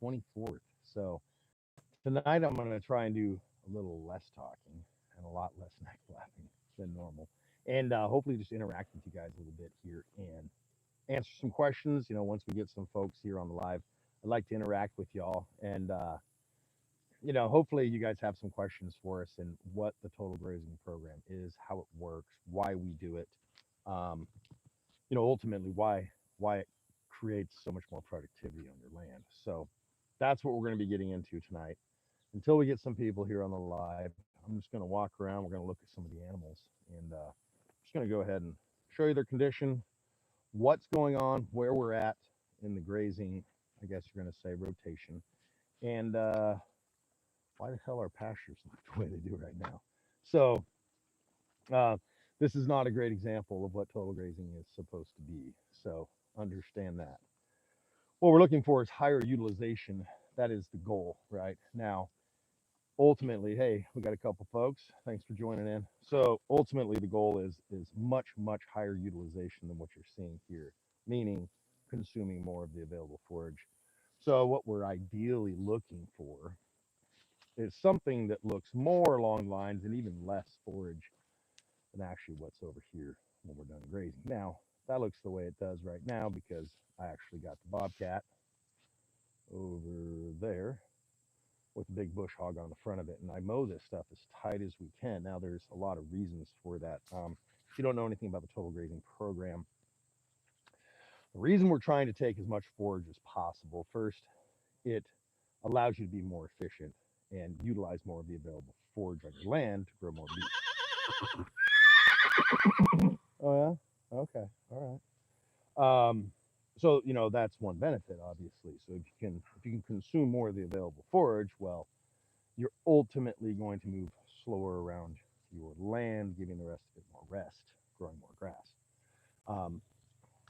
24th. So tonight I'm going to try and do a little less talking and a lot less neck flapping than normal. And hopefully just interact with you guys a little bit here and answer some questions. You know, once we get some folks here on the live, I'd like to interact with y'all. And, you know, hopefully you guys have some questions for us and what the total grazing program is, how it works, why we do it. Um, you know, ultimately why it creates so much more productivity on your land. So that's what we're going to be getting into tonight. Until we get some people here on the live, I'm just going to walk around. We're going to look at some of the animals, and just going to go ahead and show you their condition, what's going on, where we're at in the grazing, I guess you're going to say rotation, and why the hell our pastures look the way they do right now. So uh, this is not a great example of what total grazing is supposed to be. So understand that. What we're looking for is higher utilization. That is the goal right now. Ultimately, hey, we got a couple folks. Thanks for joining in. So ultimately, the goal is much higher utilization than what you're seeing here, meaning consuming more of the available forage. So what we're ideally looking for is something that looks more along the lines and even less forage than actually what's over here when we're done grazing. Now that looks the way it does right now because I actually got the bobcat over there with a big bush hog on the front of it. And I mow this stuff as tight as we can. Now, there's a lot of reasons for that. If you don't know anything about the total grazing program, the reason we're trying to take as much forage as possible, first, it allows you to be more efficient and utilize more of the available forage on your land to grow more beef. Oh, yeah? Okay. All right. So, you know, that's one benefit, obviously. So if you can consume more of the available forage, well, you're ultimately going to move slower around your land, giving the rest of it more rest, growing more grass. Um,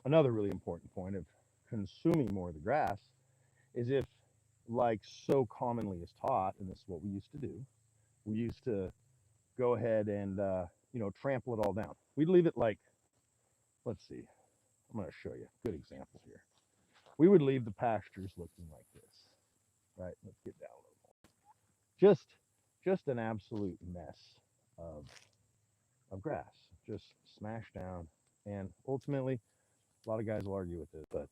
Another really important point of consuming more of the grass is if, like so commonly is taught, and this is what we used to do, we used to go ahead and, you know, trample it all down. We'd leave it like, let's see, I'm going to show you a good example here. We would leave the pastures looking like this, right? Let's get down a little more. Just an absolute mess of grass, just smashed down. And ultimately, a lot of guys will argue with it, but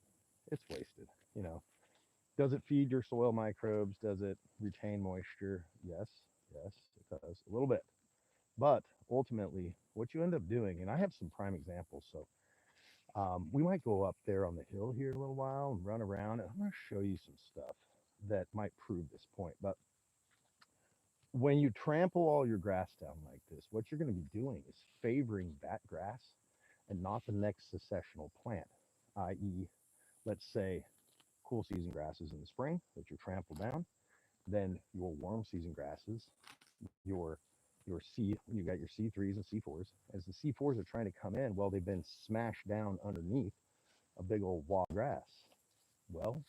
it's wasted. You know, does it feed your soil microbes? Does it retain moisture? Yes, it does a little bit. But ultimately, what you end up doing, and I have some prime examples. So we might go up there on the hill here in a little while and run around, and I'm going to show you some stuff that might prove this point. But when you trample all your grass down like this, what you're going to be doing is favoring that grass and not the next successional plant, i.e., let's say cool season grasses in the spring that you trample down, then your warm season grasses, your C, you got your C3s and C4s. As the C4s are trying to come in, well, they've been smashed down underneath a big old wall of grass. Well,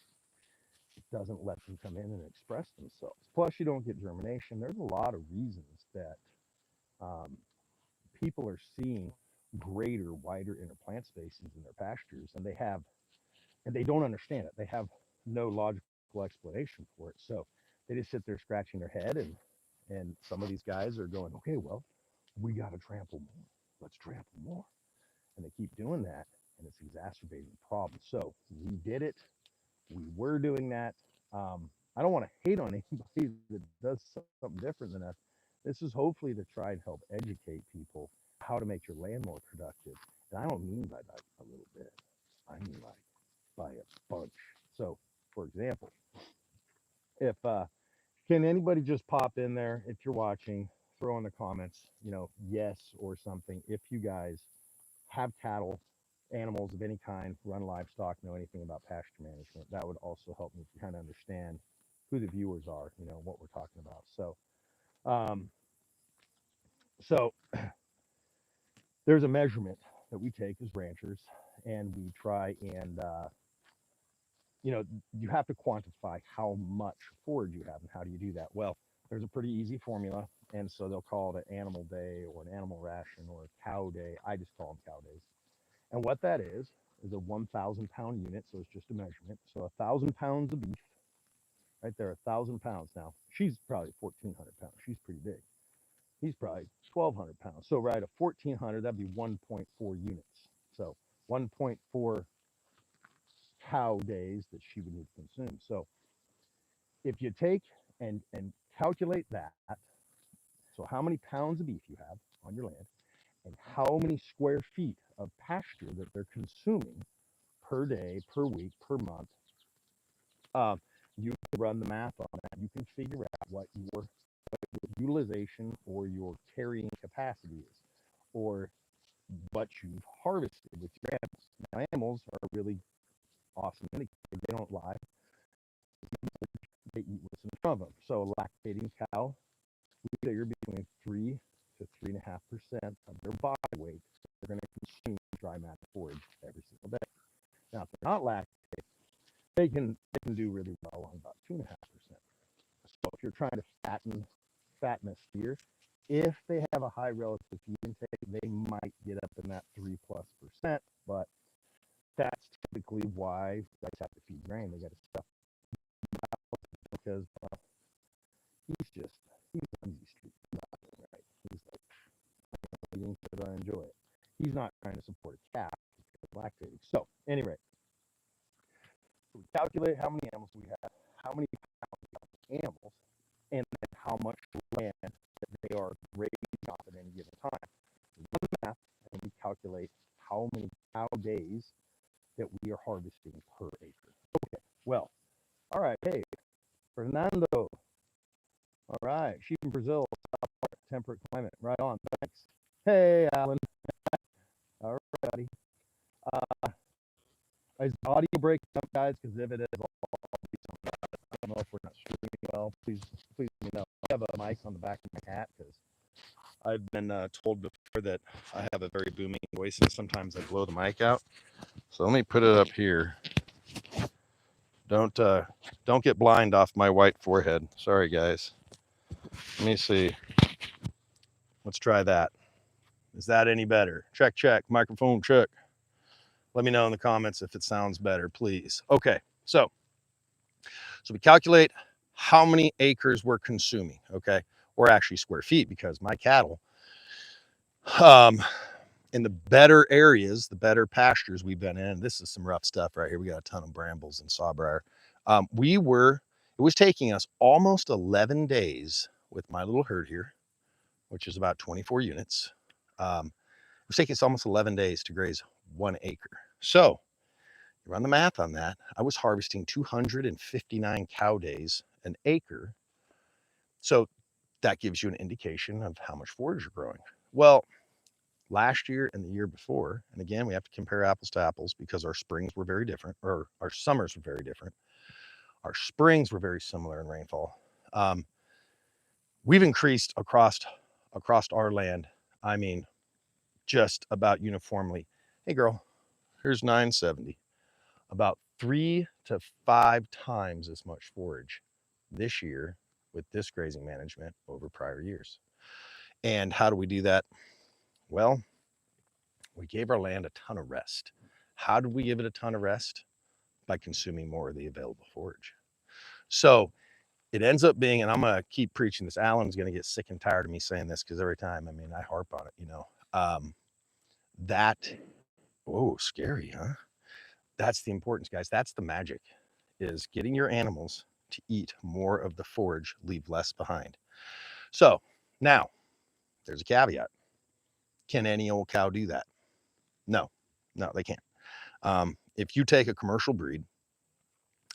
it doesn't let them come in and express themselves. Plus, you don't get germination. There's a lot of reasons that um, people are seeing greater, wider interplant spacings in their pastures, and they don't understand it. They have no logical explanation for it. So they just sit there scratching their head, and some of these guys are going, okay, well, we got to trample more. Let's trample more, and they keep doing that, and it's exacerbating the problem. So we did it. We were doing that. I don't want to hate on anybody that does something different than us. This is hopefully to try and help educate people how to make your land more productive. And I don't mean by that a little bit. I mean like by a bunch. So, for example, if can anybody just pop in there if you're watching, throw in the comments, you know, yes or something. If you guys have cattle, animals of any kind, run livestock, know anything about pasture management, that would also help me kind of understand who the viewers are, you know, what we're talking about. Um, so there's a measurement that we take as ranchers, and we try and you know, you have to quantify how much forage you have. And how do you do that? Well, there's a pretty easy formula. And so they'll call it an animal day or an animal ration or a cow day. I just call them cow days. And what that is a 1,000 pound unit. So it's just a measurement. So 1,000 pounds of beef right there, 1,000 pounds now. She's probably 1,400 pounds. She's pretty big. He's probably 1,200 pounds. So right, a 1,400, that'd be 1.4 units. So 1.4 cow days that she would need to consume. So if you take and calculate that, so how many pounds of beef you have on your land, and how many square feet of pasture that they're consuming per day, per week, per month, um, you can run the math on that. You can figure out what your utilization or your carrying capacity is, or what you've harvested with your animals. Now, animals are really awesome indicators. They don't lie. They eat what's in front of them. So a lactating cow, we figure between 3 to 3.5% of their body weight they're going to consume dry matter forage every single day. Now, if they're not lactating, they can do really well on about 2.5%. So if you're trying to fatten a steer, if they have a high relative feed intake, they might get up in that 3+%, but that's typically why guys have to feed grain. They got to stuff because he's an easy street. Right? He's like eating because I enjoy it. He's not trying to support a calf because lactating. So anyway, we calculate how many animals we have, how many animals, and then how much land that they are grazing off at any given time. We run the math and we calculate how many cow days that we are harvesting per acre. Okay, well, all right, hey, Fernando. All right, sheep in Brazil, temperate climate, right on, thanks. Hey, Alan. All right, buddy. Is the audio breaking up, guys? Because if it is, I don't know if we're not streaming well. Please let me know. I have a mic on the back of my hat because I've been told before that I have a very booming voice and sometimes I blow the mic out. So let me put it up here. Don't get blind off my white forehead. Sorry, guys. Let me see. Let's try that. Is that any better? Check, check. Microphone check. Let me know in the comments if it sounds better, please. Okay, so we calculate how many acres we're consuming, okay? Or actually square feet, because my cattle, in the better areas, the better pastures we've been in, this is some rough stuff right here. We got a ton of brambles and sawbriar. It was taking us almost 11 days with my little herd here, which is about 24 units. It was taking us almost 11 days to graze 1 acre. So you run the math on that. I was harvesting 259 cow days an acre. So that gives you an indication of how much forage you're growing. Well, last year and the year before, and again, we have to compare apples to apples because our springs were very different, or our summers were very different. Our springs were very similar in rainfall. We've increased across our land. I mean, just about uniformly. Hey girl, here's 970. About 3 to 5 times as much forage this year with this grazing management over prior years. And how do we do that? Well, we gave our land a ton of rest. How did we give it a ton of rest? By consuming more of the available forage. So it ends up being, and I'm going to keep preaching this. Alan's going to get sick and tired of me saying this because every time, I mean, I harp on it, you know. Scary, huh? That's the importance, guys. That's the magic, is getting your animals to eat more of the forage, leave less behind. So now there's a caveat. Can any old cow do that? No, they can't. If you take a commercial breed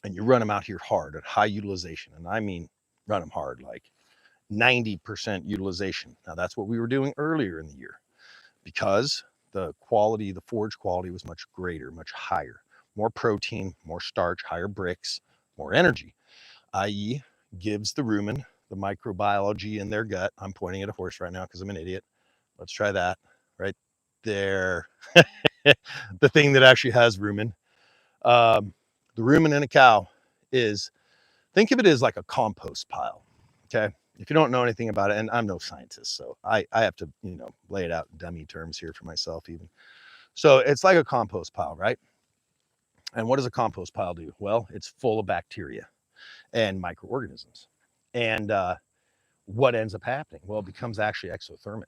and you run them out here hard at high utilization, and I mean run them hard, like 90% utilization. Now that's what we were doing earlier in the year because the forage quality was much greater, much higher, more protein, more starch, higher bricks, more energy, i.e. gives the rumen the microbiology in their gut. I'm pointing at a horse right now because I'm an idiot. Let's try that right there. The thing that actually has rumen. The rumen in a cow is, think of it as like a compost pile. Okay. If you don't know anything about it, and I'm no scientist, so I have to, lay it out in dummy terms here for myself even. So it's like a compost pile, right? And what does a compost pile do? Well, it's full of bacteria. and microorganisms. And what ends up happening? Well, it becomes actually exothermic,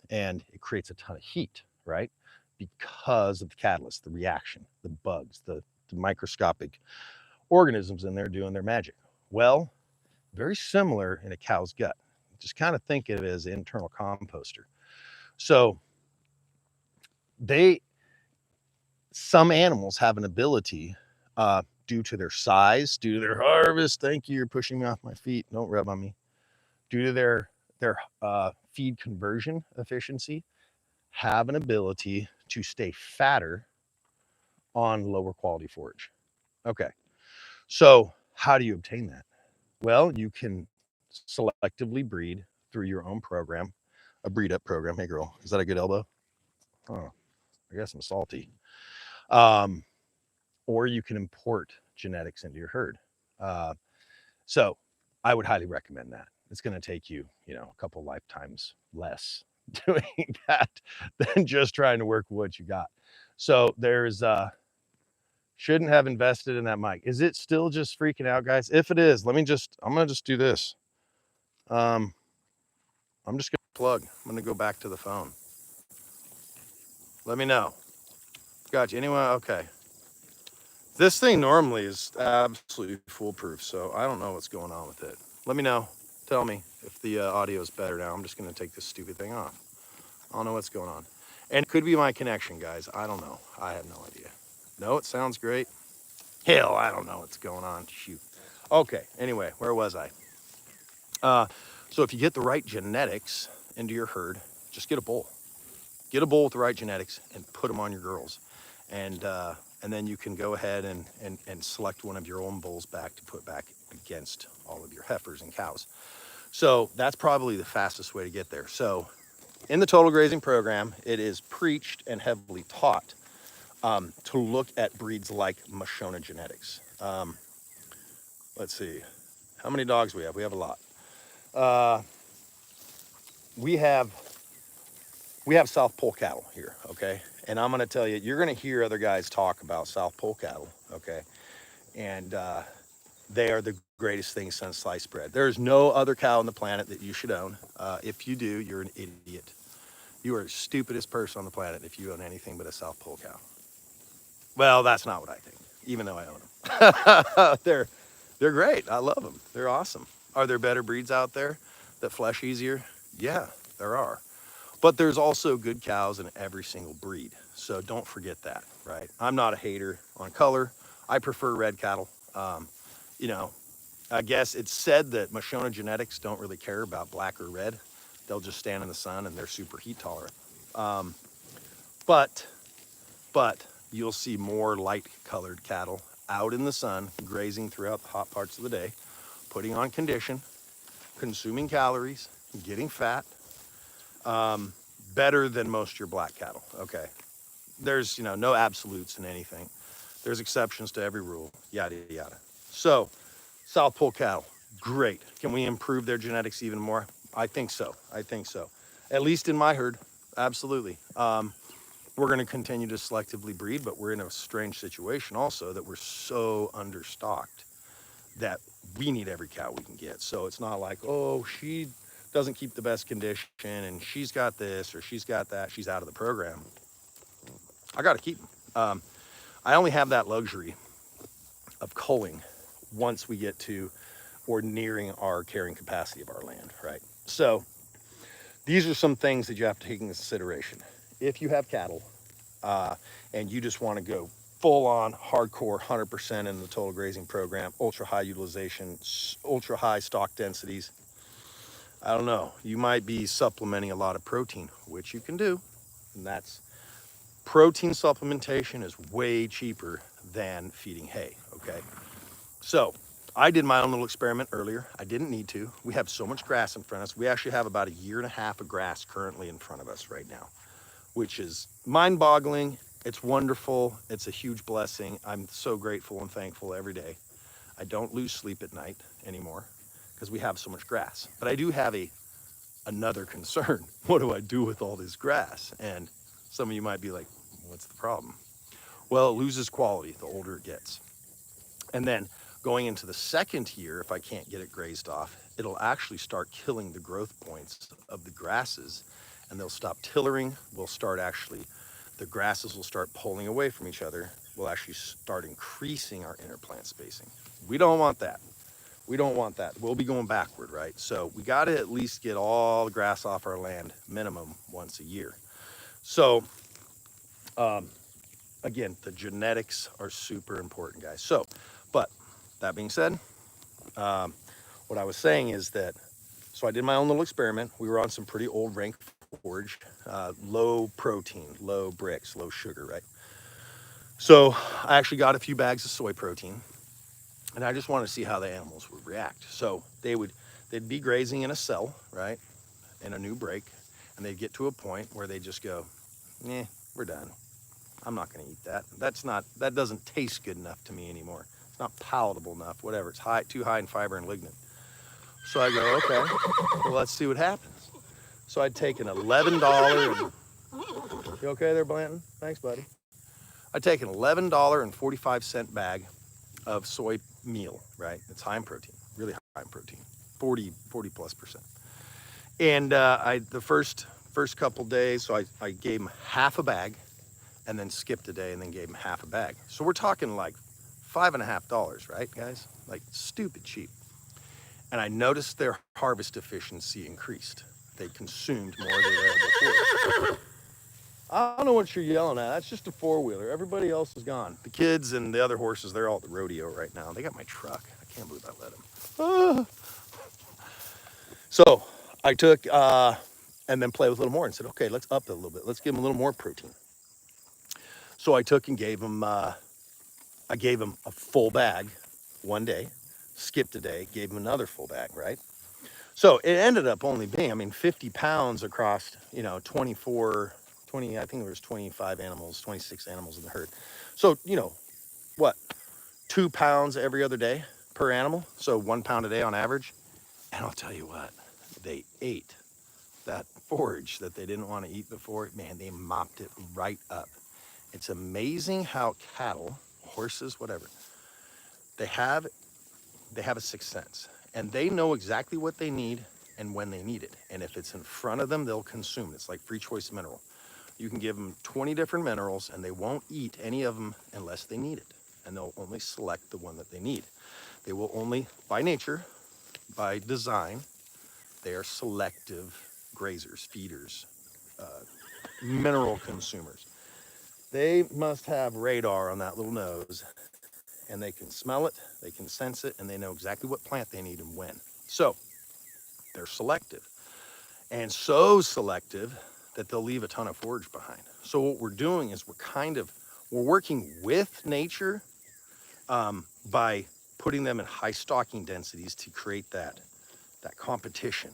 and it creates a ton of heat, right? Because of the catalyst, the reaction, the bugs, the microscopic organisms in there doing their magic. Well, very similar in a cow's gut. Just kind of think of it as an internal composter. So they, some animals have an ability, due to their size, due to their harvest. Thank you. You're pushing me off my feet. Don't rub on me. Due to their feed conversion efficiency, have an ability to stay fatter on lower quality forage. Okay. So how do you obtain that? Well, you can selectively breed through your own program, a breed up program. Hey girl, is that a good elbow? Oh, I guess I'm salty. Um, or you can import genetics into your herd. Uh, so I would highly recommend that. It's going to take you, a couple lifetimes less doing that than just trying to work with what you got. So there's shouldn't have invested in that mic. Is it still just freaking out, guys? If it is, I'm gonna just do this. I'm just gonna plug. I'm gonna go back to the phone. Let me know. Gotcha. Anyone? Okay. This thing normally is absolutely foolproof, so I don't know what's going on with it. Let me know. Tell me if the audio is better now. I'm just gonna take this stupid thing off. I don't know what's going on. And it could be my connection, guys. I don't know. I have no idea. No, it sounds great. Hell, I don't know what's going on. Shoot. Okay, anyway, where was I? So if you get the right genetics into your herd, just get a bull. Get a bull with the right genetics and put them on your girls. And then you can go ahead and select one of your own bulls back to put back against all of your heifers and cows. So that's probably the fastest way to get there. So in the total grazing program, it is preached and heavily taught to look at breeds like Mashona genetics. Let's see, how many dogs we have? We have a lot. We have South Pole cattle here, okay? And I'm gonna tell you, you're gonna hear other guys talk about South Pole cattle, okay? And they are the greatest thing since sliced bread. There's no other cow on the planet that you should own. If you do, you're an idiot. You are the stupidest person on the planet if you own anything but a South Pole cow. Well, that's not what I think, even though I own them. They're great. I love them. They're awesome. Are there better breeds out there that flesh easier? Yeah, there are. But there's also good cows in every single breed. So don't forget that, right? I'm not a hater on color. I prefer red cattle. You know, I guess it's said that Mashona genetics don't really care about black or red. They'll just stand in the sun and they're super heat tolerant. But you'll see more light colored cattle out in the sun, grazing throughout the hot parts of the day, putting on condition, consuming calories, getting fat, better than most of your black cattle. Okay. There's, no absolutes in anything. There's exceptions to every rule, yada, yada. So South Pole cattle, great. Can we improve their genetics even more? I think so. At least in my herd, absolutely. We're going to continue to selectively breed, but we're in a strange situation also that we're so understocked that we need every cow we can get. So it's not like, oh, she doesn't keep the best condition and she's got this or she's got that, she's out of the program. I got to keep them. I only have that luxury of culling once we get to or nearing our carrying capacity of our land, right? So these are some things that you have to take into consideration. If you have cattle and you just want to go full on hardcore 100% in the total grazing program, ultra high utilization, ultra high stock densities, I don't know, you might be supplementing a lot of protein, which you can do. And that's protein supplementation is way cheaper than feeding hay, okay? So I did my own little experiment earlier. I didn't need to. We have so much grass in front of us. We actually have about 1.5 years of grass currently in front of us right now, which is mind-boggling. It's wonderful. It's a huge blessing. I'm so grateful and thankful every day. I don't lose sleep at night anymore because we have so much grass. But I do have another concern. What do I do with all this grass? And some of you might be like, what's the problem? Well, it loses quality the older it gets. And then Going into the second year, if I can't get it grazed off, it'll actually start killing the growth points of the grasses, and they'll stop tillering. We'll start actually, the grasses will start pulling away from each other. We'll actually start increasing our interplant spacing. We don't want that. We don't want that. We'll be going backward, right? So we got to at least get all the grass off our land minimum once a year. So again, the genetics are super important, guys. So, but that being said, what I was saying is that, so I did my own little experiment. We were on some pretty old rank forage, low protein, low bricks, low sugar, right? So I actually got a few bags of soy protein, and I just wanted to see how the animals would react. So they'd be grazing in a cell, right, in a new break, and they'd get to a point where they just go, "Eh, we're done. I'm not going to eat that. That doesn't taste good enough to me anymore. It's not palatable enough. Whatever. It's too high in fiber and lignin." So I go, okay, well, let's see what happens. So I'd take an $11 and, you okay there, Blanton? Thanks, buddy. I'd take an $11.45 bag of soy meal, right? It's high in protein, really high in protein, 40 plus percent. And the first couple days, so I gave them half a bag and then skipped a day and then gave them half a bag. So we're talking like $5.50, right, guys? Like stupid cheap. And I noticed their harvest efficiency increased. They consumed more of the available forage. I don't know what you're yelling at. That's just a four-wheeler. Everybody else is gone. The kids and the other horses, they're all at the rodeo right now. They got my truck. I can't believe I let them. Ah. So I took and then played with a little more and said, okay, let's up it a little bit. Let's give them a little more protein. So I took and gave them, I gave them a full bag one day, skipped a day, gave them another full bag, right? So it ended up only being, I mean, 50 pounds across, 20, I think there was 25 animals, 26 animals in the herd. So, what, 2 pounds every other day per animal? So 1 pound a day on average. And I'll tell you what, they ate that forage that they didn't want to eat before. Man, they mopped it right up. It's amazing how cattle, horses, whatever, they have they have a sixth sense, and they know exactly what they need and when they need it. And if it's in front of them, they'll consume it. It's like free choice mineral. You can give them 20 different minerals and they won't eat any of them unless they need it. And they'll only select the one that they need. They will only, by nature, by design, they are selective grazers, feeders, mineral consumers. They must have radar on that little nose, and they can smell it, they can sense it, and they know exactly what plant they need and when. So they're selective, and so selective that they'll leave a ton of forage behind. So what we're doing is we're working with nature by putting them in high stocking densities to create that competition.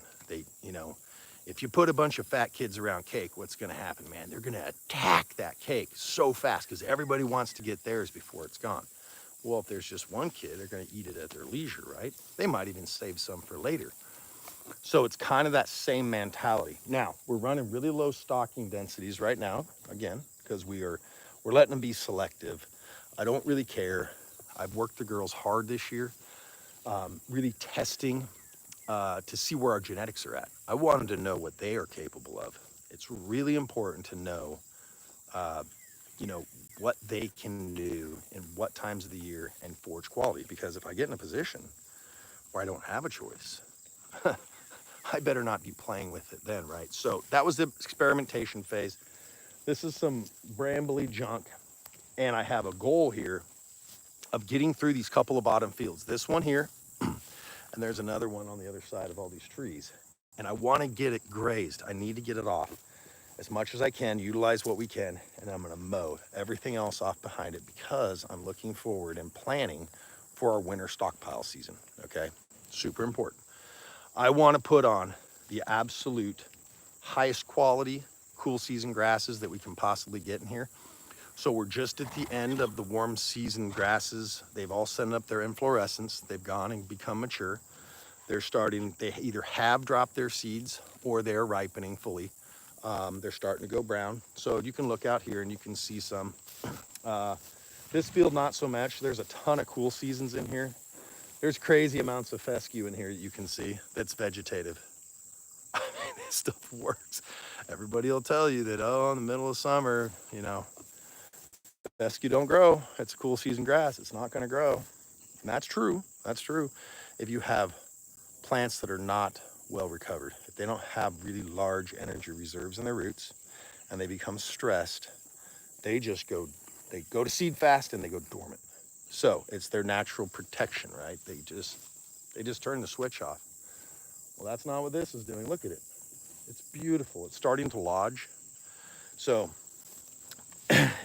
If you put a bunch of fat kids around cake, what's going to happen, man? They're going to attack that cake so fast because everybody wants to get theirs before it's gone. Well, if there's just one kid, they're going to eat it at their leisure, right? They might even save some for later. So it's kind of that same mentality. Now, we're running really low stocking densities right now, again, because we're letting them be selective. I don't really care. I've worked the girls hard this year, really testing to see where our genetics are at. I wanted to know what they are capable of. It's really important to know, uh, what they can do in what times of the year and forage quality. Because if I get in a position where I don't have a choice, I better not be playing with it then, right? So that was the experimentation phase. This is some brambly junk, and I have a goal here of getting through these couple of bottom fields. This one here, and there's another one on the other side of all these trees. And I want to get it grazed. I need to get it off as much as I can, utilize what we can, and I'm going to mow everything else off behind it because I'm looking forward and planning for our winter stockpile season, okay? Super important. I want to put on the absolute highest quality cool season grasses that we can possibly get in here. So we're just at the end of the warm season grasses. They've all sent up their inflorescence. They've gone and become mature. They either have dropped their seeds or they're ripening fully. They're starting to go brown. So you can look out here and you can see some. This field, not so much. There's a ton of cool seasons in here. There's crazy amounts of fescue in here that you can see that's vegetative. This stuff works. Everybody will tell you that, oh, in the middle of summer, fescue don't grow. It's a cool season grass. It's not going to grow. And that's true. That's true. If you have plants that are not well recovered, if they don't have really large energy reserves in their roots and they become stressed, they go to seed fast and they go dormant. So it's their natural protection, right? They just turn the switch off. Well, that's not what this is doing. Look at it. It's beautiful. It's starting to lodge. So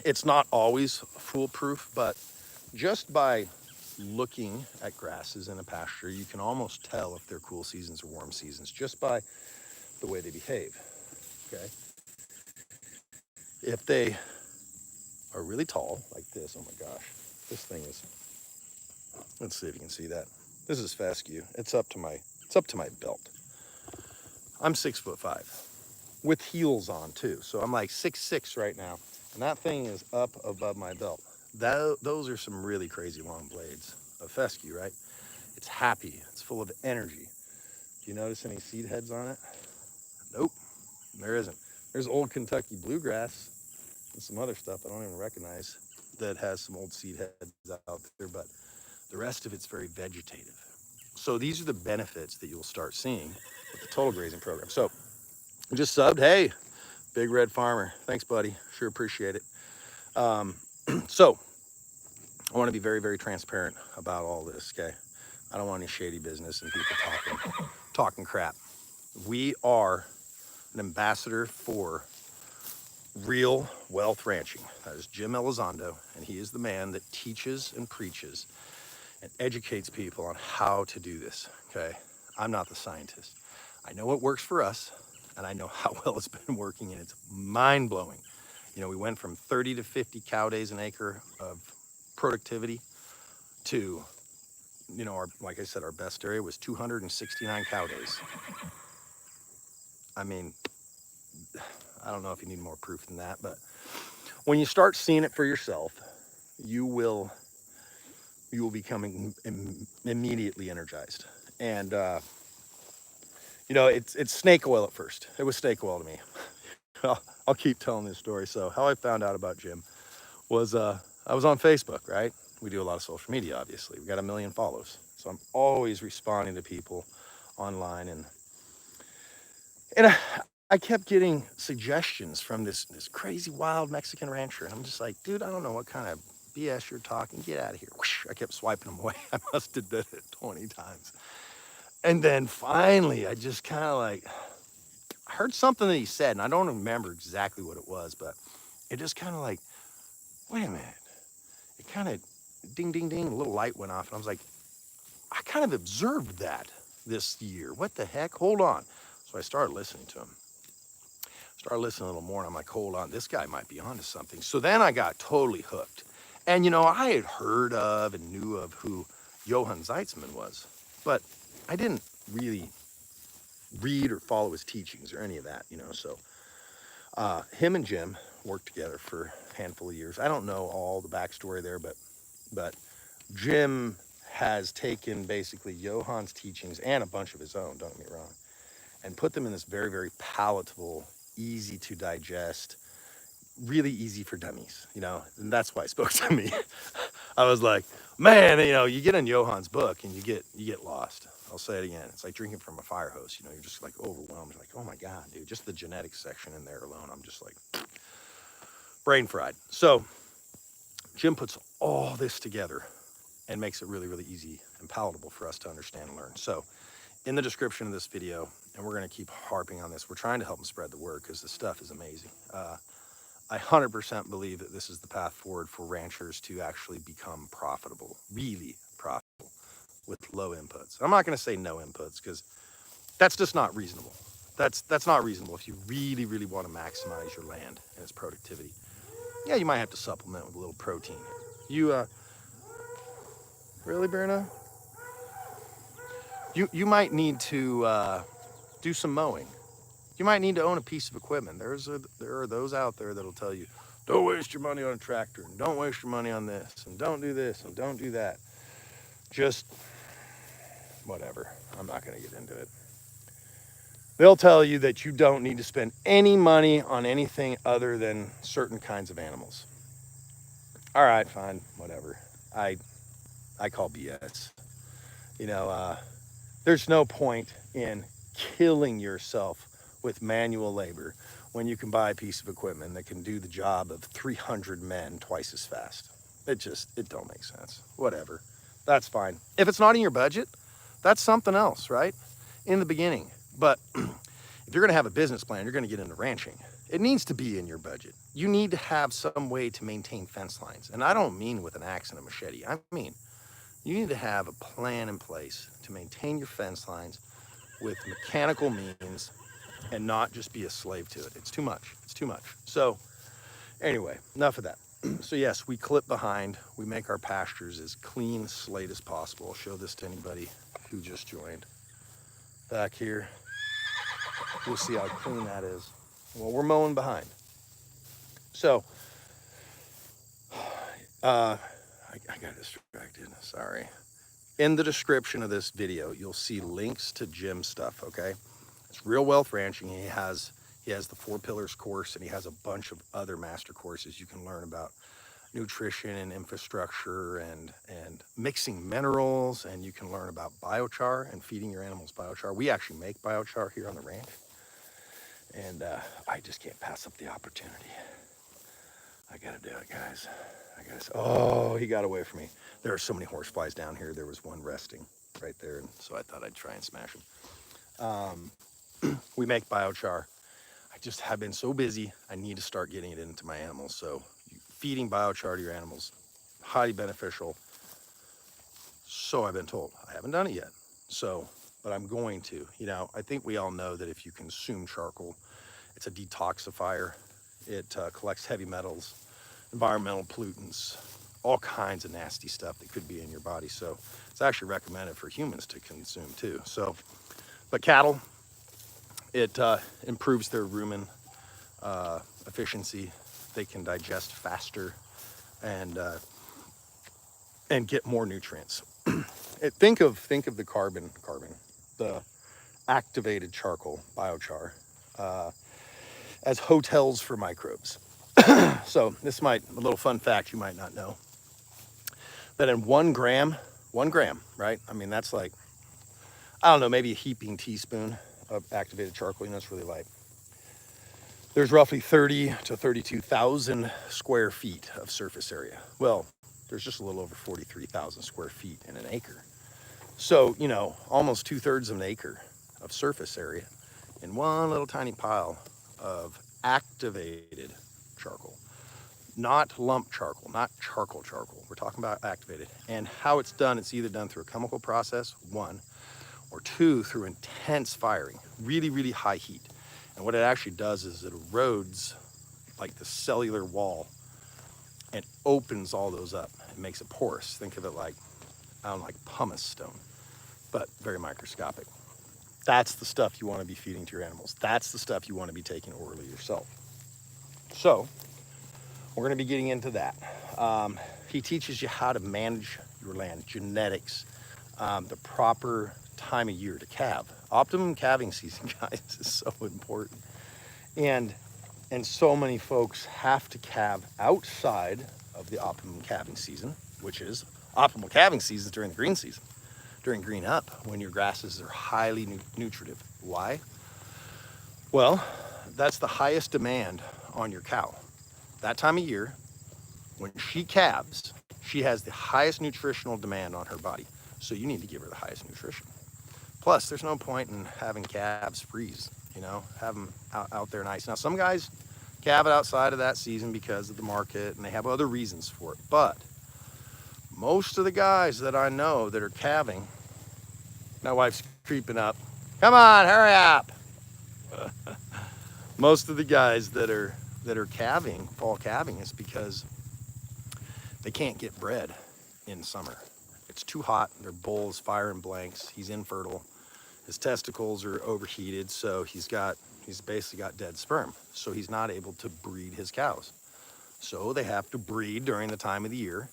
it's not always foolproof, but just by looking at grasses in a pasture, you can almost tell if they're cool seasons or warm seasons just by the way they behave. Okay. If they are really tall like this, oh my gosh, this thing is, let's see if you can see that. This is fescue. It's up to my belt. I'm 6'5" with heels on too. So I'm like 6'6" right now. And that thing is up above my belt. Those are some really crazy long blades of fescue, right? It's happy. It's full of energy. Do you notice any seed heads on it? Nope, there isn't. There's old Kentucky bluegrass and some other stuff I don't even recognize that has some old seed heads out there, but the rest of it's very vegetative. So these are the benefits that you'll start seeing with the total grazing program. So I just subbed. Hey, Big Red Farmer. Thanks, buddy. Sure appreciate it. So I want to be very, very transparent about all this, okay? I don't want any shady business and people talking crap. We are an ambassador for real wealth ranching. That is Jim Elizondo, and he is the man that teaches and preaches and educates people on how to do this, okay? I'm not the scientist. I know what works for us, and I know how well it's been working, and it's mind-blowing. We went from 30 to 50 cow days an acre of productivity to, like I said, our best area was 269 cow days. I mean, I don't know if you need more proof than that, but when you start seeing it for yourself, you will become immediately energized. And it's snake oil at first. It was snake oil to me. I'll keep telling this story. So how I found out about Jim was I was on Facebook, right? We do a lot of social media, obviously. We got 1 million follows. So I'm always responding to people online, and I kept getting suggestions from this crazy wild Mexican rancher. And I'm just like, dude, I don't know what kind of BS you're talking. Get out of here. Whoosh, I kept swiping them away. I must have did it 20 times. And then finally, I just kind of like, I heard something that he said, and I don't remember exactly what it was, but it just kind of like, wait a minute. It kind of ding, ding, ding, a little light went off. And I was like, I kind of observed that this year. What the heck? Hold on. So I started listening to him. Started listening a little more, and I'm like, hold on, this guy might be onto something. So then I got totally hooked. And, I had heard of and knew of who Johann Zeitzman was, but I didn't really read or follow his teachings or any of that, So him and Jim worked together for a handful of years. I don't know all the backstory there, but Jim has taken basically Johann's teachings and a bunch of his own, don't get me wrong, and put them in this very, very palatable, easy to digest, really easy for dummies, and that's why it spoke to me. I was like, man, you get in Johann's book and you get lost. I'll say it again. It's like drinking from a fire hose. You're just like overwhelmed. You're like, oh my God, dude, just the genetics section in there alone. I'm just like brain fried. So Jim puts all this together and makes it really, really easy and palatable for us to understand and learn. So in the description of this video, and we're going to keep harping on this, we're trying to help them spread the word because this stuff is amazing. I 100% believe that this is the path forward for ranchers to actually become profitable, really profitable, with low inputs. I'm not going to say no inputs because that's just not reasonable. That's not reasonable if you really, really want to maximize your land and its productivity. Yeah, you might have to supplement with a little protein. You, really, Bruno? You might need to do some mowing. You might need to own a piece of equipment. There are those out there that'll tell you, don't waste your money on a tractor, and don't waste your money on this, and don't do this, and don't do that. Just whatever. I'm not going to get into it. They'll tell you that you don't need to spend any money on anything other than certain kinds of animals. All right, fine, whatever. I I call BS. You know, there's no point in killing yourself with manual labor when you can buy a piece of equipment that can do the job of 300 men twice as fast. It don't make sense. Whatever. That's fine. If it's not in your budget, that's something else, right? In the beginning. But if you're going to have a business plan, you're going to get into ranching. It needs to be in your budget. You need to have some way to maintain fence lines. And I don't mean with an axe and a machete. I mean, you need to have a plan in place to maintain your fence lines with mechanical means and not just be a slave to it. It's too much. It's too much. So, anyway, enough of that. So, yes, we clip behind. We make our pastures as clean slate as possible. I'll show this to anybody who just joined. Back here, you'll see how clean that is. Well, we're mowing behind. So, I got distracted. Sorry. In the description of this video, you'll see links to Jim's stuff, okay? It's Real Wealth Ranching. He has the 4 Pillars course, and he has a bunch of other master courses you can learn about nutrition and infrastructure and mixing minerals, and you can learn about biochar and feeding your animals biochar. We actually make biochar here on the ranch, and I just can't pass up the opportunity. I gotta do it, guys. Oh, he got away from me. There are so many horseflies down here. There was one resting right there, and so I thought I'd try and smash him. We make biochar. I just have been so busy. I need to start getting it into my animals. So feeding biochar to your animals, highly beneficial. So I've been told. I haven't done it yet. So, but I'm going to. You know, I think we all know that if you consume charcoal, it's a detoxifier. It collects heavy metals, environmental pollutants, all kinds of nasty stuff that could be in your body. So it's actually recommended for humans to consume too. So, but cattle, it improves their rumen efficiency. They can digest faster and uh, and get more nutrients. Think of the the activated charcoal biochar as hotels for microbes. So this might a little fun fact you might not know that in 1 gram, right? I mean that's like I don't know maybe a heaping teaspoon of activated charcoal. You know it's really light. There's roughly 30 to 32,000 square feet of surface area. Well, there's just a little over 43,000 square feet in an acre. So, you know, almost 2/3 of an acre of surface area in one little tiny pile of activated charcoal. Not lump charcoal, not charcoal. We're talking about activated. And how it's done, it's either done through a chemical process, 1, or 2, through intense firing, really, really high heat. And what it actually does is it erodes like the cellular wall and opens all those up and makes it porous. Think of it like, I don't know, like pumice stone, but very microscopic. That's the stuff you want to be feeding to your animals. That's the stuff you want to be taking orally yourself. So we're going to be getting into that. He teaches you how to manage your land, genetics, the proper time of year to calve. Optimum calving season, guys, is so important. And so many folks have to calve outside of the optimum calving season, which is optimal calving season during the green season, during green up, when your grasses are highly nutritive. Why? Well, that's the highest demand on your cow. That time of year, when she calves, she has the highest nutritional demand on her body. So you need to give her the highest nutrition. Plus, there's no point in having calves freeze, you know, have them out there nice. Now, some guys calve it outside of that season because of the market and they have other reasons for it. But most of the guys that I know that are calving, my wife's creeping up. Come on, hurry up. Most of the guys that are calving, fall calving, is because they can't get bred in summer. It's too hot. Their bull is firing blanks. He's infertile. His testicles are overheated, so he's basically got dead sperm. So he's not able to breed his cows. So they have to breed during the time of the year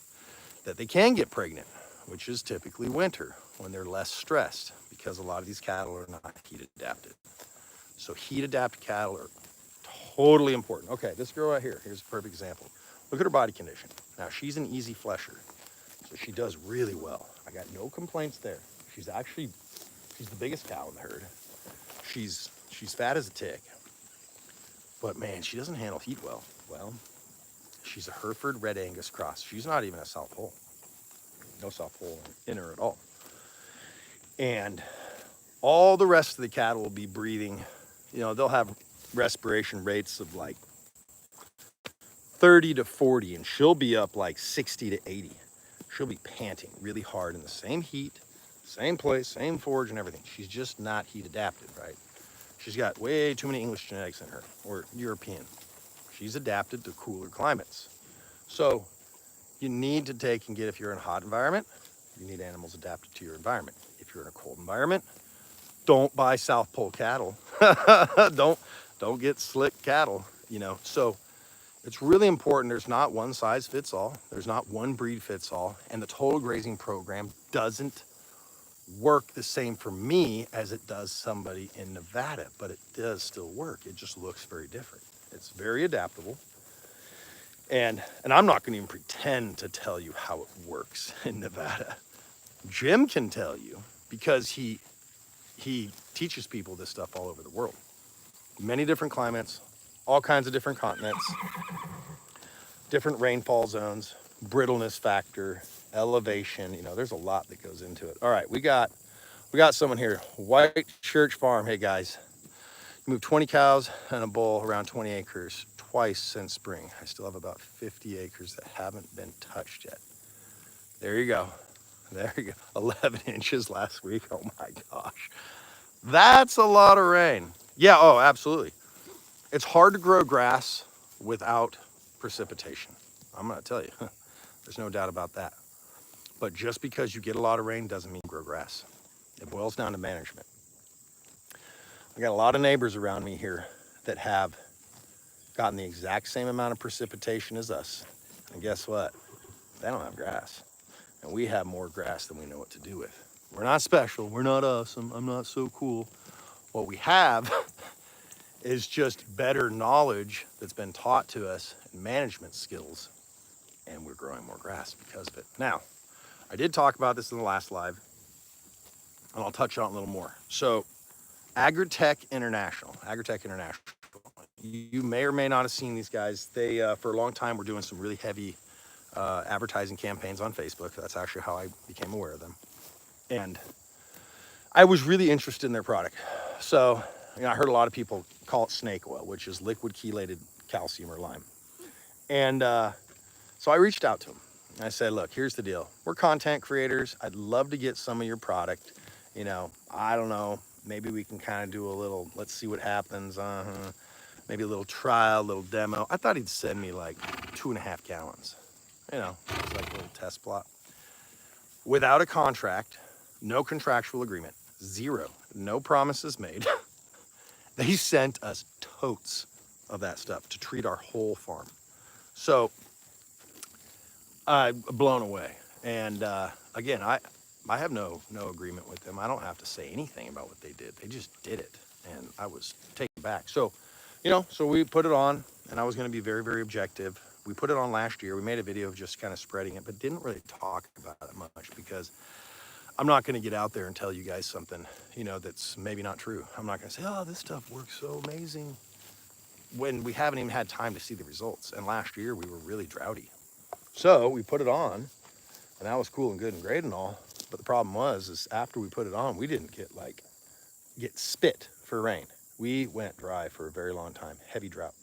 that they can get pregnant. which is typically winter when they're less stressed because a lot of these cattle are not heat adapted. So heat adapted cattle are totally important. Okay, this girl right here, here's a perfect example. Look at her body condition. Now she's an easy flesher, so she does really well. I got no complaints there. She's actually, she's the biggest cow in the herd. She's fat as a tick, but man, she doesn't handle heat well. Well, she's a Hereford Red Angus cross. She's not even a South Pole. No South Pole in her at all. And all the rest of the cattle will be breathing, they'll have respiration rates of like 30 to 40, and she'll be up like 60 to 80. She'll be panting really hard in the same heat, same place, same forage and everything. She's just not heat adapted, right? She's got way too many English genetics in her, or European. She's adapted to cooler climates. So you need to take and get, if you're in a hot environment, you need animals adapted to your environment. If you're in a cold environment, don't buy South Pole cattle. don't get slick cattle, So it's really important. There's not one size fits all. There's not one breed fits all. And the total grazing program doesn't work the same for me as it does somebody in Nevada, but it does still work. It just looks very different. It's very adaptable. And I'm not going to even pretend to tell you how it works in Nevada. Jim can tell you because he teaches people this stuff all over the world. Many different climates, all kinds of different continents, different rainfall zones, brittleness factor, elevation. There's a lot that goes into it. All right, we got someone here. White Church Farm. Hey guys, moved 20 cows and a bull around 20 acres twice since spring. I still have about 50 acres that haven't been touched yet. There you go. There you go. 11 inches last week. Oh my gosh. That's a lot of rain. Yeah, oh, absolutely. It's hard to grow grass without precipitation. I'm going to tell you. There's no doubt about that. But just because you get a lot of rain doesn't mean grow grass. It boils down to management. I got a lot of neighbors around me here that have gotten the exact same amount of precipitation as us. And guess what? They don't have grass. And we have more grass than we know what to do with. We're not special. We're not awesome. I'm not so cool. What we have is just better knowledge that's been taught to us and management skills. And we're growing more grass because of it. Now, I did talk about this in the last live, and I'll touch on it a little more. So, Agritech International. You may or may not have seen these guys. They, for a long time, were doing some really heavy advertising campaigns on Facebook. That's actually how I became aware of them. And I was really interested in their product. So, I heard a lot of people call it snake oil, which is liquid chelated calcium or lime. And so I reached out to them. I said, look, here's the deal. We're content creators. I'd love to get some of your product. I don't know. Maybe we can kind of do a little, let's see what happens. Maybe a little trial, a little demo. I thought he'd send me like 2.5 gallons. It's like a little test plot. Without a contract, no contractual agreement, zero, no promises made. They sent us totes of that stuff to treat our whole farm. So I'm blown away. And again, I have no agreement with them. I don't have to say anything about what they did. They just did it, and I was taken back. So, so we put it on, and I was going to be very, very objective. We put it on last year. We made a video of just kind of spreading it, but didn't really talk about it much because I'm not going to get out there and tell you guys something, that's maybe not true. I'm not going to say, oh, this stuff works so amazing when we haven't even had time to see the results. And last year we were really droughty. So we put it on, and that was cool and good and great and all. But the problem was after we put it on, we didn't get spit for rain. We went dry for a very long time, heavy drought.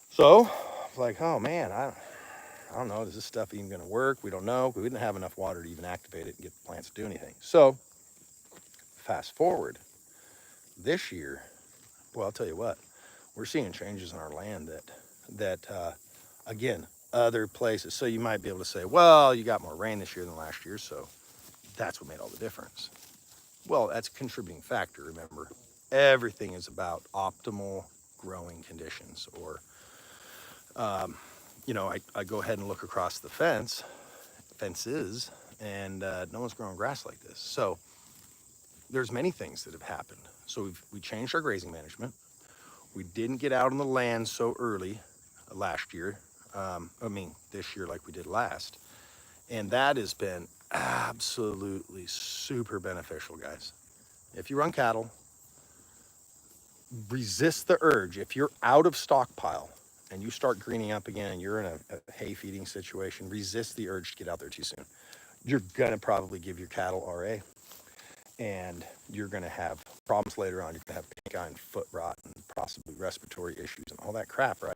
So I was like, oh man, I don't know, is this stuff even gonna work? We don't know. We didn't have enough water to even activate it and get the plants to do anything. So fast forward this year, well, I'll tell you what, we're seeing changes in our land that again, other places. So you might be able to say, well, you got more rain this year than last year, so that's what made all the difference. Well, that's a contributing factor. Remember, everything is about optimal growing conditions. Or, I go ahead and look across the fences, and no one's growing grass like this. So there's many things that have happened. So we changed our grazing management. We didn't get out on the land so early last year. This year like we did last. And that has been absolutely super beneficial, guys. If you run cattle, resist the urge. If you're out of stockpile and you start greening up again and you're in a hay feeding situation, resist the urge to get out there too soon. You're gonna probably give your cattle RA, and you're gonna have problems later on. You're gonna have pink eye and foot rot and possibly respiratory issues and all that crap, right?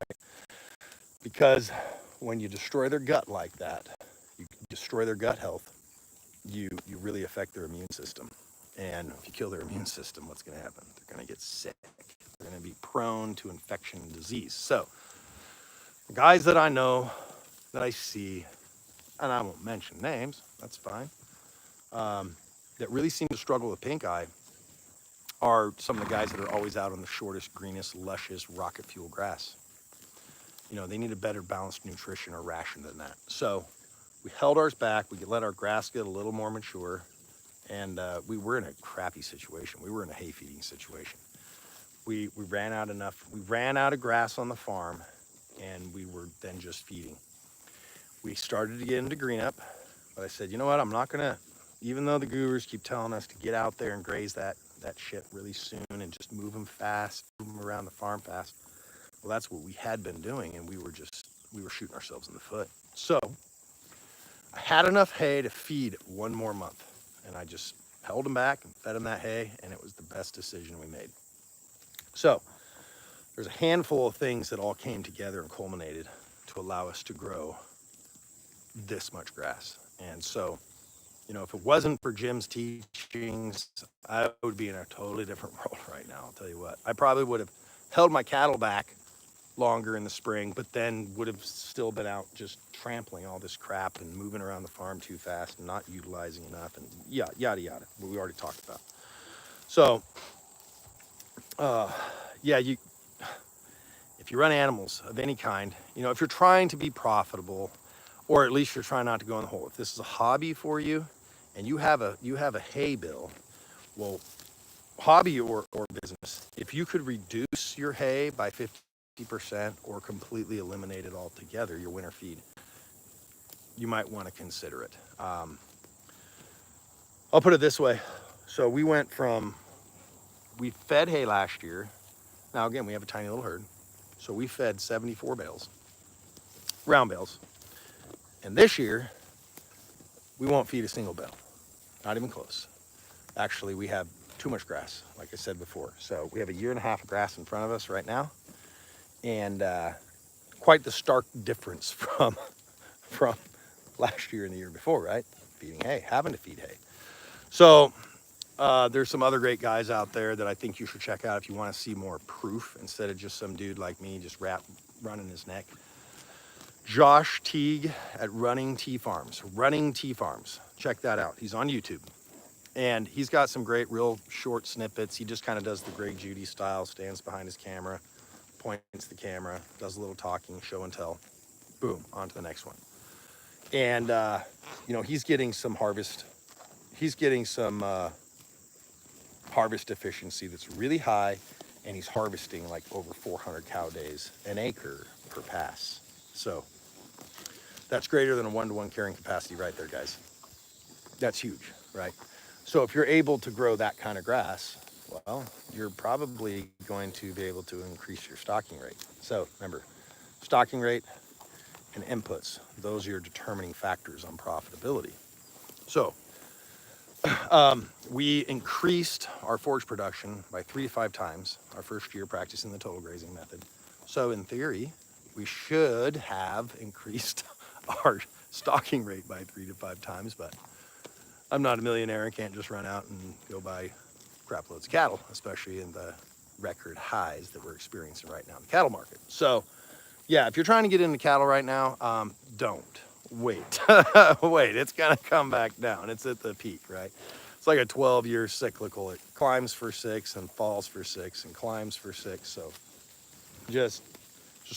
Because when you destroy their gut like that, you destroy their gut health, you really affect their immune system. And if you kill their immune system, what's gonna happen? They're gonna get sick. They're gonna be prone to infection and disease. So the guys that I know, that I see, and I won't mention names, that's fine, that really seem to struggle with pink eye are some of the guys that are always out on the shortest, greenest, luscious, rocket fuel grass. You know, they need a better balanced nutrition or ration than that. So we held ours back. We could let our grass get a little more mature. And we were in a crappy situation. We were in a hay feeding situation. We ran out of grass on the farm, and we were then just feeding. We started to get into green up, but I said, you know what, I'm not gonna, even though the gurus keep telling us to get out there and graze that shit really soon and just move them fast, move them around the farm fast. Well, that's what we had been doing, and we were shooting ourselves in the foot. So I had enough hay to feed one more month, and I just held them back and fed them that hay, and it was the best decision we made. So there's a handful of things that all came together and culminated to allow us to grow this much grass. And so, you know, if it wasn't for Jim's teachings, I would be in a totally different world right now. I'll tell you what, I probably would have held my cattle back longer in the spring, but then would have still been out just trampling all this crap and moving around the farm too fast and not utilizing enough and yada, yada, what we already talked about. So, yeah, if you run animals of any kind, you know, if you're trying to be profitable, or at least you're trying not to go in the hole, if this is a hobby for you and you have a hay bill, well, hobby or business, if you could reduce your hay by 50% or completely eliminate it altogether, your winter feed, you might want to consider it. I'll put it this way. So we fed hay last year. Now again, we have a tiny little herd. So we fed 74 bales, round bales. And this year, we won't feed a single bale, not even close. Actually, we have too much grass, like I said before. So we have a year and a half of grass in front of us right now. And quite the stark difference from last year and the year before, right? Feeding hay, having to feed hay. So there's some other great guys out there that I think you should check out if you want to see more proof instead of just some dude like me just running his neck. Josh Teague at Running Tea Farms. Check that out. He's on YouTube. And he's got some great real short snippets. He just kind of does the Greg Judy style, stands behind his camera, points the camera, does a little talking, show and tell. Boom, on to the next one. And, you know, he's getting some harvest efficiency that's really high, and he's harvesting like over 400 cow days an acre per pass. So that's greater than a 1-to-1 carrying capacity right there, guys. That's huge, right? So if you're able to grow that kind of grass, well, you're probably going to be able to increase your stocking rate. So remember, stocking rate and inputs, those are your determining factors on profitability. So we increased our forage production by 3 to 5 times our first year practicing the total grazing method. So in theory, we should have increased our stocking rate by 3 to 5 times, but I'm not a millionaire and can't just run out and go buy crap loads of cattle, especially in the record highs that we're experiencing right now in the cattle market. So yeah, if you're trying to get into cattle right now, don't. Wait, wait, it's gonna come back down. It's at the peak, right? It's like a 12-year cyclical. It climbs for 6 and falls for 6 and climbs for 6. So just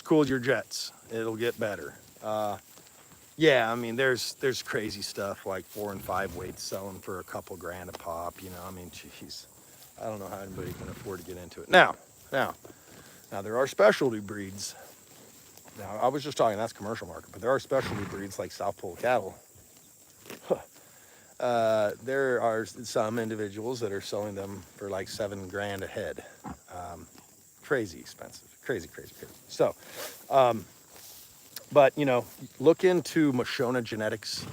cool your jets. It'll get better. Yeah, I mean, there's crazy stuff like 4 and 5 weights selling for a couple grand a pop. You know, I mean, geez, I don't know how anybody can afford to get into it. Now, now there are specialty breeds. Now, I was just talking that's commercial market, but there are specialty breeds like South Pole cattle. There are some individuals that are selling them for like 7 grand a head. Crazy expensive, crazy, crazy, crazy. So, but you know, look into Moshona genetics.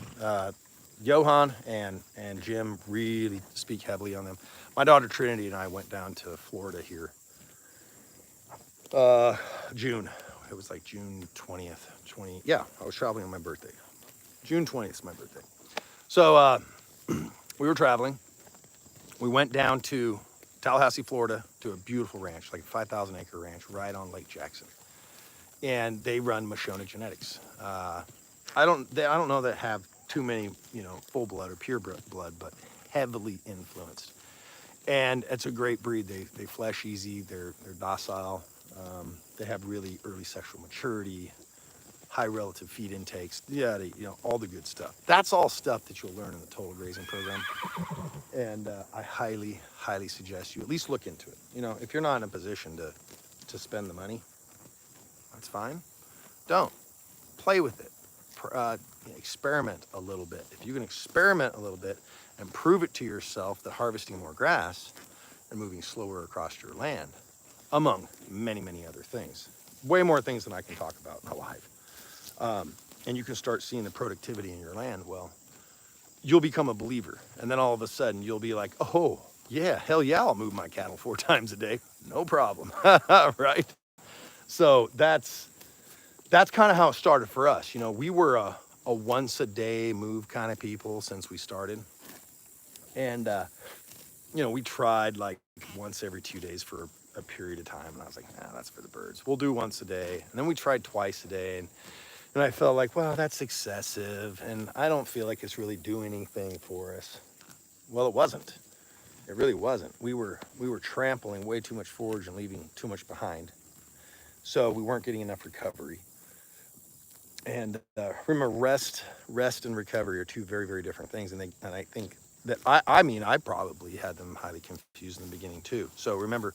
Johan and Jim really speak heavily on them. My daughter Trinity and I went down to Florida here, June. It was like June 20th, 20. Yeah, I was traveling on my birthday. June 20th is my birthday. So we were traveling. We went down to Tallahassee, Florida, to a beautiful ranch, like a 5,000-acre ranch right on Lake Jackson, and they run Moshona genetics. I don't know that have too many, you know, full blood or pure blood, but heavily influenced. And it's a great breed. They flesh easy. They're docile. They have really early sexual maturity, high relative feed intakes. Yeah, you know, all the good stuff. That's all stuff that you'll learn in the Total Grazing program. And I highly, highly suggest you at least look into it. You know, if you're not in a position to spend the money, that's fine. Don't play with it. Experiment a little bit. If you can experiment a little bit and prove it to yourself that harvesting more grass and moving slower across your land, among many, many other things, way more things than I can talk about alive, and you can start seeing the productivity in your land, well, you'll become a believer. And then all of a sudden you'll be like, oh, yeah, hell yeah, I'll move my cattle 4 times a day. No problem. Right? So that's kind of how it started for us. You know, we were a once a day move kind of people since we started. And, you know, we tried like once every 2 days for a period of time. And I was like, nah, that's for the birds. We'll do once a day. And then we tried twice a day. And I felt like, well, that's excessive. And I don't feel like it's really doing anything for us. Well, it wasn't. It really wasn't. We were trampling way too much forage and leaving too much behind. So we weren't getting enough recovery. And remember, rest and recovery are two very, very different things. And I think that I mean, I probably had them highly confused in the beginning too. So remember,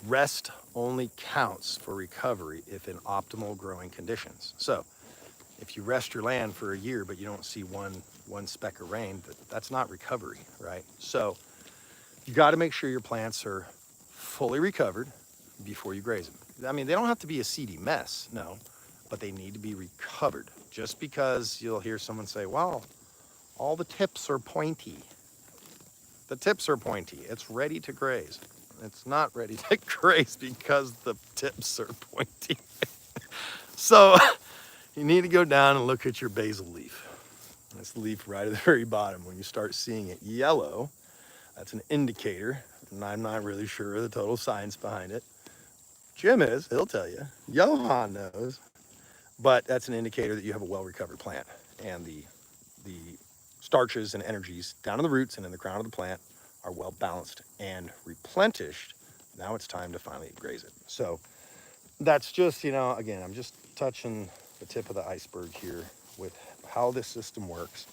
rest only counts for recovery if in optimal growing conditions. So if you rest your land for a year, but you don't see one speck of rain, that's not recovery, right? So you got to make sure your plants are fully recovered before you graze them. I mean, they don't have to be a seedy mess, no, but they need to be recovered. Just because you'll hear someone say, well, all the tips are pointy. The tips are pointy. It's ready to graze. It's not ready to graze because the tips are pointy. So you need to go down and look at your basil leaf. It's the leaf right at the very bottom. When you start seeing it yellow, that's an indicator, and I'm not really sure of the total science behind it. Jim is, he'll tell you. Johan knows. But that's an indicator that you have a well-recovered plant. And the starches and energies down in the roots and in the crown of the plant are well balanced and replenished. Now it's time to finally graze it. So that's just, you know, again, I'm just touching the tip of the iceberg here with how this system works.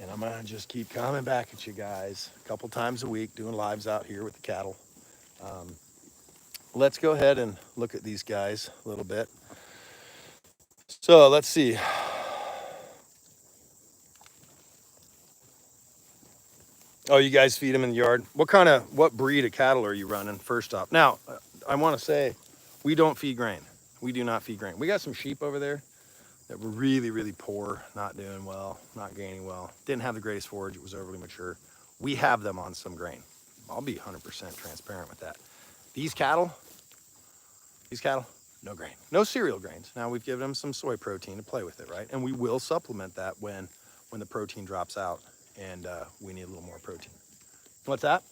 And I'm gonna just keep coming back at you guys a couple times a week, doing lives out here with the cattle. Let's go ahead and look at these guys a little bit. So let's see. Oh, you guys feed them in the yard. What breed of cattle are you running first off? Now, I want to say we don't feed grain. We do not feed grain. We got some sheep over there that were really, really poor, not doing well, not gaining well. Didn't have the greatest forage. It was overly mature. We have them on some grain. I'll be 100% transparent with that. These cattle, no grain, no cereal grains. Now we've given them some soy protein to play with it, right? And we will supplement that when the protein drops out and we need a little more protein. What's that?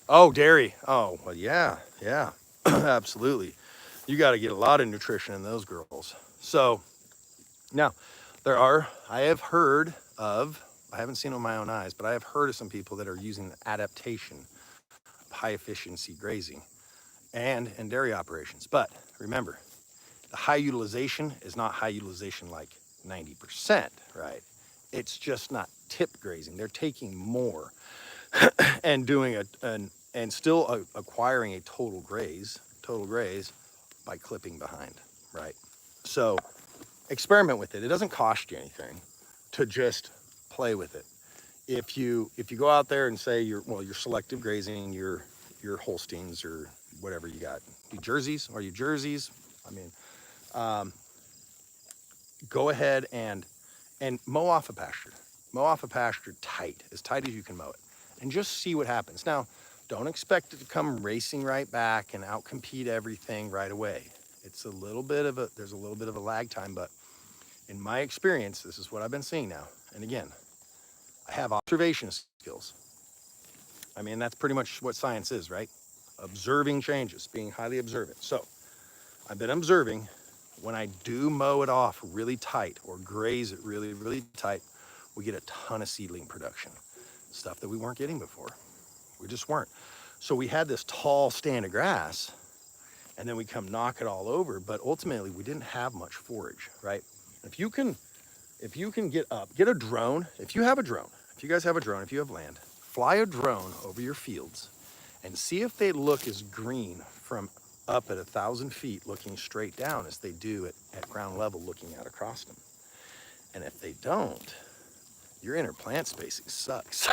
Oh, dairy. Oh, well, yeah, yeah, absolutely. You got to get a lot of nutrition in those girls. So now I have heard of, I haven't seen it with my own eyes, but I have heard of some people that are using adaptation, high efficiency grazing and in dairy operations. But remember, high utilization is not high utilization like 90%, right? It's just not tip grazing. They're taking more and doing and still acquiring a total graze by clipping behind, right? So experiment with it. It doesn't cost you anything to just play with it. If you go out there and say you're selective grazing your Holsteins or whatever you got, jerseys, are you jerseys? I mean, go ahead and mow off a pasture. Mow off a pasture tight, as tight as you can mow it, and just see what happens. Now, don't expect it to come racing right back and outcompete everything right away. There's a little bit of a lag time, but in my experience, this is what I've been seeing now. And again, I have observation skills. I mean, that's pretty much what science is, right? Observing changes, being highly observant. So I've been observing when I do mow it off really tight or graze it really, really tight, we get a ton of seedling production, stuff that we weren't getting before. We just weren't. So we had this tall stand of grass and then we come knock it all over, but ultimately we didn't have much forage, right? If you can get up, get a drone. If you have a drone, if you guys have a drone, if you have land, fly a drone over your fields and see if they look as green from up at 1,000 feet looking straight down as they do at ground level looking out across them. And if they don't, your inner plant spacing sucks.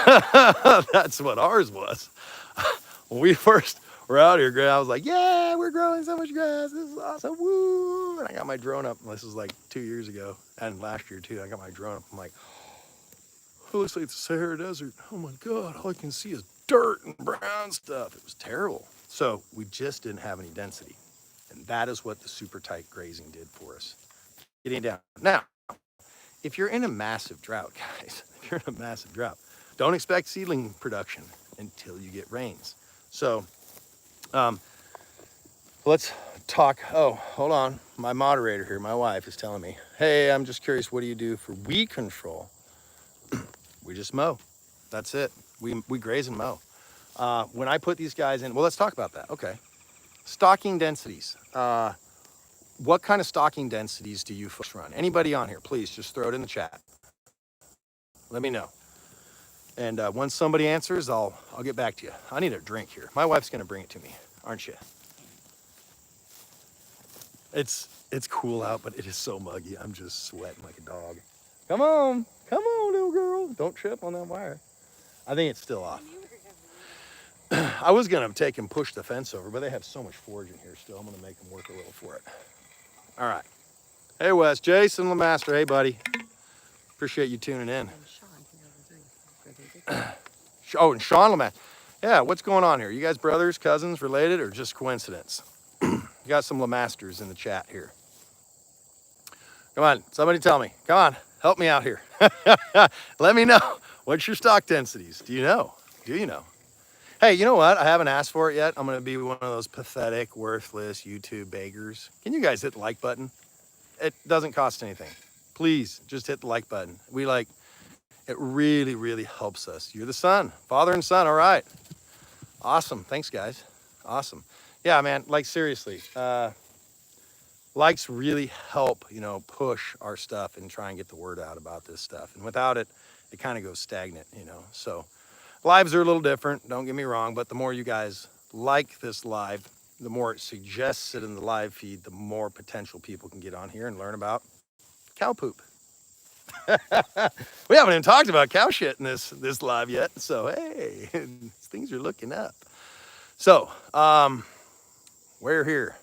That's what ours was. When we first were out here, I was like, yeah, we're growing so much grass. This is awesome. Woo. And I got my drone up. This was like 2 years ago and last year too. I got my drone up. I'm like, it looks like the Sahara Desert. Oh my God, all I can see is dirt and brown stuff. It was terrible. So we just didn't have any density. And that is what the super tight grazing did for us. Getting down. Now, if you're in a massive drought, guys, if you're in a massive drought, don't expect seedling production until you get rains. So let's talk. Oh, hold on. My moderator here, my wife, is telling me, hey, I'm just curious, what do you do for weed control? We just mow. That's it. We graze and mow. When I put these guys in, well, let's talk about that. Okay. Stocking densities. What kind of stocking densities do you folks run? Anybody on here, please just throw it in the chat. Let me know. And once somebody answers, I'll get back to you. I need a drink here. My wife's gonna bring it to me, aren't you? It's cool out, but it is so muggy. I'm just sweating like a dog. Come on, little girl. Don't trip on that wire. I think it's still off. I was gonna take and push the fence over, but they have so much forage in here still. I'm gonna make them work a little for it. All right. Hey, Wes, Jason Lemaster. Hey, buddy. Appreciate you tuning in. Oh, and Sean Lemaster. Yeah, what's going on here? You guys brothers, cousins, related, or just coincidence? You got some Lemasters in the chat here. Come on, somebody tell me. Come on, help me out here. Let me know. What's your stock densities? Do you know? Do you know? Hey, you know what? I haven't asked for it yet. I'm going to be one of those pathetic, worthless YouTube beggars. Can you guys hit the like button? It doesn't cost anything. Please, just hit the like button. It really, really helps us. You're the son, father and son. All right. Awesome. Thanks, guys. Awesome. Yeah, man, like seriously, likes really help, push our stuff and try and get the word out about this stuff. And without it, it kind of goes stagnant, So lives are a little different, don't get me wrong, but the more you guys like this live, the more it suggests it in the live feed, the more potential people can get on here and learn about cow poop. We haven't even talked about cow shit in this live yet, so hey, things are looking up. So, we're here.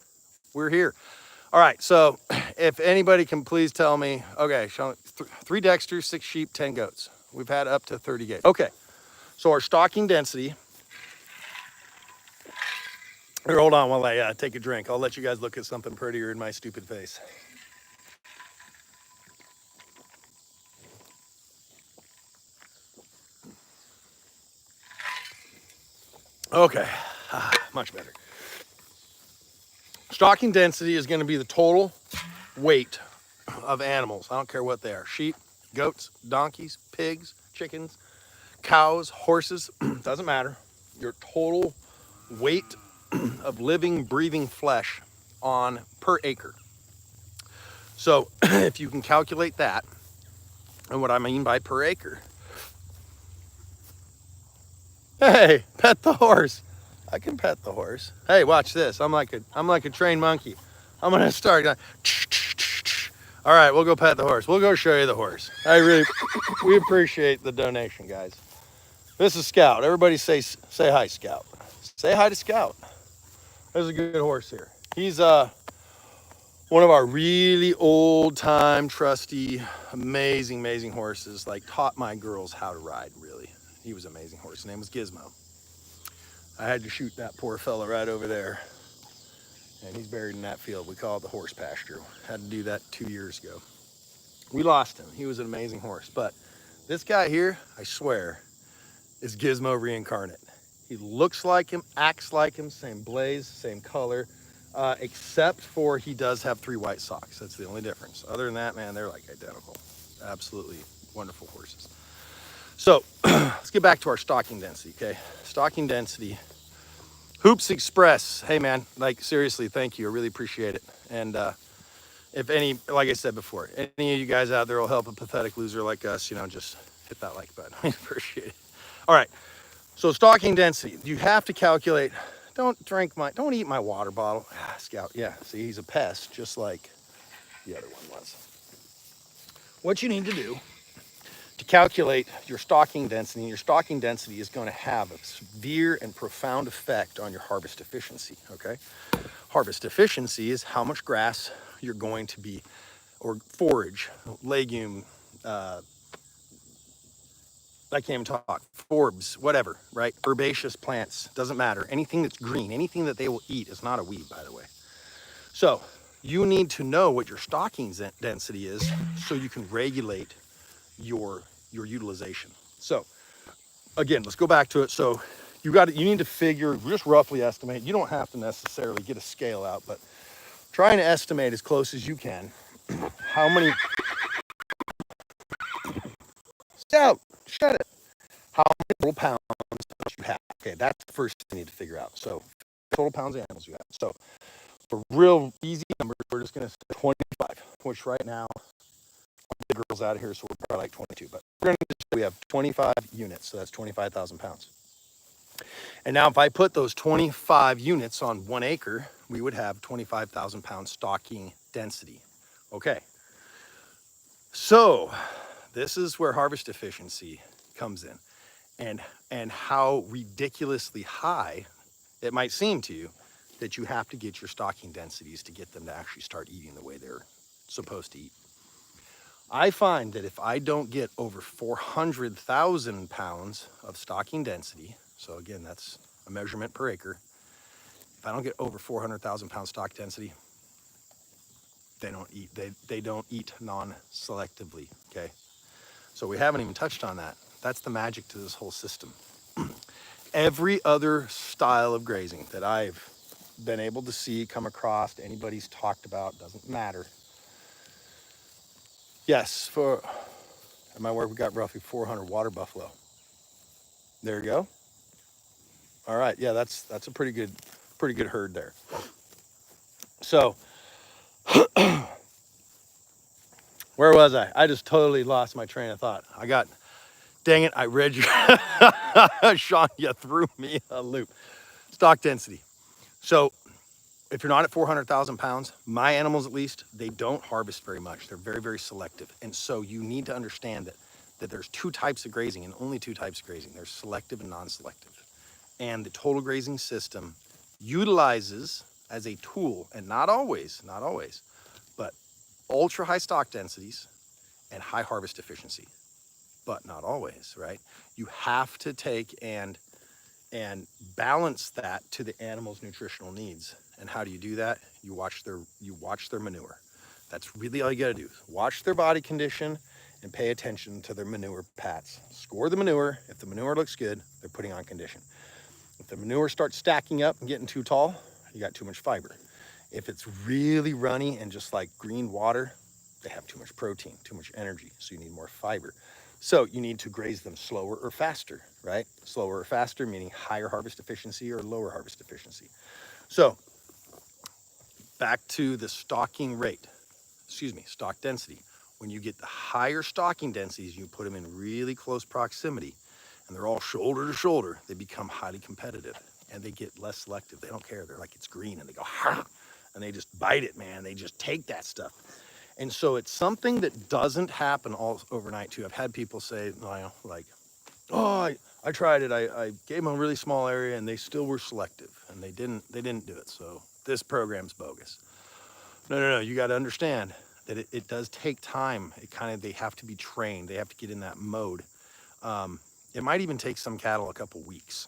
All right, so if anybody can please tell me, okay, Sean, 3 Dexters, 6 sheep, 10 goats. We've had up to 30 gates. Okay, so our stocking density, here, hold on while I take a drink. I'll let you guys look at something prettier in my stupid face. Okay, much better. Stocking density is gonna be the total weight of animals. I don't care what they are. Sheep, goats, donkeys, pigs, chickens, cows, horses, doesn't matter. Your total weight of living, breathing flesh on per acre. So if you can calculate that, and what I mean by per acre, hey, pet the horse. I can pet the horse. Hey, watch this. I'm like a trained monkey. I'm gonna start going. All right, we'll go pet the horse. We'll go show you the horse. We appreciate the donation, guys. This is Scout. Everybody say hi, Scout. Say hi to Scout. There's a good horse here. He's one of our really old time, trusty, amazing horses. Like taught my girls how to ride. Really, he was an amazing horse. His name was Gizmo. I had to shoot that poor fella right over there, and he's buried in that field. We call it the horse pasture. Had to do that 2 years ago. We lost him. He was an amazing horse, but this guy here, I swear, is Gizmo reincarnate. He looks like him, acts like him, same blaze, same color, except for he does have 3 white socks. That's the only difference. Other than that, man, they're like identical. Absolutely wonderful horses. So let's get back to our stocking density, okay? Stocking density. Hoops Express. Hey, man, like seriously, thank you. I really appreciate it. And if any, like I said before, any of you guys out there will help a pathetic loser like us, you know, just hit that like button. I appreciate it. All right. So stocking density, you have to calculate. Don't eat my water bottle. Ah, Scout, yeah, see, he's a pest, just like the other one was. What you need to do to calculate your stocking density, and your stocking density is going to have a severe and profound effect on your harvest efficiency, okay? Harvest efficiency is how much grass you're going to be, or forage, legume, I can't even talk, forbs, whatever, right? Herbaceous plants, doesn't matter. Anything that's green, anything that they will eat is not a weed, by the way. So you need to know what your stocking density is so you can regulate your utilization. So again, let's go back to it. So you need to figure, just roughly estimate. You don't have to necessarily get a scale out, but try and estimate as close as you can how many, Scout, shut it, how many total pounds you have. Okay, that's the first thing you need to figure out. So total pounds of animals you have. So for real easy numbers, we're just going to say 25, which right now, the girls out of here, so we're probably like 22, but we're going to just say we have 25 units, so that's 25,000 pounds. And now if I put those 25 units on 1 acre, we would have 25,000 pound stocking density. Okay, so this is where harvest efficiency comes in, and how ridiculously high it might seem to you that you have to get your stocking densities to get them to actually start eating the way they're supposed to eat. I find that if I don't get over 400,000 pounds of stocking density, so again, that's a measurement per acre. If I don't get over 400,000 pound stock density, they don't eat. They don't eat non-selectively, okay? So we haven't even touched on that. That's the magic to this whole system. Every other style of grazing that I've been able to see, come across, anybody's talked about, doesn't matter. Yes, at my work, we got roughly 400 water buffalo. There you go. All right, yeah, that's a pretty good herd there. So where was I? I just totally lost my train of thought. Dang it, I read you. Sean, you threw me a loop. Stock density. So if you're not at 400,000 pounds, my animals at least, they don't harvest very much. They're very selective. And so you need to understand that there's 2 types of grazing, and only 2 types of grazing. There's selective and non-selective. And the total grazing system utilizes as a tool, and not always, but ultra high stock densities and high harvest efficiency, but not always, right? You have to take and balance that to the animal's nutritional needs. And how do you do that? You watch their manure. That's really all you got to do. Watch their body condition and pay attention to their manure pats. Score the manure. If the manure looks good, they're putting on condition. If the manure starts stacking up and getting too tall, you got too much fiber. If it's really runny and just like green water, they have too much protein, too much energy, so you need more fiber. So you need to graze them slower or faster, right? Slower or faster, meaning higher harvest efficiency or lower harvest efficiency. So back to the stocking rate. excuse me, stock density. When you get the higher stocking densities, you put them in really close proximity and they're all shoulder to shoulder, they become highly competitive and they get less selective. They don't care. They're like, it's green, and they go, ha, and they just bite it, man. They just take that stuff. And so it's something that doesn't happen all overnight too. I've had people say, like, oh, I tried it. I gave them a really small area and they still were selective and they didn't do it. So this program's bogus. No. You got to understand that it does take time. They have to be trained. They have to get in that mode. It might even take some cattle a couple weeks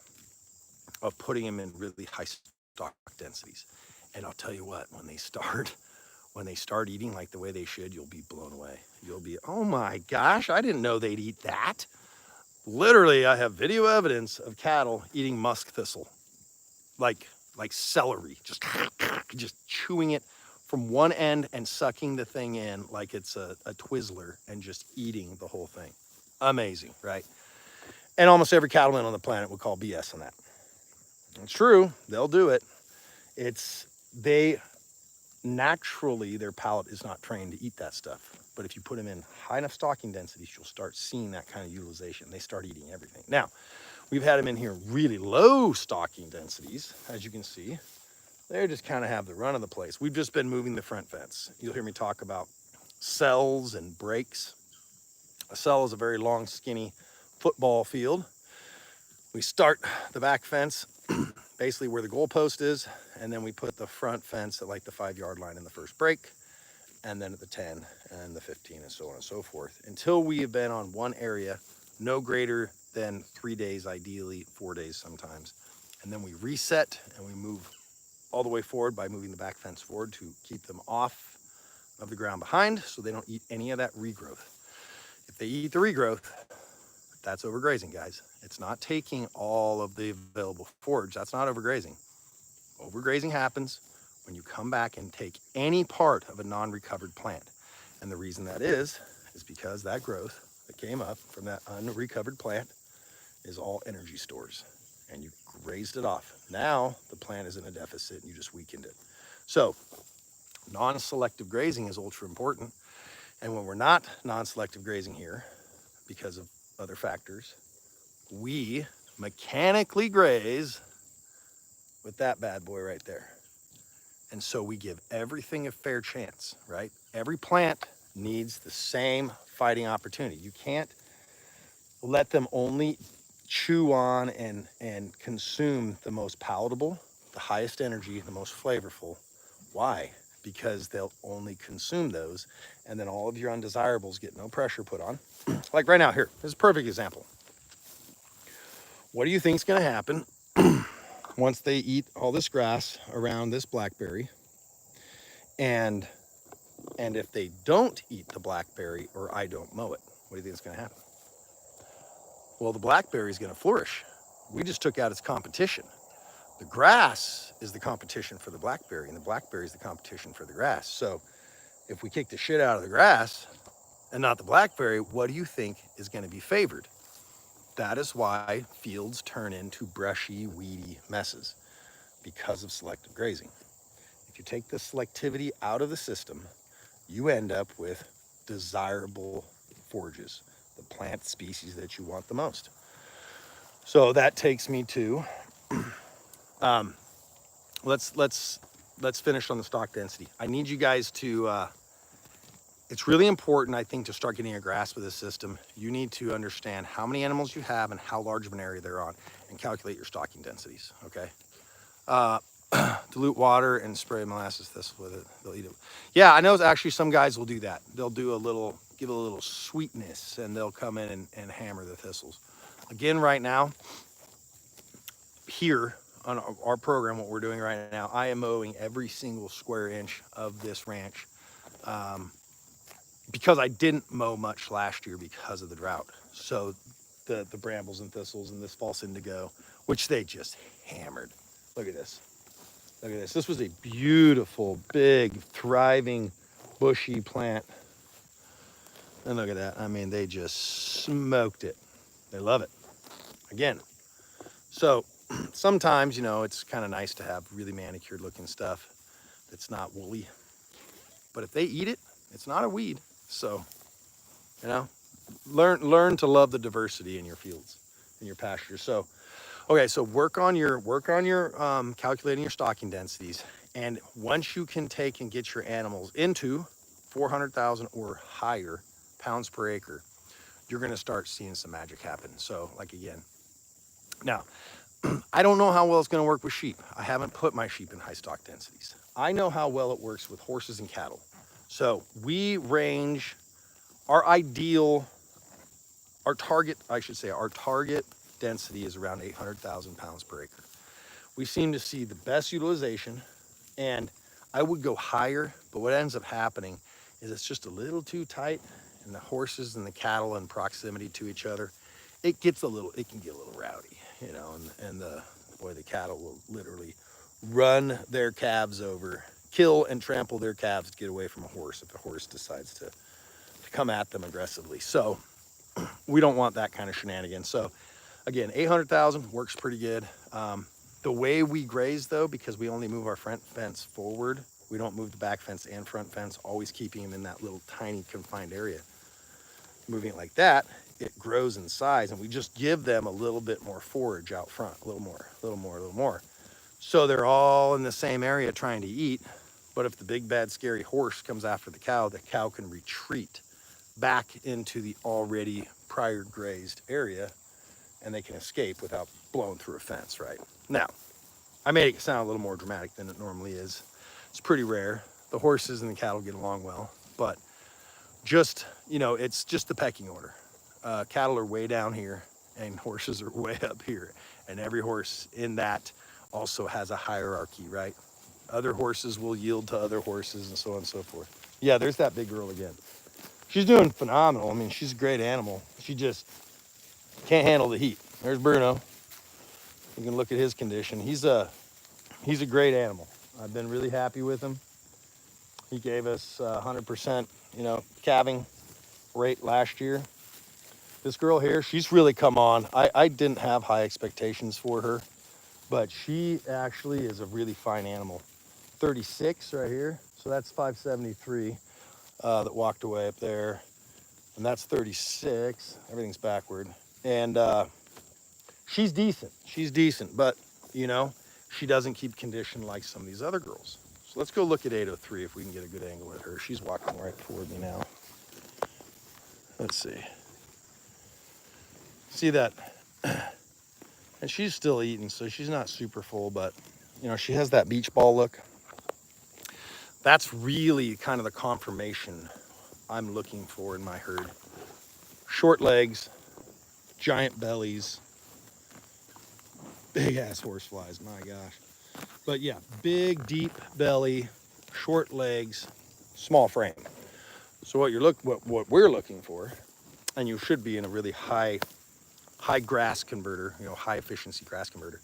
of putting them in really high stock densities. And I'll tell you what, when they start eating like the way they should, you'll be blown away. You'll be, oh my gosh, I didn't know they'd eat that. Literally, I have video evidence of cattle eating musk thistle, like celery, just chewing it from one end and sucking the thing in like it's a Twizzler and just eating the whole thing. Amazing, right? And almost every cattleman on the planet would call BS on that. It's true, they'll do it. They naturally, their palate is not trained to eat that stuff. But if you put them in high enough stocking densities, you'll start seeing that kind of utilization. They start eating everything. Now, we've had them in here really low stocking densities, as you can see. They just kind of have the run of the place. We've just been moving the front fence. You'll hear me talk about cells and breaks. A cell is a very long, skinny football field. We start the back fence basically where the goalpost is, and then we put the front fence at like the 5-yard line in the first break, and then at the 10 and the 15 and so on and so forth, until we have been on one area no greater than 3 days, ideally 4 days sometimes. And then we reset and we move all the way forward by moving the back fence forward to keep them off of the ground behind so they don't eat any of that regrowth. If they eat the regrowth, that's overgrazing, guys. It's not taking all of the available forage. That's not overgrazing. Overgrazing happens when you come back and take any part of a non-recovered plant. And the reason that is because that growth that came up from that unrecovered plant is all energy stores. And you grazed it off. Now the plant is in a deficit and you just weakened it. So non-selective grazing is ultra important. And when we're not non-selective grazing here, because of other factors, we mechanically graze with that bad boy right there. And so we give everything a fair chance, right? Every plant needs the same fighting opportunity. You can't let them only chew on and consume the most palatable, the highest energy, the most flavorful. Why? Because they'll only consume those, and then all of your undesirables get no pressure put on. Like right now, here, this is a perfect example. What do you think is going to happen once they eat all this grass around this blackberry? And if they don't eat the blackberry or I don't mow it, what do you think is going to happen? Well, the blackberry is going to flourish. We just took out its competition. The grass is the competition for the blackberry, and the blackberry is the competition for the grass. So if we kick the shit out of the grass and not the blackberry, what do you think is going to be favored? That is why fields turn into brushy, weedy messes, because of selective grazing. If you take the selectivity out of the system, you end up with desirable forages, the plant species that you want the most. So that takes me to, let's finish on the stock density. I need you guys to, it's really important, I think, to start getting a grasp of this system. You need to understand how many animals you have and how large of an area they're on, and calculate your stocking densities, okay? Dilute water and spray molasses thistle with it. They'll eat it. Yeah, I know actually some guys will do that. They'll do give it a little sweetness, and they'll come in and hammer the thistles. Again, right now, here on our program, what we're doing right now, I am mowing every single square inch of this ranch because I didn't mow much last year because of the drought. So the brambles and thistles and this false indigo, which they just hammered. Look at this. Look at this. This was a beautiful, big, thriving, bushy plant. And look at that. I mean, they just smoked it. They love it. Again, so sometimes, it's kind of nice to have really manicured looking stuff that's not woolly. But if they eat it, It's not a weed. So, you know, learn to love the diversity in your fields, in your pastures. So, okay, so work on your calculating your stocking densities, and once you can take and get your animals into 400,000 or higher pounds per acre, you're going to start seeing some magic happen. So, like again, now I don't know how well it's going to work with sheep. I haven't put my sheep in high stock densities. I know how well it works with horses and cattle. So we range our ideal, our target, I should say, our target density is around 800,000 pounds per acre. We seem to see the best utilization, and I would go higher, but what ends up happening is it's just a little too tight, and the horses and the cattle in proximity to each other, it can get a little rowdy, you know, and the cattle will literally run their calves over, kill and trample their calves to get away from a horse if the horse decides to come at them aggressively. So we don't want that kind of shenanigans. So again, 800,000 works pretty good. The way we graze though, because we only move our front fence forward, we don't move the back fence and front fence, always keeping them in that little tiny confined area. Moving it like that, it grows in size, and we just give them a little bit more forage out front, a little more, a little more, a little more. So they're all in the same area trying to eat, but if the big bad scary horse comes after the cow can retreat back into the already prior grazed area, and they can escape without blowing through a fence, right? Now, I made it sound a little more dramatic than it normally is. It's pretty rare. The horses and the cattle get along well, but just, you know, it's just the pecking order. Cattle are way down here and horses are way up here. And every horse in that also has a hierarchy, right? Other horses will yield to other horses and so on and so forth. Yeah, there's that big girl again. She's doing phenomenal. I mean, she's a great animal. She just can't handle the heat. There's Bruno. You can look at his condition. He's a great animal. I've been really happy with him. He gave us 100%, you know, calving rate last year. This girl here, she's really come on. I didn't have high expectations for her, but she actually is a really fine animal. 36 right here, so that's 573 that walked away up there, and that's 36. Everything's backward, and she's decent. She's decent, but you know, she doesn't keep condition like some of these other girls. So let's go look at 803 if we can get a good angle at her. She's walking right toward me now. Let's see. See that? And she's still eating, so she's not super full, but you know, she has that beach ball look. That's really kind of the confirmation I'm looking for in my herd. Short legs, giant bellies, big ass horseflies, my gosh. But yeah, big, deep belly, short legs, small frame. So what we're looking for, and you should be in a really high grass converter, you know, high efficiency grass converter,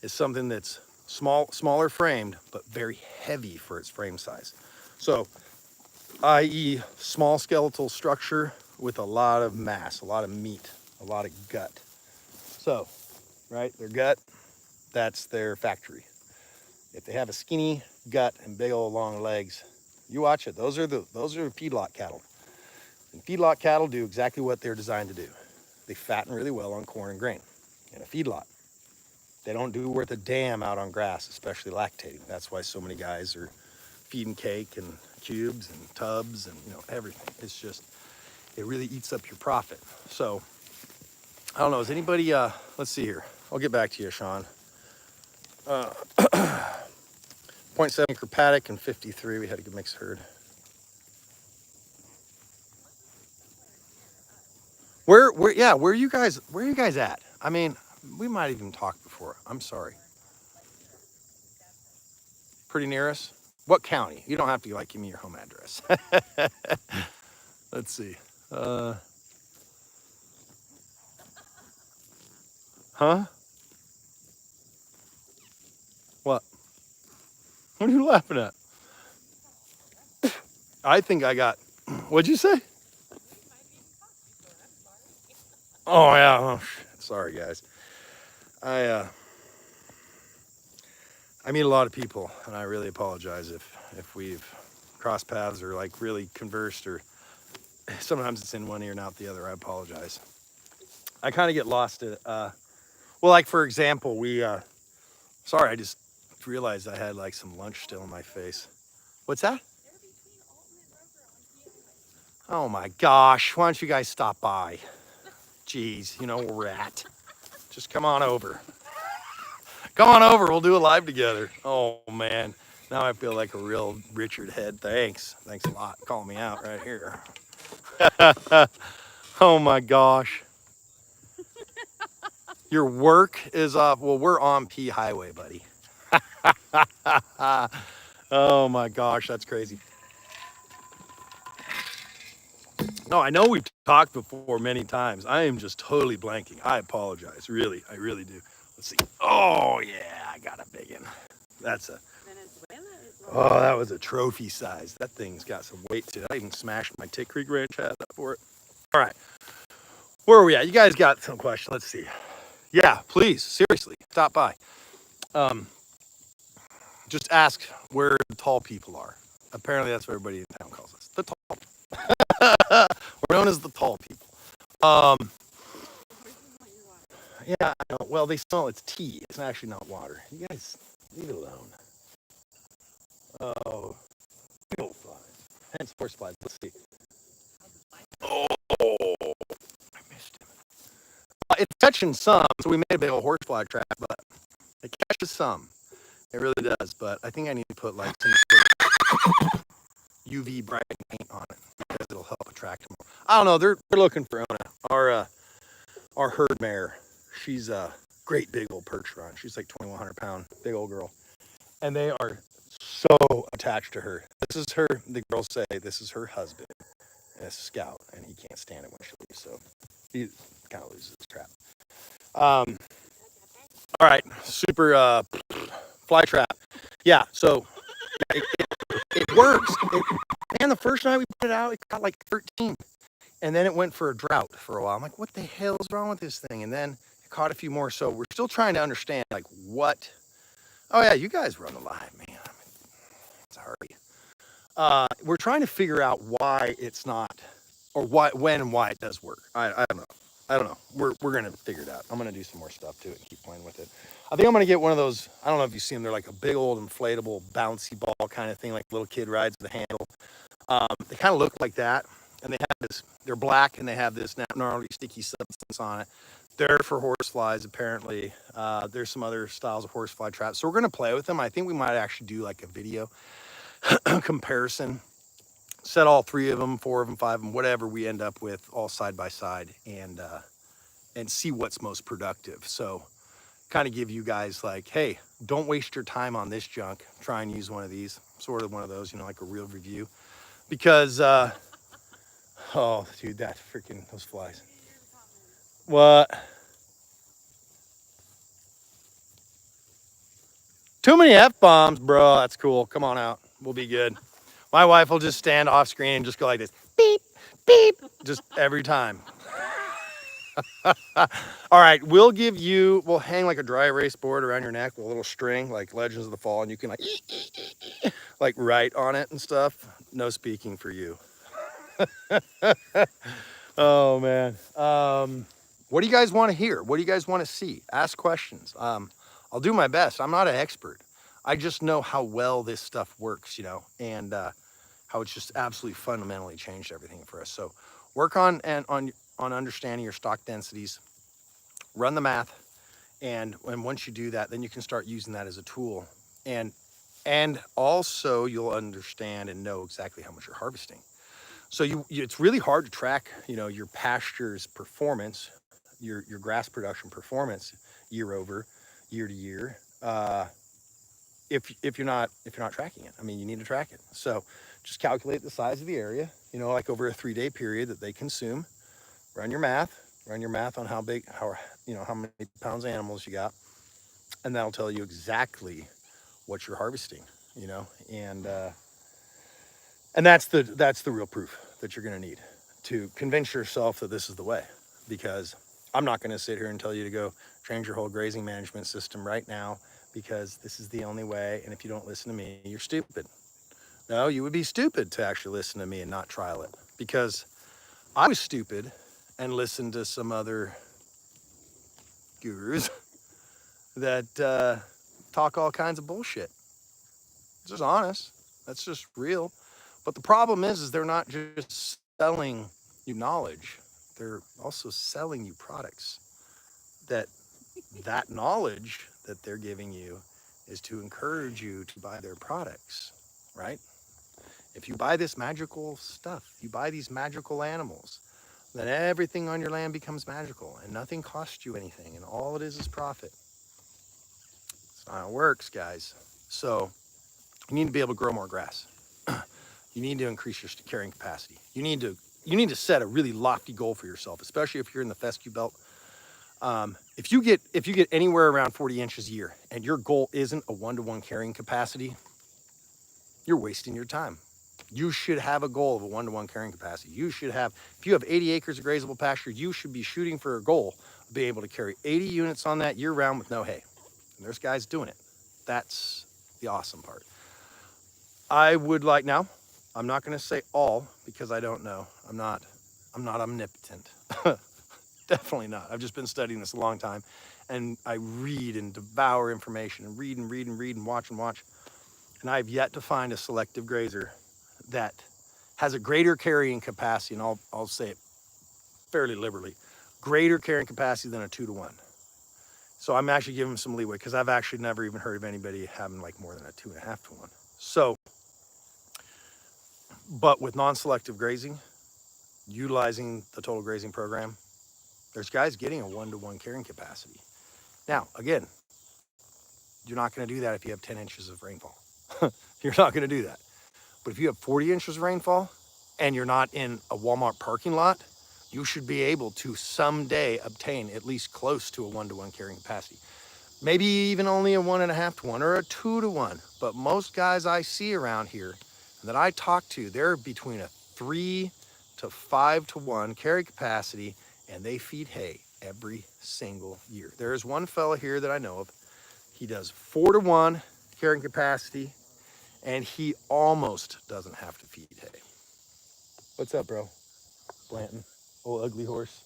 is something that's smaller framed, but very heavy for its frame size. So, i.e. small skeletal structure with a lot of mass, a lot of meat, a lot of gut. So, right, their gut, that's their factory. If they have a skinny gut and big old long legs, you watch it. Those are feedlot cattle. And feedlot cattle do exactly what they're designed to do. They fatten really well on corn and grain. In a feedlot, they don't do worth a damn out on grass, especially lactating. That's why so many guys are feeding cake and cubes and tubs and, you know, everything. It's just, it really eats up your profit. So I don't know, is anybody, let's see here. I'll get back to you, Sean. 0.7 acre paddock and 53, we had a good mixed herd. Where are you guys at? I mean, we might even talk before. I'm sorry. Pretty near us? What county? You don't have to like give me your home address. Let's see. Uh, huh? What? What are you laughing at? I think I got, what'd you say? Oh yeah, oh, sorry guys. I I meet a lot of people, and I really apologize if we've cross paths or like really conversed, or sometimes it's in one ear and out the other. I apologize. I kind of get lost at, well, like for example, sorry, I just realized I had like some lunch still in my face. What's that? Oh my gosh, why don't you guys stop by? Jeez, you know where we're at. Just come on over. Come on over, we'll do a live together. Oh man, now I feel like a real Richard Head. Thanks. Thanks a lot. Calling me out right here. Oh my gosh. Your work is off. Well, we're on P Highway, buddy. Oh my gosh, that's crazy. No, I know we've talked before many times. I am just totally blanking. I apologize. Really, I really do. Let's see. Oh yeah, I got a big one. That's a. Oh, that was a trophy size. That thing's got some weight to it. I even smashed my TICKCREEK ranch hat up for it. All right, where are we at? You guys got some questions? Let's see. Yeah, please, seriously, stop by. Um, just ask where the tall people are. Apparently, that's what everybody in town calls us. The tall. We're known as the tall people. Um, yeah, I know. Well, they smell it's tea. It's actually not water. You guys, leave it alone. Oh, big old flies. Hence horse flies. Let's see. Oh, I missed him. It's catching some, so we made a big old horsefly trap, but it catches some. It really does, but I think I need to put like some sort of UV bright paint on it because it'll help attract them. I don't know. They're looking for Ona, our herd mare. She's a great big old perch run. She's like 2,100 pound, big old girl, and they are so attached to her. This is her. The girls say this is her husband, and it's a scout, and he can't stand it when she leaves, so he kind of loses his crap. All right, super fly trap. Yeah, so it works. Man, the first night we put it out, it got like 13. And then it went for a drought for a while. I'm like, what the hell is wrong with this thing? And then it caught a few more. So we're still trying to understand like what. Oh yeah, you guys run the live, man. Sorry. We're trying to figure out why it's not, or why, when and why it does work. I don't know. I don't know. We're gonna figure it out. I'm gonna do some more stuff to it and keep playing with it. I think I'm gonna get one of those. I don't know if you see them. They're like a big old inflatable bouncy ball kind of thing, like a little kid rides with a handle. They kind of look like that, and they have this. They're black, and they have this gnarly, sticky substance on it. They're for horseflies, apparently. There's some other styles of horsefly traps, so we're gonna play with them. I think we might actually do like a video comparison. Set all 3 of them, 4 of them, 5 of them, whatever we end up with, all side by side, and see what's most productive. So, kind of give you guys like, hey, don't waste your time on this junk. Try and use one of these, sort of one of those, like a real review, because oh, dude, that freaking those flies. What? Too many F-bombs, bro. That's cool. Come on out. We'll be good. My wife will just stand off screen and just go like this. Beep, beep. Just every time. All right. We'll hang like a dry erase board around your neck with a little string like Legends of the Fall. And you can like write on it and stuff. No speaking for you. Oh, man. What do you guys want to hear? What do you guys want to see? Ask questions. I'll do my best. I'm not an expert. I just know how well this stuff works, and how it's just absolutely fundamentally changed everything for us. So work on understanding your stock densities, run the math, and once you do that, then you can start using that as a tool. And also you'll understand and know exactly how much you're harvesting. So it's really hard to track, your pasture's performance, your grass production performance year to year, if you're not tracking it. I mean, you need to track it. So just calculate the size of the area, like over a 3-day period that they consume. Run your math on how big, how many pounds of animals you got, and that'll tell you exactly what you're harvesting, and that's the real proof that you're going to need to convince yourself that this is the way. Because I'm not going to sit here and tell you to go change your whole grazing management system right now, because this is the only way. And if you don't listen to me, you're stupid. No, you would be stupid to actually listen to me and not trial it, because I was stupid and listened to some other gurus that talk all kinds of bullshit. It's just honest. That's just real. But the problem is they're not just selling you knowledge. They're also selling you products that that knowledge that they're giving you is to encourage you to buy their products, right? If you buy this magical stuff, you buy these magical animals, then everything on your land becomes magical and nothing costs you anything and all it is profit. That's not how it works, guys. So you need to be able to grow more grass. You need to increase your carrying capacity. You need to set a really lofty goal for yourself, especially if you're in the fescue belt. If you get anywhere around 40 inches a year and your goal isn't a one-to-one carrying capacity, you're wasting your time. You should have a goal of a one-to-one carrying capacity. If you have 80 acres of grazable pasture, you should be shooting for a goal of being able to carry 80 units on that year-round with no hay. And there's guys doing it. That's the awesome part. I would like now. I'm not going to say all because I don't know. I'm not omnipotent. Definitely not. I've just been studying this a long time, and I read and devour information and read and read and read and watch and watch. And I've yet to find a selective grazer that has a greater carrying capacity, and I'll say it fairly liberally, greater carrying capacity than a 2-to-1. So I'm actually giving them some leeway because I've actually never even heard of anybody having like more than a 2.5-to-1. So, but with non-selective grazing, utilizing the total grazing program, there's guys getting a 1-to-1 carrying capacity. Now, again, you're not going to do that if you have 10 inches of rainfall. You're not going to do that. But if you have 40 inches of rainfall and you're not in a Walmart parking lot, you should be able to someday obtain at least close to a 1-to-1 carrying capacity. Maybe even only a 1.5-to-1 or a 2-to-1. But most guys I see around here that I talk to, they're between a 3 to 5-to-1 carry capacity, and they feed hay every single year. There is one fella here that I know of. He does 4-to-1 carrying capacity, and he almost doesn't have to feed hay. What's up, bro? Blanton, old ugly horse.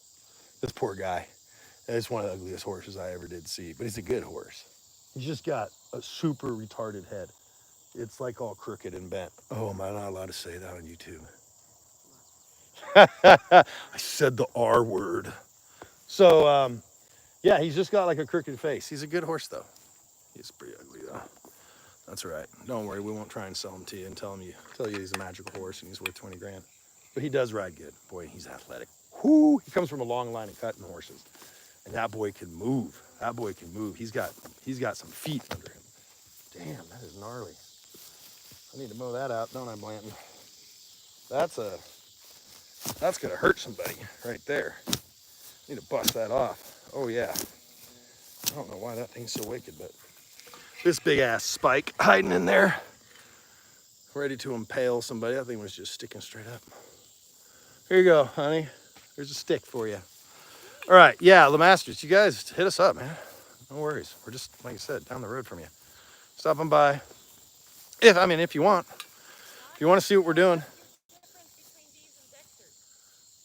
This poor guy. It's one of the ugliest horses I ever did see, but he's a good horse. He's just got a super retarded head. It's like all crooked and bent. Oh, am I not allowed to say that on YouTube? I said the R word. So, yeah, he's just got like a crooked face. He's a good horse, though. He's pretty ugly, though. That's all right. Don't worry, we won't try and sell him to you and tell you he's a magical horse and he's worth 20 grand. But he does ride good. Boy, he's athletic. Whoo! He comes from a long line of cutting horses. And that boy can move. That boy can move. He's got some feet under him. Damn, that is gnarly. I need to mow that out, don't I, Blanton? That's gonna hurt somebody right there. I need to bust that off. Oh yeah. I don't know why that thing's so wicked, but this big ass spike hiding in there, ready to impale somebody. That thing was just sticking straight up. Here you go, honey. There's a stick for you. All right, yeah, Lemasters, you guys hit us up, man. No worries. We're just, like I said, down the road from you. Stopping by. If you want. If you want to see what we're doing.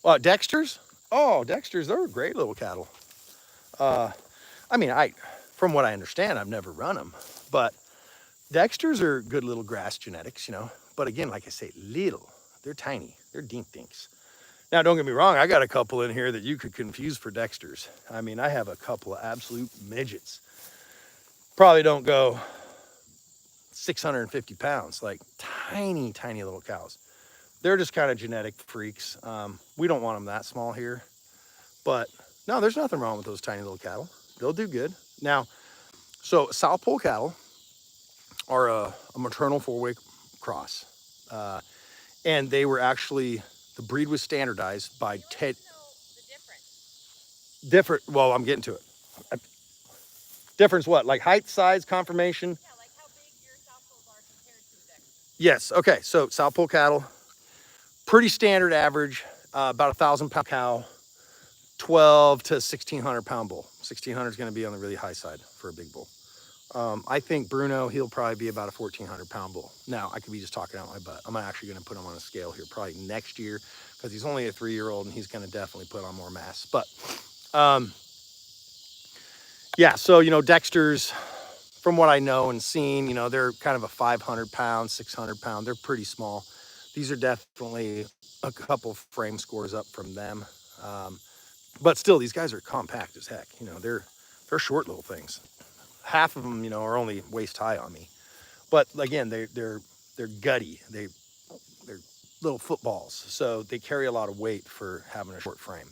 Dexters? Oh, Dexters, they're great little cattle. Uh, from what I understand, I've never run them, but Dexters are good little grass genetics. But again, like I say, little. They're tiny. They're dink dinks. Now, don't get me wrong. I got a couple in here that you could confuse for Dexters. I have a couple of absolute midgets. Probably don't go 650 pounds, like tiny, tiny little cows. They're just kind of genetic freaks. We don't want them that small here. But no, there's nothing wrong with those tiny little cattle. They'll do good. Now, so South Pole cattle are a maternal 4-way cross. And they were actually, the breed was standardized by different, well, I'm getting to it. Difference what? Like height, size, conformation? Yeah, like how big your South Poles are compared to the Dexter. Yes, okay, so South Pole cattle, pretty standard average, about 1,000-pound cow, 12 to 1,600-pound bull. 1,600 is going to be on the really high side for a big bull. I think Bruno, he'll probably be about a 1,400-pound bull. Now, I could be just talking out my butt. I'm actually going to put him on a scale here probably next year because he's only a 3-year-old and he's going to definitely put on more mass. But um, yeah, so, Dexter's, from what I know and seen, they're kind of a 500-pound, 600-pound. They're pretty small. These are definitely a couple frame scores up from them. Um, but still, these guys are compact as heck. They're short little things. Half of them, are only waist high on me. But again, they're gutty. They're little footballs, so they carry a lot of weight for having a short frame.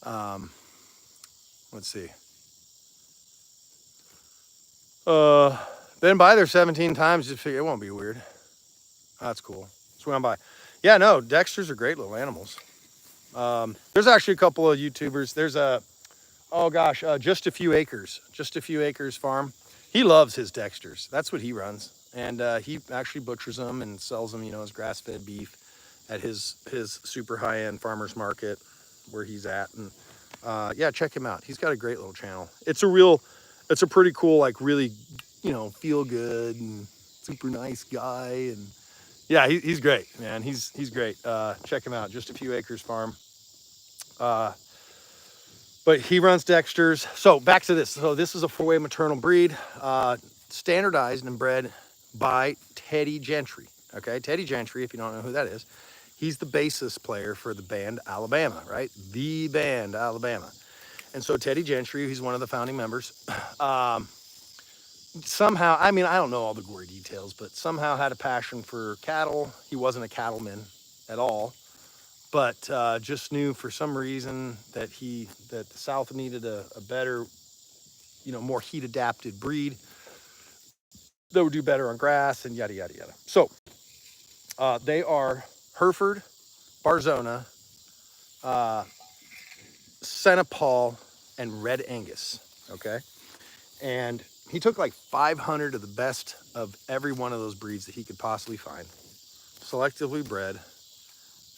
Um, let's see. Uh, been by there 17 times. Just figure it won't be weird. That's cool. Swing on by. Yeah, no, Dexters are great little animals. There's actually a couple of YouTubers. There's oh gosh, Just a Few Acres farm. He loves his Dexters. That's what he runs, and he actually butchers them and sells them, as grass-fed beef at his super high-end farmers market where he's at. And yeah, check him out. He's got a great little channel. It's a pretty cool, like really, feel good and super nice guy. And yeah, he's great, man. He's great. Check him out. Just a Few Acres farm. Uh, but he runs Dexter's. So back to this. So this is a 4-way maternal breed, standardized and bred by Teddy Gentry. Okay, Teddy Gentry, if you don't know who that is, he's the bassist player for the band Alabama, right? The band Alabama. And so Teddy Gentry, he's one of the founding members, somehow, I mean, I don't know all the gory details, but somehow had a passion for cattle. He wasn't a cattleman at all, but just knew for some reason that the South needed a better, more heat adapted breed that would do better on grass and yada yada yada. So they are Hereford, Barzona, uh, Senna Paul, and Red Angus. Okay, and he took like 500 of the best of every one of those breeds that he could possibly find, selectively bred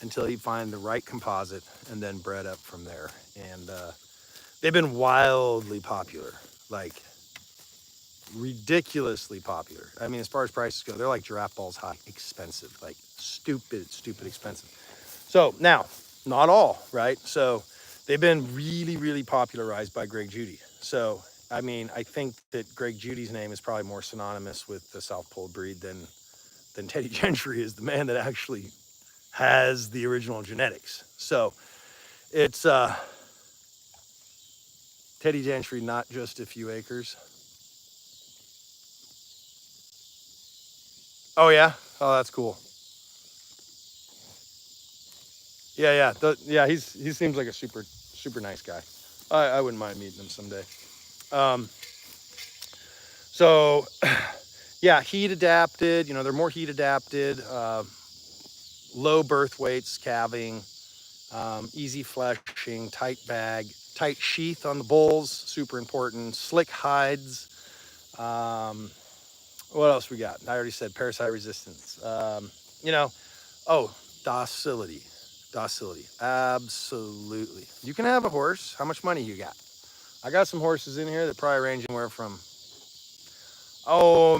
until he find the right composite, and then bred up from there. And they've been wildly popular, like ridiculously popular. I mean, as far as prices go, they're like giraffe balls high, expensive, like stupid expensive. So now, not all, right? So they've been really, really popularized by Greg Judy. So, I mean, I think that Greg Judy's name is probably more synonymous with the South Pole breed than Teddy Gentry is, the man that actually has the original genetics. So it's Teddy Gentry, Not Just a Few Acres. Oh yeah, oh that's cool. Yeah. He seems like a super nice guy. I wouldn't mind meeting him someday. Um, so yeah, heat adapted. They're more heat adapted. Low birth weights, calving, easy fleshing, tight bag, tight sheath on the bulls, super important. Slick hides. Um, what else we got? I already said parasite resistance. You know, oh, docility. Docility. Absolutely. You can have a horse. How much money you got? I got some horses in here that probably range anywhere from,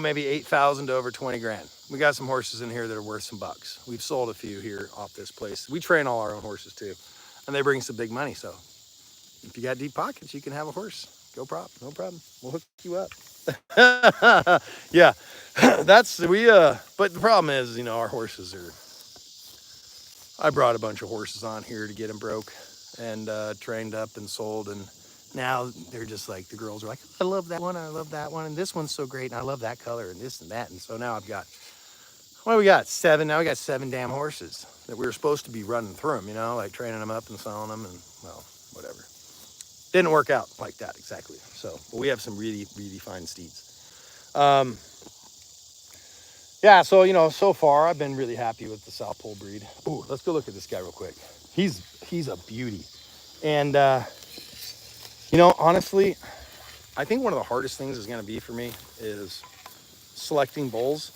maybe 8,000 to over 20 grand. We got some horses in here that are worth some bucks. We've sold a few here off this place. We train all our own horses too, and they bring some big money. So if you got deep pockets, you can have a horse. No problem. We'll hook you up. Yeah, but the problem is, our horses are, I brought a bunch of horses on here to get them broke and trained up and sold. And now they're just like, the girls are like, I love that one. I love that one. And this one's so great. And I love that color and this and that. And so now I've got, what do we got? 7. Now we got 7 damn horses that we were supposed to be running through them, like training them up and selling them. And well, whatever. Didn't work out like that exactly. So, but we have some really, really fine steeds. Yeah, so so far I've been really happy with the South Pole breed. Ooh, let's go look at this guy real quick. He's a beauty. And honestly, I think one of the hardest things is going to be for me is selecting bulls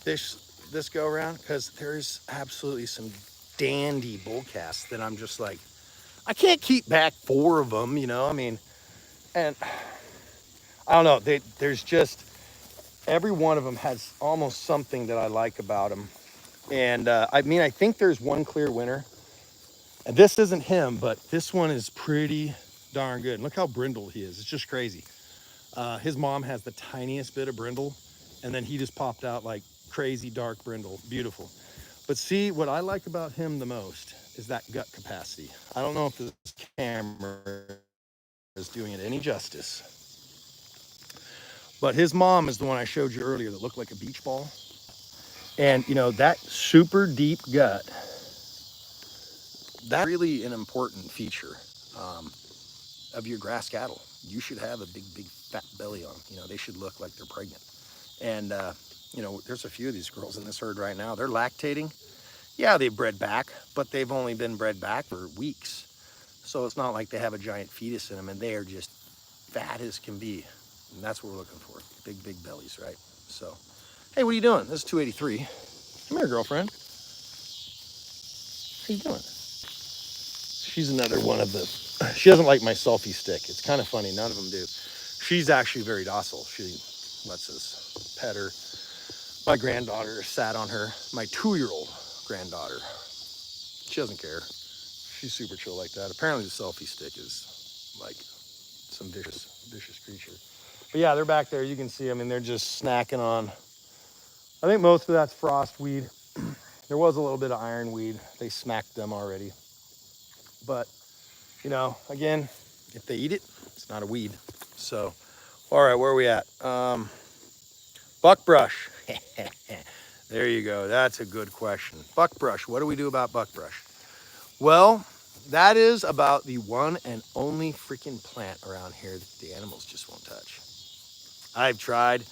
this go around, because there's absolutely some dandy bull casts that I'm just like, I can't keep back 4 of them, I mean, and I don't know. There's just every one of them has almost something that I like about them. And I mean, I think there's one clear winner. And this isn't him, but this one is pretty darn good. And look how brindle he is. It's just crazy. His mom has the tiniest bit of brindle, and then he just popped out like crazy dark brindle. Beautiful. But see, what I like about him the most is that gut capacity. I don't know if this camera is doing it any justice, but his mom is the one I showed you earlier that looked like a beach ball. And you know, that super deep gut, that's really an important feature of your grass cattle. You should have a big, big fat belly on them. You know, they should look like they're pregnant. And, you know, there's a few of these girls in this herd right now. They're lactating. Yeah, they've bred back, but they've only been bred back for weeks. So it's not like they have a giant fetus in them, and they are just fat as can be. And that's what we're looking for. Big, big bellies, right? So, hey, what are you doing? This is 283. Come here, girlfriend. How you doing? She's another one of the, she doesn't like my selfie stick. It's kind of funny. None of them do. She's actually very docile. She lets us pet her. My granddaughter sat on her, my 2-year-old granddaughter. She doesn't care. She's super chill like that. Apparently the selfie stick is like some vicious, vicious creature. But yeah, they're back there. You can see, I mean, they're just snacking on, I think most of that's frost weed. There was a little bit of ironweed. They smacked them already. But, you know, again, if they eat it, it's not a weed. So, all right, where are we at? Buckbrush. There you go. That's a good question. Buckbrush. What do we do about buckbrush? Well, that is about the one and only freaking plant around here that the animals just won't touch. I've tried.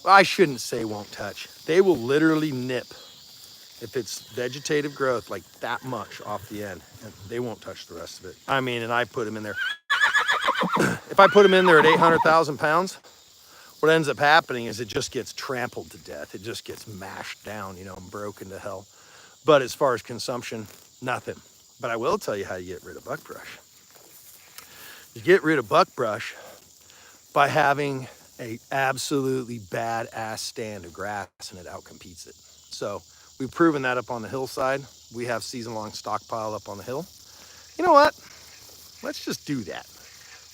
Well, I shouldn't say won't touch. They will literally nip if it's vegetative growth like that much off the end, and they won't touch the rest of it. I mean, and I put them in there. If I put them in there at 800,000 pounds, what ends up happening is it just gets trampled to death. It just gets mashed down, you know, and broken to hell. But as far as consumption, nothing. But I will tell you how you get rid of buckbrush. You get rid of buckbrush by having a absolutely badass stand of grass, and it outcompetes it. So we've proven that up on the hillside. We have season-long stockpile up on the hill. You know what? Let's just do that.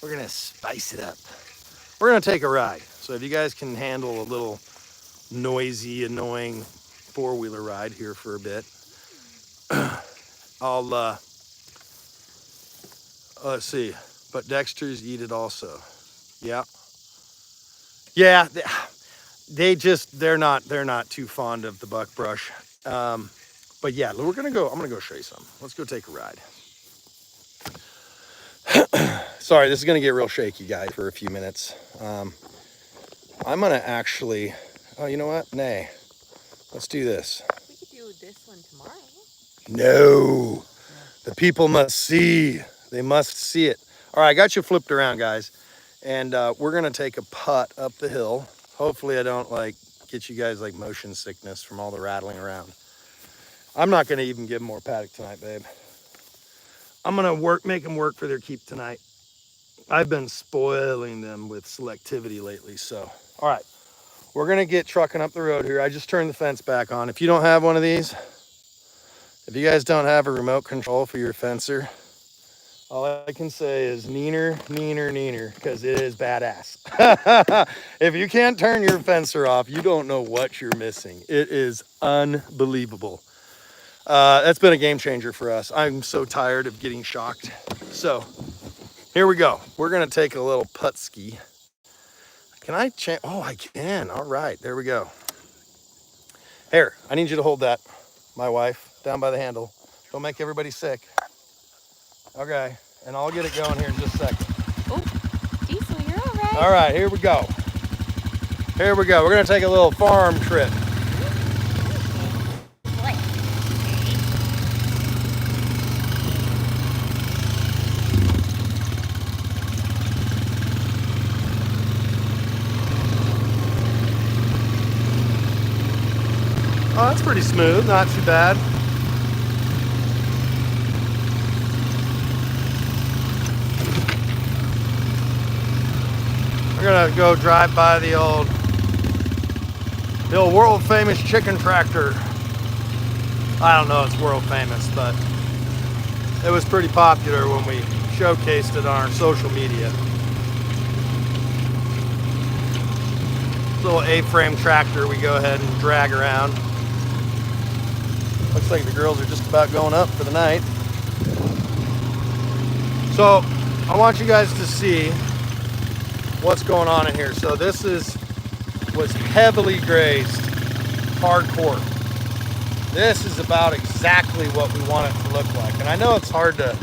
We're gonna spice it up. We're gonna take a ride. So if you guys can handle a little noisy, annoying four-wheeler ride here for a bit, I'll, let's see. But Dexter's eat it also. Yeah. Yeah, they're not too fond of the buckbrush. But yeah, I'm gonna go show you something. Let's go take a ride. Sorry, this is gonna get real shaky, guys, for a few minutes. I'm gonna actually, oh, you know what? Nay, let's do this. We could do this one tomorrow. No, the people must see. They must see it. All right, I got you flipped around, guys. And we're gonna take a putt up the hill. Hopefully I don't like get you guys like motion sickness from all the rattling around. I'm not gonna even give them more paddock tonight, babe. I'm gonna make them work for their keep tonight. I've been spoiling them with selectivity lately, so. All right, we're gonna get trucking up the road here. I just turned the fence back on. If you don't have one of these, if you guys don't have a remote control for your fencer, all I can say is neener, neener, neener, because it is badass. If you can't turn your fencer off, you don't know what you're missing. It is unbelievable. That's been a game changer for us. I'm so tired of getting shocked. So here we go. We're gonna take a little putt ski. Can I change? Oh, I can. All right, there we go. Here, I need you to hold that, my wife, down by the handle. Don't make everybody sick. Okay, and I'll get it going here in just a second. Oh, Diesel, you're all right. All right, here we go. Here we go. We're gonna take a little farm trip. Oh, that's pretty smooth, not too bad. gonna go drive by the old world famous chicken tractor. I don't know, it's world famous, but it was pretty popular when we showcased it on our social media. Little A-frame tractor we go ahead and drag around. Looks like the girls are just about going up for the night. So I want you guys to see what's going on in here. So this was heavily grazed, hardcore. This is about exactly what we want it to look like. And I know it's hard to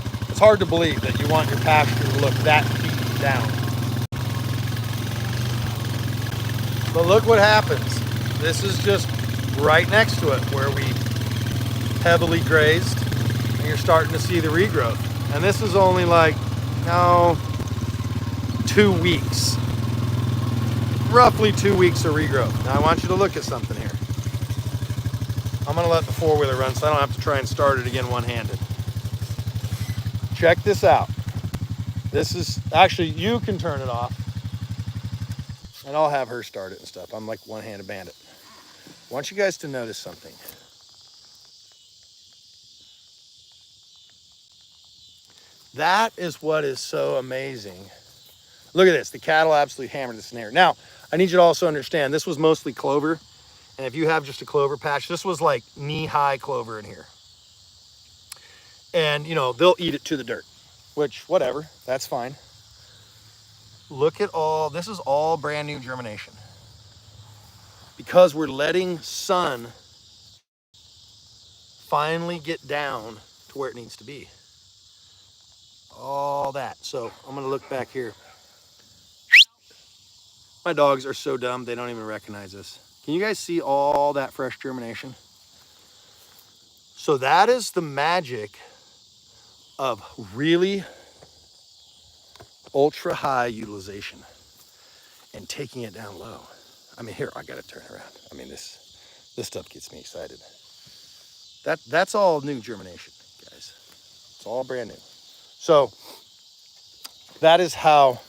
believe that you want your pasture to look that deep down. But look what happens. This is just right next to it where we heavily grazed, and you're starting to see the regrowth. And this is only like, 2 weeks. Roughly 2 weeks of regrowth. Now I want you to look at something here. I'm gonna let the four-wheeler run so I don't have to try and start it again one-handed. Check this out. This is, actually you can turn it off and I'll have her start it and stuff. I'm like one-handed bandit. I want you guys to notice something. That is what is so amazing. Look at this, the cattle absolutely hammered this in here. Now, I need you to also understand, this was mostly clover. And if you have just a clover patch, this was like knee-high clover in here. And, they'll eat it to the dirt, which, whatever, that's fine. Look at this is all brand new germination. Because we're letting sun finally get down to where it needs to be. All that. So I'm gonna look back here. My dogs are so dumb, they don't even recognize this. Can you guys see all that fresh germination? So that is the magic of really ultra high utilization and taking it down low. I mean, here, I gotta turn around. I mean, this stuff gets me excited. That's all new germination, guys. It's all brand new. So that is how,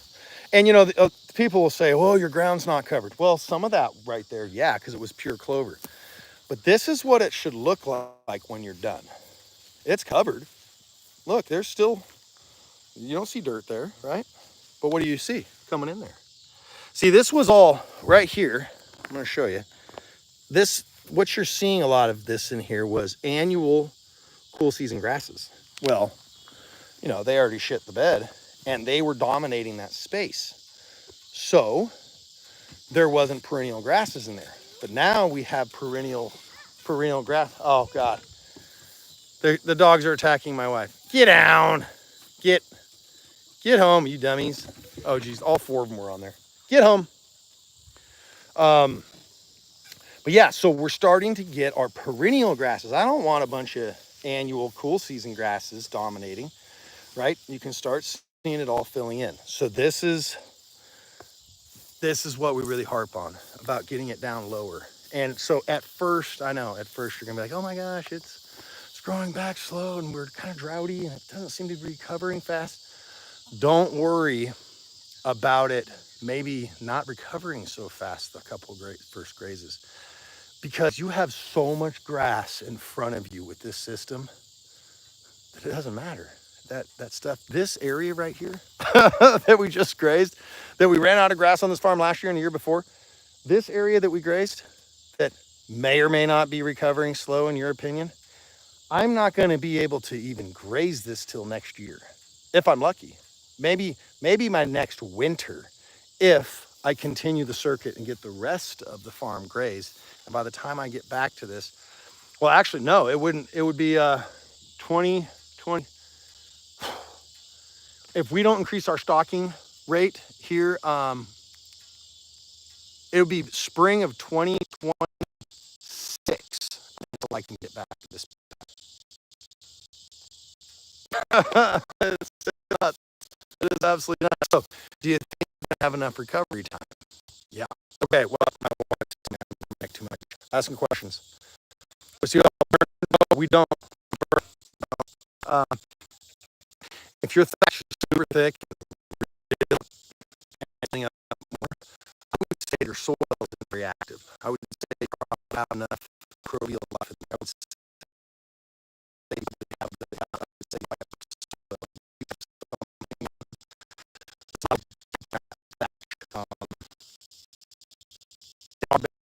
and people will say, oh, your ground's not covered. Well, some of that right there, yeah, because it was pure clover. But this is what it should look like when you're done. It's covered. Look, there's still, you don't see dirt there, right? But what do you see coming in there? See, this was all right here. I'm gonna show you. What you're seeing a lot of this in here was annual cool season grasses. Well, they already shit the bed and they were dominating that space. So there wasn't perennial grasses in there. But now we have perennial grass. Oh God. The dogs are attacking my wife. Get down. Get home, you dummies. Oh geez, all four of them were on there. Get home. But yeah, so we're starting to get our perennial grasses. I don't want a bunch of annual cool season grasses dominating, right? You can start seeing it all filling in. So this is what we really harp on, about getting it down lower. And so at first you're gonna be like, oh my gosh, it's growing back slow and we're kind of droughty and it doesn't seem to be recovering fast. Don't worry about it maybe not recovering so fast a couple of first grazes, because you have so much grass in front of you with this system that it doesn't matter. That stuff, this area right here that we just grazed, that we ran out of grass on this farm last year and the year before, this area that we grazed that may or may not be recovering slow in your opinion, I'm not going to be able to even graze this till next year, if I'm lucky. Maybe my next winter, if I continue the circuit and get the rest of the farm grazed. And by the time I get back to this, well, actually, no, it wouldn't. It would be 2020. If we don't increase our stocking rate here, it would be spring of 2026 until I can get back to this. It's nuts. It is absolutely nuts. So, do you think I have enough recovery time? Yeah. Okay. Well, my wife's make too much. Asking questions. See, no, we don't. If your thatch is super thick, up more, say their soil isn't very active. I would say they probably have enough microbial life. I would say they have the, I would say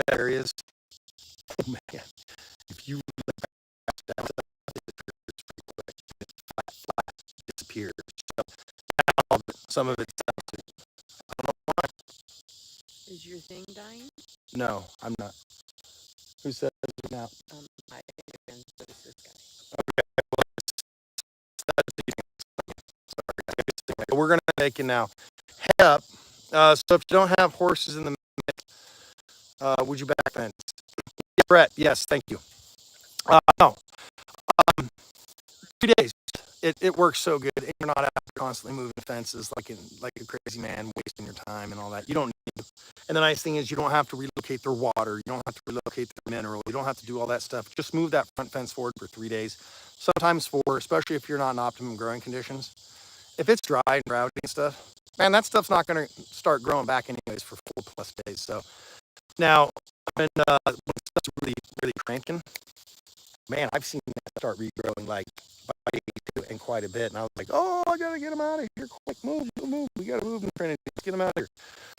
bad areas. Oh man, if you look back down, it disappears. So some of it's, I don't know why. Is your thing dying? No, I'm not. Who says it now? I and so is this guy. We're gonna make it now. Head up. So if you don't have horses in the mix, would you back fence? Yeah, Brett, yes, thank you. No, 3 days. It works so good. And you're not out constantly moving fences like a crazy man, wasting your time and all that. You don't need to. And the nice thing is you don't have to relocate their water. You don't have to relocate their mineral. You don't have to do all that stuff. Just move that front fence forward for 3 days. Sometimes 4, especially if you're not in optimum growing conditions. If it's dry and droughty and stuff, man, that stuff's not going to start growing back anyways for 4+ days. So now when stuff's really, really cranking, man, I've seen that start regrowing like by and quite a bit. And I was like, oh, I got to get them out of here. Quick, move. We got to move them, Trinity. Let's get them out of here.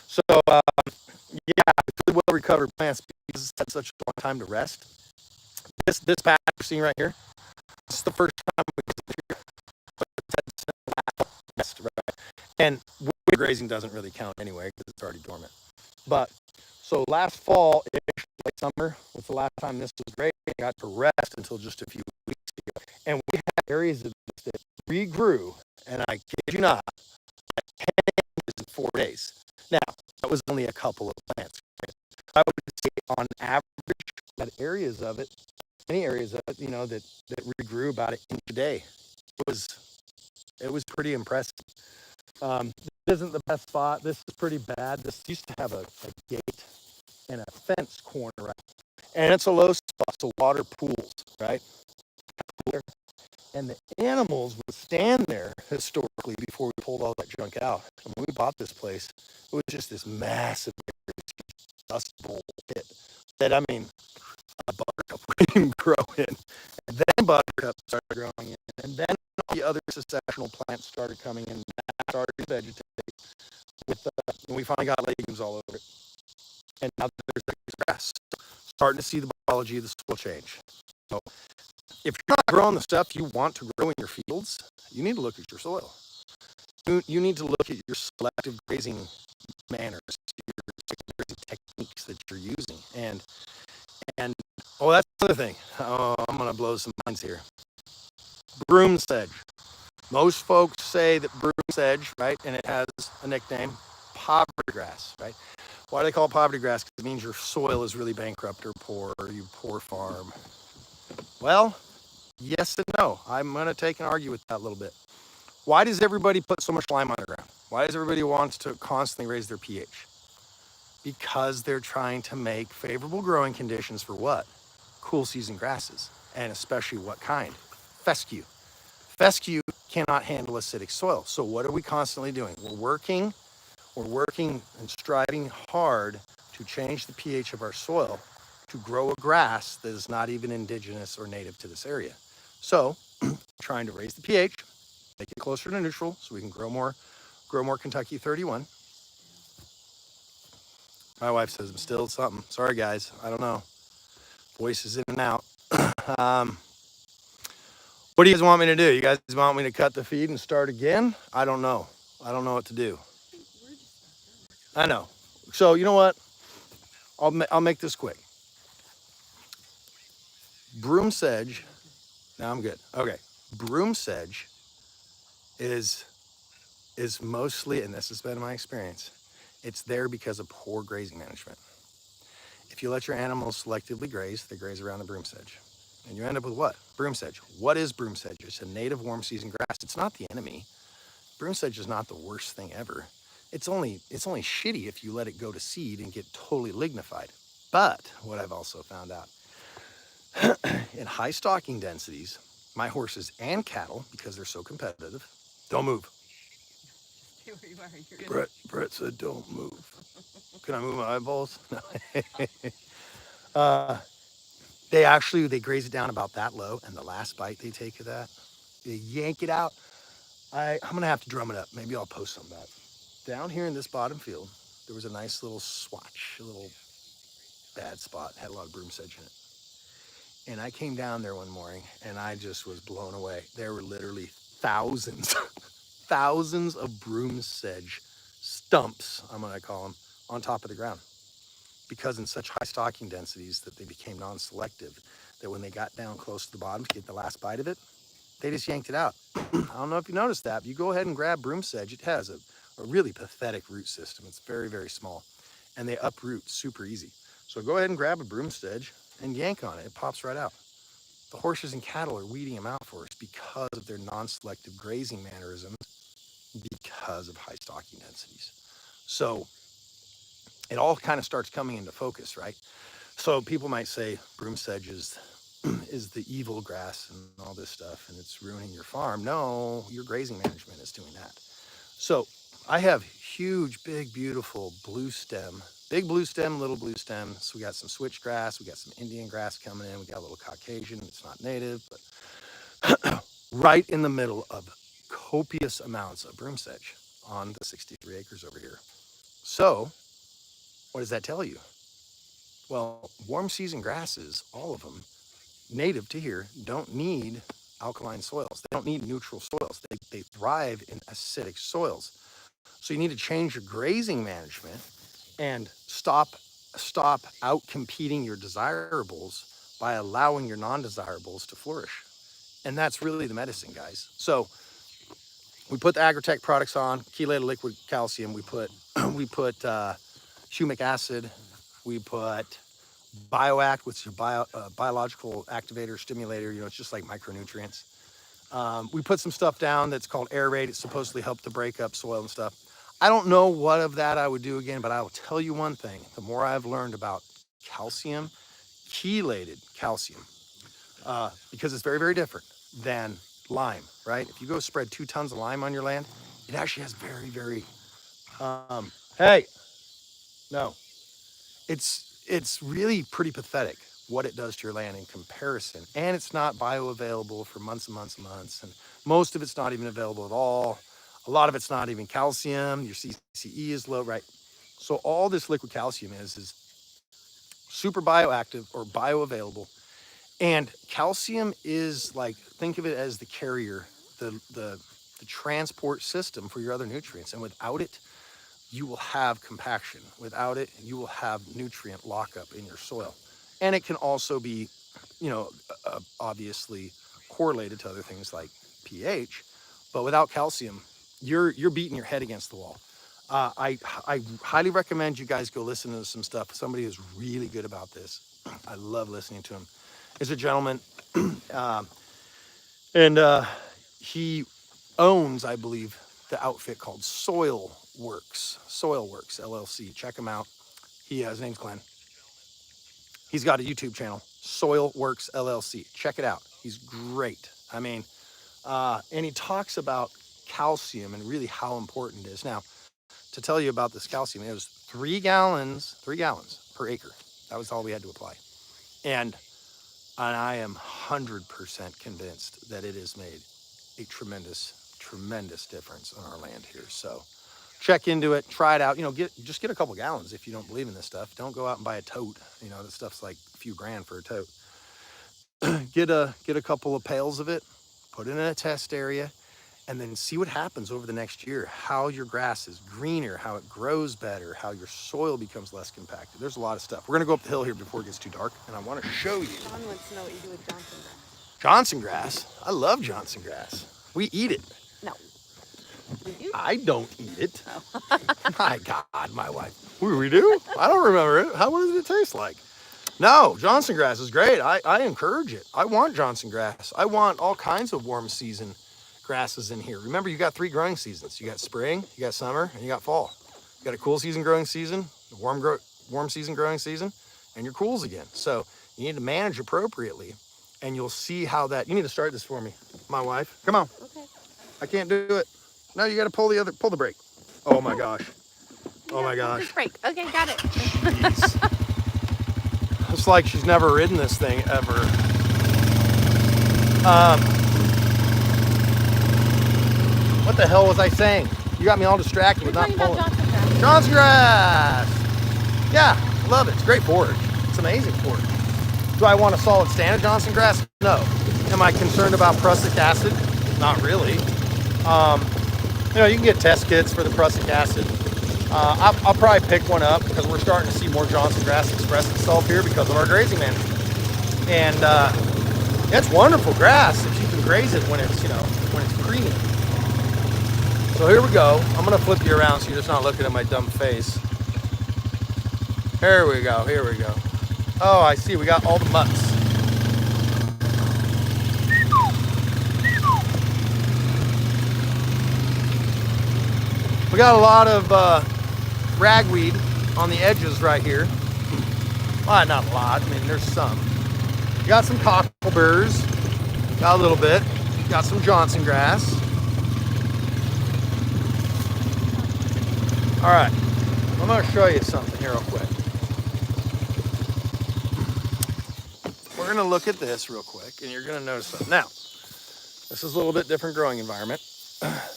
So, yeah, it's really well recovered plants because it's had such a long time to rest. This patch you're seeing right here, this is the first time we here. Yes, right. And winter grazing doesn't really count anyway because it's already dormant. But so last fall, late summer was the last time this was grazing. I got to rest until just a few weeks ago. And we had areas of this that regrew, and I kid you not, like 10 inches in 4 days. Now, that was only a couple of plants. I would say on average, that areas of it, many areas of it, that regrew about an inch a day. It was pretty impressive. This isn't the best spot. This is pretty bad. This used to have a gate and a fence corner, right? And it's a low spot, so water pools, right? And the animals would stand there historically before we pulled all that junk out. And when we bought this place, it was just this massive dust bowl pit that, I mean, a buttercup wouldn't grow in. And then buttercup started growing in. And then the other successional plants started coming in. That started to vegetate. And we finally got legumes all over it. And now there's grass. Starting to see the biology of the soil change. So if you're not growing the stuff you want to grow in your fields, you need to look at your soil. You need to look at your selective grazing manners, your grazing techniques that you're using. And that's another thing. Oh, I'm going to blow some minds here. Broom sedge. Most folks say that broom sedge, right, and it has a nickname, poverty grass, right? Why do they call it poverty grass? Because it means your soil is really bankrupt or poor, or you poor farm. Well, yes and no. I'm going to take and argue with that a little bit. Why does everybody put so much lime underground? Why does everybody want to constantly raise their pH? Because they're trying to make favorable growing conditions for what? Cool season grasses, and especially what kind? Fescue. Fescue cannot handle acidic soil. So what are we constantly doing? We're working and striving hard to change the pH of our soil to grow a grass that is not even indigenous or native to this area. So trying to raise the pH, make it closer to neutral so we can grow more Kentucky 31. My wife says I'm still something. Sorry guys, I don't know. Voice is in and out. What do you guys want me to do? You guys want me to cut the feed and start again? I don't know. I don't know what to do. I know. So you know what? I'll make this quick. Broom sedge. Now I'm good. Okay. Broom sedge is mostly, and this has been my experience, it's there because of poor grazing management. If you let your animals selectively graze, they graze around the broom sedge. And you end up with what? Broom sedge. What is broom sedge? It's a native warm season grass. It's not the enemy. Broom sedge is not the worst thing ever. It's only shitty if you let it go to seed and get totally lignified. But what I've also found out, in high stocking densities, my horses and cattle, because they're so competitive, don't move. Stay where you are. You're gonna. Brett said, "Don't move." Can I move my eyeballs? No. uh, they graze it down about that low, and the last bite they take of that, they yank it out. I'm gonna have to drum it up. Maybe I'll post some back. Down here in this bottom field, there was a nice little swatch, a little bad spot, had a lot of broom sedge in it. And I came down there one morning and I just was blown away. There were literally thousands, thousands of broom sedge stumps, I'm gonna call them, on top of the ground. Because in such high stocking densities that they became non-selective, that when they got down close to the bottom to get the last bite of it, they just yanked it out. I don't know if you noticed that, but you go ahead and grab broom sedge. It has a really pathetic root system. It's very, very small, and they uproot super easy. So go ahead and grab a broom sedge and yank on it. It pops right out. The horses and cattle are weeding them out for us because of their non-selective grazing mannerisms, because of high stocking densities. So it all kind of starts coming into focus, right? So people might say broom sedge is the evil grass and all this stuff, and it's ruining your farm. No, your grazing management is doing that. So I have huge, big, beautiful blue stem, big blue stem, little blue stem. So we got some switchgrass, we got some Indian grass coming in, we got a little Caucasian. It's not native, but right in the middle of copious amounts of broom sedge on the 63 acres over here. So what does that tell you? Well, warm season grasses, all of them, native to here, don't need alkaline soils. They don't need neutral soils. They thrive in acidic soils. So you need to change your grazing management and stop out competing your desirables by allowing your non-desirables to flourish. And that's really the medicine, guys. So we put the Agritech products on, chelated liquid calcium. We put humic acid. We put BioAct, which is a biological activator, stimulator. You know, it's just like micronutrients. We put some stuff down that's called aerate. It's supposedly helped to break up soil and stuff. I don't know what of that I would do again, but I will tell you one thing. The more I've learned about calcium, chelated calcium, because it's very, very different than lime, right? If you go spread 2 tons of lime on your land, it actually has very, very, hey, no, it's really pretty pathetic what it does to your land in comparison. And it's not bioavailable for months and months and months. And most of it's not even available at all. A lot of it's not even calcium. Your CCE is low, right? So all this liquid calcium is super bioactive or bioavailable. And calcium is like, think of it as the carrier, the transport system for your other nutrients. And without it, you will have compaction. Without it, you will have nutrient lockup in your soil. And it can also be, you know, obviously correlated to other things like pH. But without calcium, you're beating your head against the wall. I highly recommend you guys go listen to some stuff. Somebody who's really good about this. I love listening to him. Is a gentleman, and he owns, I believe, the outfit called Soil Works LLC. Check him out. His name's Glenn. He's got a YouTube channel, Soil Works LLC. Check it out. He's great. I mean, and he talks about calcium and really how important it is. Now, to tell you about this calcium, it was 3 gallons per acre. That was all we had to apply. And I am 100% convinced that it has made a tremendous, tremendous difference on our land here. So check into it, try it out. You know, just get a couple gallons if you don't believe in this stuff. Don't go out and buy a tote. You know, this stuff's like a few grand for a tote. Get a couple of pails of it, put it in a test area, and then see what happens over the next year. How your grass is greener, how it grows better, how your soil becomes less compacted. There's a lot of stuff. We're gonna go up the hill here before it gets too dark, and I want to show you. Sean wants to know what you do with Johnson grass. Johnson grass. I love Johnson grass. We eat it. No. Do you? I don't eat it. Oh. My God, my wife. We do? I don't remember it. What does it taste like? No, Johnson grass is great. I encourage it. I want Johnson grass. I want all kinds of warm season grasses in here. Remember, you got 3 growing seasons. You got spring, you got summer, and you got fall. You got a cool season growing season, a warm season growing season, and your cools again. So you need to manage appropriately, and you'll see how that. You need to start this for me, my wife. Come on. Okay. I can't do it. No, you got to pull the brake. Oh my gosh. You Oh my gotta hold gosh. this brake. Okay, got it. Jeez. It's like she's never ridden this thing ever. What the hell was I saying? You got me all distracted You're with not talking about pulling. Johnson grass. Johnson grass. Yeah, I love it. It's great forage. It's amazing forage. Do I want a solid stand of Johnson grass? No. Am I concerned about prussic acid? Not really. You know, you can get test kits for the prussic acid. I'll probably pick one up because we're starting to see more Johnson grass express itself here because of our grazing management. And it's wonderful grass if you can graze it when it's, you know, when it's creamy. So here we go. I'm gonna flip you around so you're just not looking at my dumb face. Here we go, here we go. Oh, I see, we got all the mutts. We got a lot of ragweed on the edges right here. Well, not a lot, I mean, there's some. You got some cockleburs, got a little bit. Got some Johnson grass. All right, I'm gonna show you something here real quick. We're gonna look at this real quick and you're gonna notice something. Now, this is a little bit different growing environment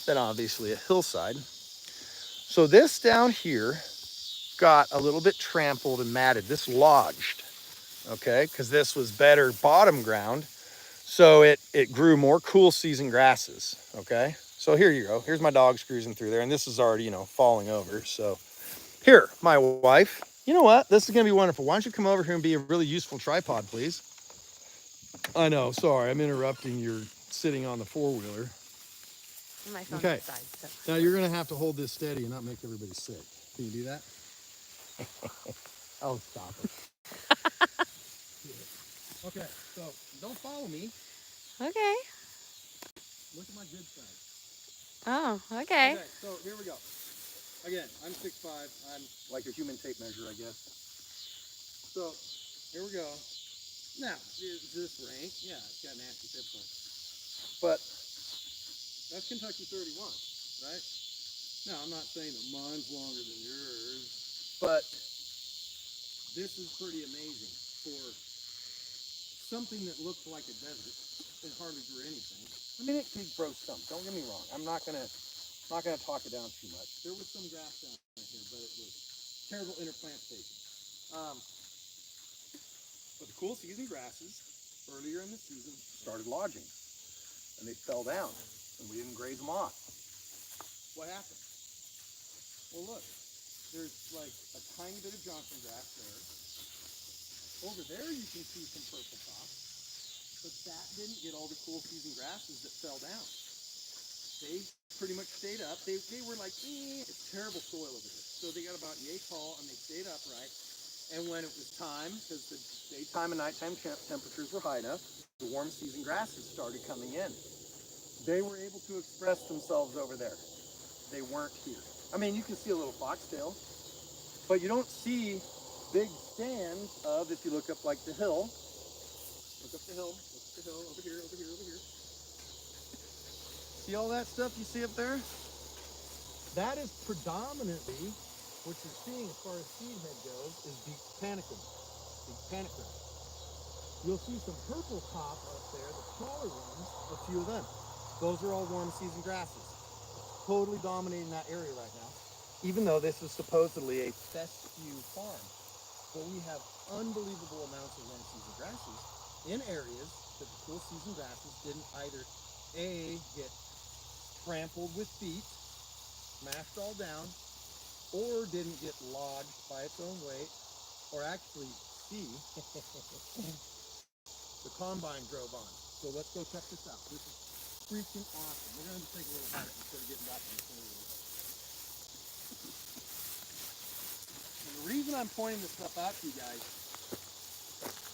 than obviously a hillside. So this down here got a little bit trampled and matted. This lodged, okay? Because this was better bottom ground. So it grew more cool season grasses, okay? So here you go. Here's my dogs cruising through there. And this is already, you know, falling over. So here, my wife, you know what? This is gonna be wonderful. Why don't you come over here and be a really useful tripod, please? I know, sorry, I'm interrupting your sitting on the four-wheeler. My phone's Okay. inside, so. Now you're gonna have to hold this steady and not make everybody sick. Can you do that? Oh, stop it. Okay, so don't follow me. Okay. Look at my good side. Oh, okay. Okay, so here we go. Again, I'm 6'5". I'm like a human tape measure, I guess. So here we go. Now, is this rank? Yeah, it's got nasty tips on it. But that's Kentucky 31, right? Now, I'm not saying that mine's longer than yours, but this is pretty amazing for something that looks like a desert and hardly grew anything. I mean, it did grow some. Don't get me wrong. I'm not gonna talk it down too much. There was some grass down here, but it was terrible interplant spacing. But the cool season grasses earlier in the season started lodging, and they fell down, and we didn't graze them off. What happened? Well, look, there's like a tiny bit of Johnson grass there. Over there, you can see some purple tops, but that didn't get all the cool season grasses that fell down. They pretty much stayed up. They were like, it's terrible soil over here. So they got about yay tall, and they stayed upright. And when it was time, because the daytime and nighttime temperatures were high enough, the warm season grasses started coming in. They were able to express themselves over there. They weren't here. I mean, you can see a little foxtail, but you don't see big stands of, if you look up like the hill, look up the hill, over here, over here, over here. See all that stuff you see up there? That is predominantly what you're seeing as far as seed head goes is deep panicum, deep panic grass. You'll see some purple top up there, the smaller ones, a few of them. Those are all warm season grasses. Totally dominating that area right now. Even though this is supposedly a fescue farm. But we have unbelievable amounts of warm season grasses in areas that the cool season grasses didn't either A, get trampled with feet, smashed all down, or didn't get lodged by its own weight, or actually C, the combine drove on. So let's go check this out. This is freaking awesome. We're going to take a little hike instead of getting back on the corner. And the reason I'm pointing this stuff out to you guys,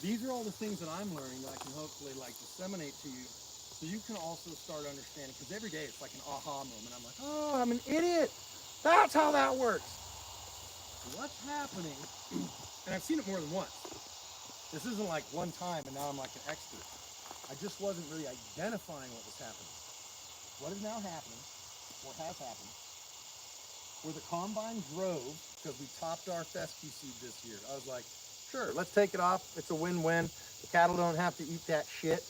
these are all the things that I'm learning that I can hopefully like disseminate to you so you can also start understanding, because every day it's like an aha moment. I'm like, oh, I'm an idiot. That's how that works. What's happening, and I've seen it more than once. This isn't like one time and now I'm like an expert. I just wasn't really identifying what was happening. What is now happening, or has happened, where the combine drove, because we topped our fescue seed this year. I was like, sure, let's take it off. It's a win-win. The cattle don't have to eat that shit.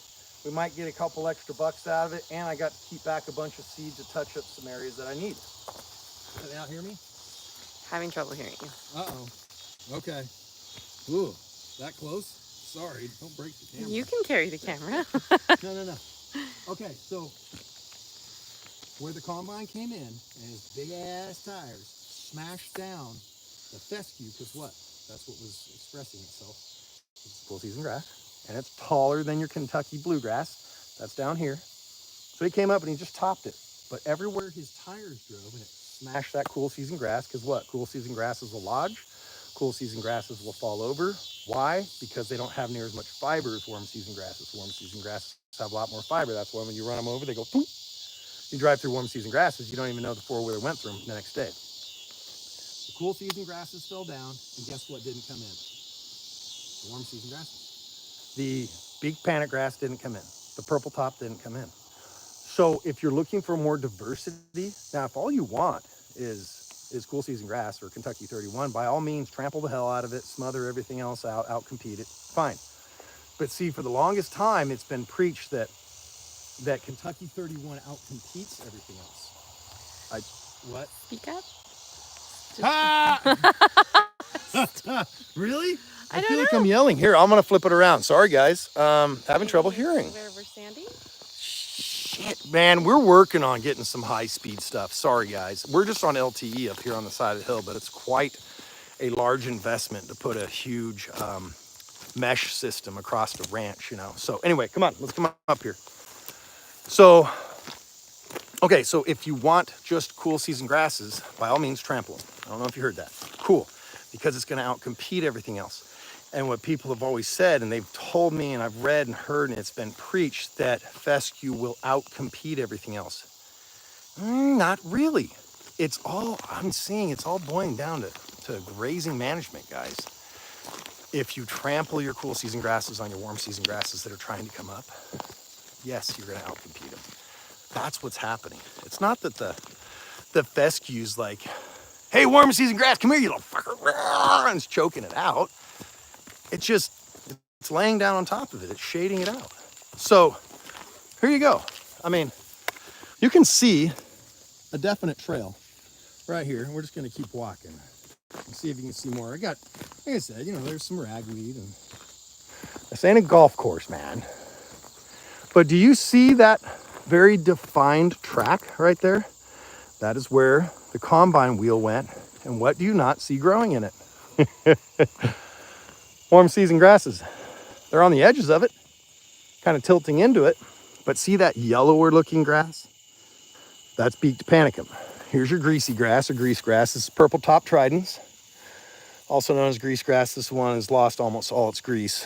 We might get a couple extra bucks out of it, and I got to keep back a bunch of seed to touch up some areas that I need. Can they not hear me? Having trouble hearing you. Uh-oh. Okay. Ooh, that close? Sorry, don't break the camera. You can carry the camera. No. Okay, so where the combine came in and his big ass tires smashed down the fescue, because what? That's what was expressing itself. It's full season grass, and it's taller than your Kentucky bluegrass. That's down here. So he came up and he just topped it. But everywhere his tires drove, and it smashed that cool season grass, because what? Cool season grasses will lodge. Cool season grasses will fall over. Why? Because they don't have near as much fiber as warm season grasses. Warm season grasses have a lot more fiber. That's why when you run them over, they go boom. You drive through warm season grasses, you don't even know the four-wheeler went through them the next day. The cool season grasses fell down, and guess what didn't come in? The warm season grasses. The big panic grass didn't come in. The purple top didn't come in. So if you're looking for more diversity, now if all you want is cool season grass or Kentucky 31, by all means, trample the hell out of it, smother everything else out, outcompete it, fine. But see, for the longest time, it's been preached that Kentucky 31 outcompetes everything else. What? Speak up. Really? I don't feel like know. I'm yelling. Here, I'm gonna flip it around. Sorry, guys. Having trouble hearing. Where we're standing? Shit, man, we're working on getting some high-speed stuff. Sorry, guys. We're just on LTE up here on the side of the hill, but it's quite a large investment to put a huge mesh system across the ranch, you know. So anyway, come on, let's come up here. So, okay, so if you want just cool season grasses, by all means, trample them. I don't know if you heard that. Cool, because it's gonna outcompete everything else. And what people have always said, and they've told me, and I've read and heard, and it's been preached, that fescue will outcompete everything else. Not really. It's all, I'm seeing, it's all boiling down to grazing management, guys. If you trample your cool season grasses on your warm season grasses that are trying to come up, yes, you're gonna outcompete them. That's what's happening. It's not that the fescue's like, hey, warm season grass, come here, you little fucker, and it's choking it out. It's just, it's laying down on top of it. It's shading it out. So here you go. I mean, you can see a definite trail right here. We're just gonna keep walking and see if you can see more. Like I said, you know, there's some ragweed, and this ain't a golf course, man. But do you see that very defined track right there? That is where the combine wheel went. And what do you not see growing in it? Warm season grasses. They're on the edges of it, kind of tilting into it. But see that yellower looking grass? That's beaked panicum. Here's your greasy grass or grease grass. This is purple top tridents, also known as grease grass. This one has lost almost all its grease,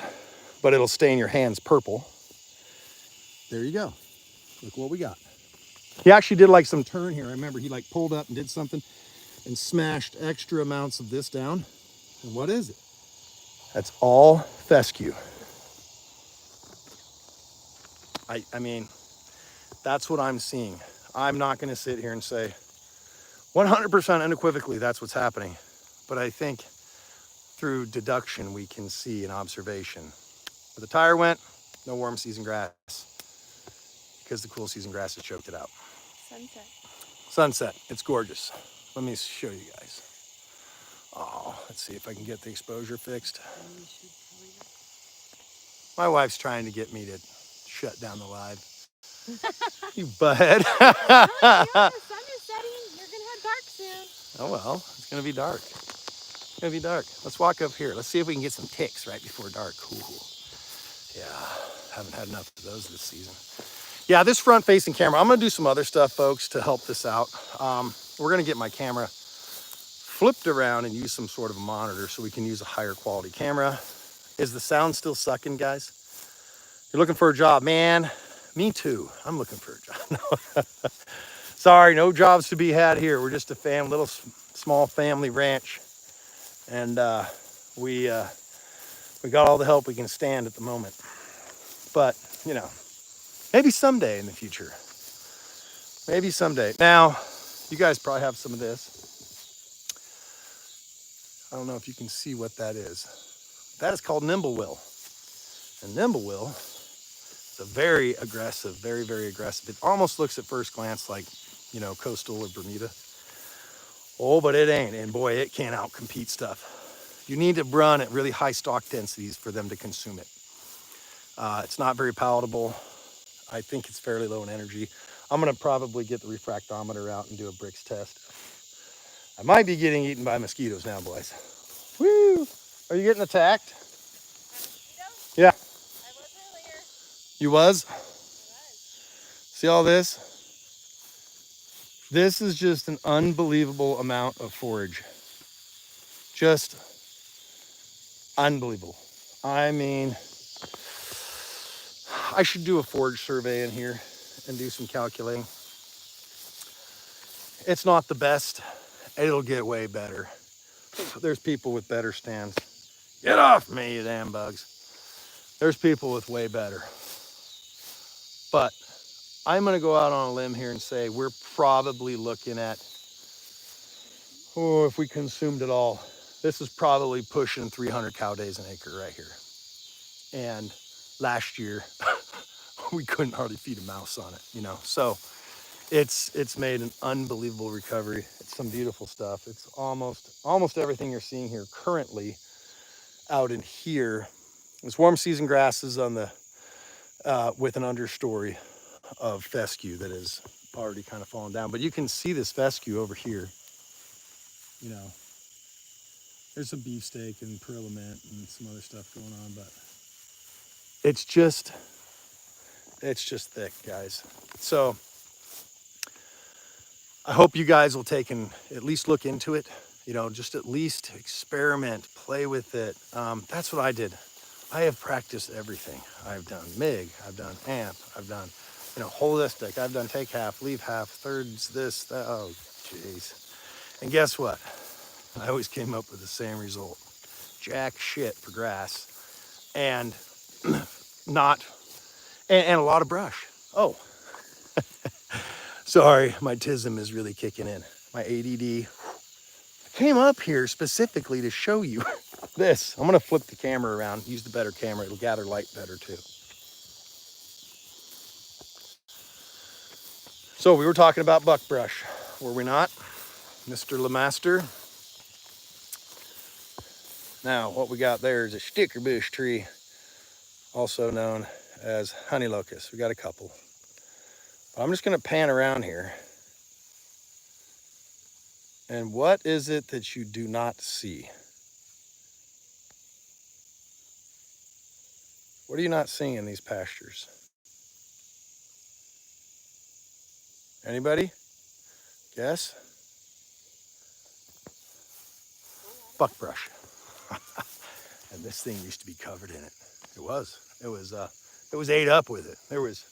but it'll stain your hands purple. There you go. Look what we got. He actually did like some turn here. I remember he like pulled up and did something and smashed extra amounts of this down. And what is it? That's all fescue. I mean, that's what I'm seeing. I'm not going to sit here and say 100% unequivocally that's what's happening. But I think through deduction, we can see an observation. Where the tire went, no warm season grass, because the cool season grass has choked it out. Sunset. Sunset, it's gorgeous. Let me show you guys. Oh, let's see if I can get the exposure fixed. My wife's trying to get me to shut down the live. You butthead. The sun is setting. You're gonna have dark soon. Oh well, it's gonna be dark. It's gonna be dark. Let's walk up here. Let's see if we can get some ticks right before dark. Cool. Yeah, haven't had enough of those this season. Yeah, this front-facing camera, I'm gonna do some other stuff, folks, to help this out. We're gonna get my camera flipped around and use some sort of a monitor so we can use a higher quality camera. Is the sound still sucking, guys? You're looking for a job, man. Me too. I'm looking for a job. Sorry, no jobs to be had here. We're just a little small family ranch, and we got all the help we can stand at the moment. But you know, maybe someday in the future. Maybe someday. Now, you guys probably have some of this. I don't know if you can see what that is. That is called nimblewill. And nimblewill is a very aggressive, very, very aggressive. It almost looks at first glance like, you know, coastal or Bermuda. Oh, but it ain't. And boy, it can't outcompete stuff. You need to run at really high stock densities for them to consume it. It's not very palatable. I think it's fairly low in energy. I'm gonna probably get the refractometer out and do a Brix test. I might be getting eaten by mosquitoes now, boys. Woo! Are you getting attacked? By mosquitoes? Yeah. I was earlier. You was? I was. See all this? This is just an unbelievable amount of forage. Just unbelievable. I mean, I should do a forage survey in here and do some calculating. It's not the best. It'll get way better. There's people with better stands. Get off me, you damn bugs. There's people with way better. But I'm gonna go out on a limb here and say we're probably looking at, oh, if we consumed it all, this is probably pushing 300 cow days an acre right here. And last year, we couldn't hardly feed a mouse on it, you know? So it's made an unbelievable recovery. It's some beautiful stuff. It's almost everything you're seeing here currently out in here. There's warm season grasses on the, with an understory of fescue that is already kind of fallen down. But you can see this fescue over here, you know. There's some beefsteak and perilla mint and some other stuff going on, but it's just thick, guys. So I hope you guys will take and at least look into it, you know, just at least experiment, play with it. That's what I did. I have practiced everything. I've done MIG, I've done AMP, I've done, you know, holistic, I've done take half, leave half, thirds, this, that, oh, jeez. And guess what? I always came up with the same result. Jack shit for grass and not, and a lot of brush. Oh, sorry, my TISM is really kicking in. My ADD. I came up here specifically to show you this. I'm gonna flip the camera around, use the better camera. It'll gather light better too. So we were talking about buckbrush, were we not, Mr. Lemaster? Now, what we got there is a stickerbush tree, also known as honey locust. We got a couple. I'm just gonna pan around here. And what is it that you do not see? What are you not seeing in these pastures? Anybody? Guess? Buckbrush. And this thing used to be covered in it. It was ate up with it. There was,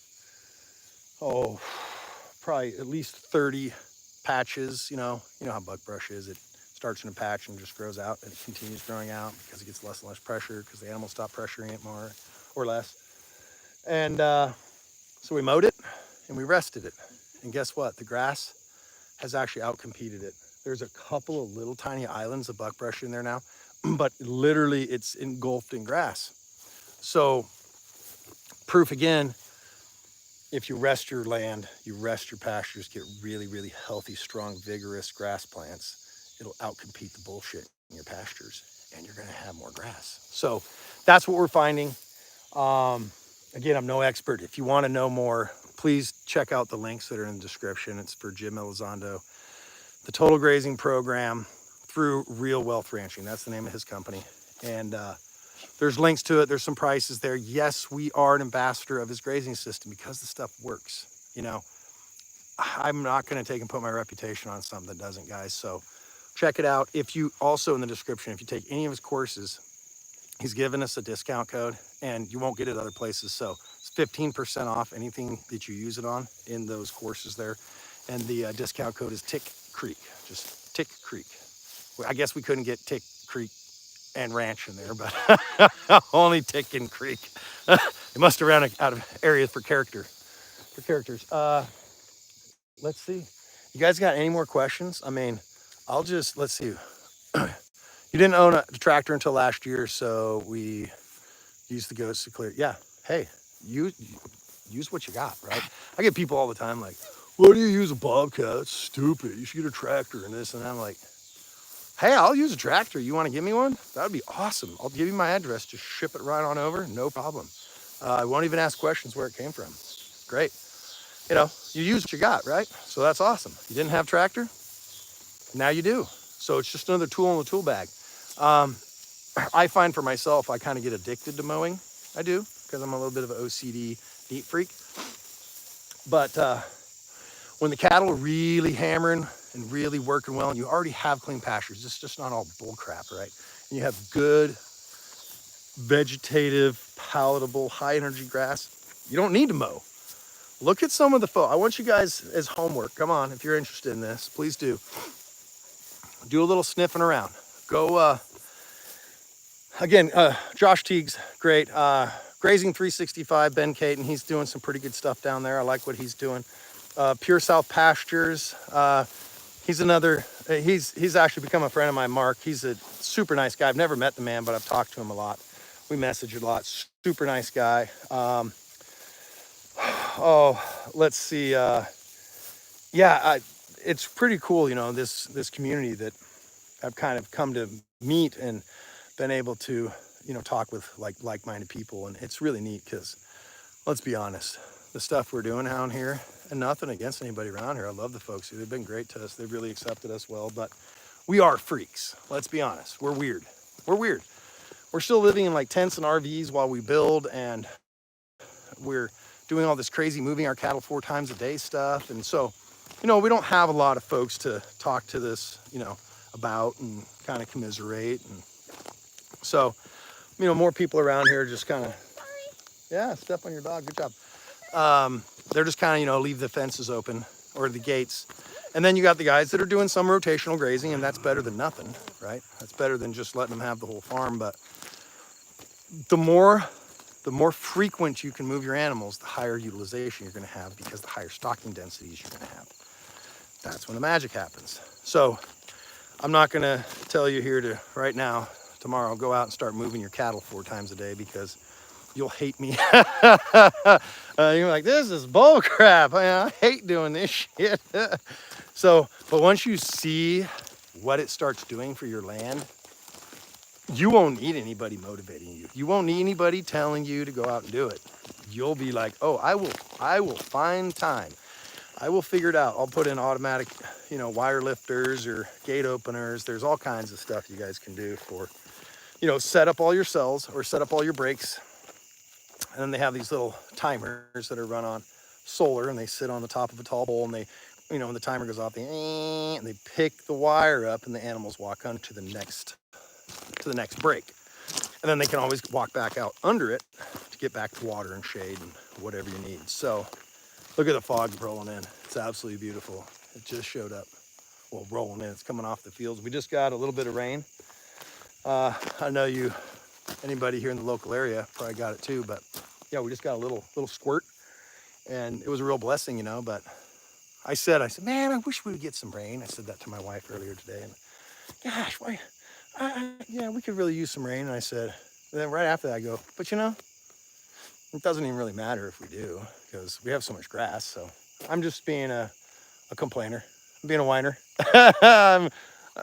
oh, probably at least 30 patches, you know how buckbrush is. It starts in a patch and just grows out and it continues growing out because it gets less and less pressure because the animals stop pressuring it more or less. And so we mowed it and we rested it. And guess what? The grass has actually outcompeted it. There's a couple of little tiny islands of buckbrush in there now, but literally it's engulfed in grass. So proof again, if you rest your land, you rest your pastures, get really, really healthy, strong, vigorous grass plants, it'll outcompete the bullshit in your pastures and you're gonna have more grass. So that's what we're finding. Again, I'm no expert. If you wanna know more, please check out the links that are in the description. It's for Jim Elizondo, the Total Grazing Program through Real Wealth Ranching. That's the name of his company. And there's links to it. There's some prices there. Yes, we are an ambassador of his grazing system because the stuff works. You know, I'm not going to take and put my reputation on something that doesn't, guys. So check it out. If you also in the description, if you take any of his courses, he's given us a discount code and you won't get it other places. So it's 15% off anything that you use it on in those courses there. And the discount code is TICKCREEK, just TICKCREEK. I guess we couldn't get TICKCREEK and ranch in there, but only Tick and Creek. It must have ran out of areas for characters. Let's see. You guys got any more questions? I mean, let's see. You didn't own a tractor until last year, so we used the goats to clear. Yeah, hey, use what you got, right? I get people all the time like, "What do you use a bobcat? That's stupid. You should get a tractor and this." And I'm like, "Hey, I'll use a tractor. You want to give me one? That would be awesome. I'll give you my address. Just ship it right on over. No problem. I won't even ask questions where it came from. Great. You know, you use what you got, right? So that's awesome. You didn't have tractor, now you do. So it's just another tool in the tool bag. Um, I find for myself, I kind of get addicted to mowing. I do, because I'm a little bit of an OCD neat freak. But when the cattle are really hammering and really working well, and you already have clean pastures, it's just not all bull crap, right? And you have good, vegetative, palatable, high energy grass, you don't need to mow. Look at some of the I want you guys as homework. Come on, if you're interested in this, please do. Do a little sniffing around. Go, again, Josh Teague's great. Grazing 365, Ben Caton, he's doing some pretty good stuff down there. I like what he's doing. Pure South Pastures, he's another, he's actually become a friend of mine, Mark. He's a super nice guy. I've never met the man, but I've talked to him a lot. We message a lot. Super nice guy. Oh, let's see. It's pretty cool, you know, this community that I've kind of come to meet and been able to, you know, talk with like-minded people, and it's really neat because, let's be honest, the stuff we're doing down here, and nothing against anybody around here. I love the folks here. They've been great to us. They've really accepted us well, but we are freaks. Let's be honest. We're weird. We're weird. We're still living in like tents and RVs while we build, and we're doing all this crazy moving our cattle 4 times a day stuff. And so, you know, we don't have a lot of folks to talk to this, you know, about and kind of commiserate. And so, you know, more people around here just kind of, yeah, step on your dog. Good job. They're just kind of, you know, leave the fences open or the gates. And then you got the guys that are doing some rotational grazing, and that's better than nothing, right? That's better than just letting them have the whole farm. But the more frequent you can move your animals, the higher utilization you're going to have, because the higher stocking densities you're going to have. That's when the magic happens. So I'm not going to tell you here to right now, tomorrow, go out and start moving your cattle 4 times a day, because you'll hate me. You're like, this is bull crap. I hate doing this shit. So, but once you see what it starts doing for your land, you won't need anybody motivating you. You won't need anybody telling you to go out and do it. You'll be like, oh, I will find time. I will figure it out. I'll put in automatic, you know, wire lifters or gate openers. There's all kinds of stuff you guys can do for, you know, set up all your cells or set up all your brakes. And then they have these little timers that are run on solar, and they sit on the top of a tall pole, and they, you know, when the timer goes off, they pick the wire up, and the animals walk on to the next break. And then they can always walk back out under it to get back to water and shade and whatever you need. So look at the fog rolling in. It's absolutely beautiful. It just showed up. Well, rolling in. It's coming off the fields. We just got a little bit of rain. I know anybody here in the local area probably got it too, but yeah, we just got a little squirt, and it was a real blessing, you know. But I said, man, I wish we would get some rain. I said that to my wife earlier today, and gosh, why? Yeah, we could really use some rain. And I said, and then right after that, I go, but you know, it doesn't even really matter if we do, because we have so much grass. So I'm just being a complainer. I'm being a whiner.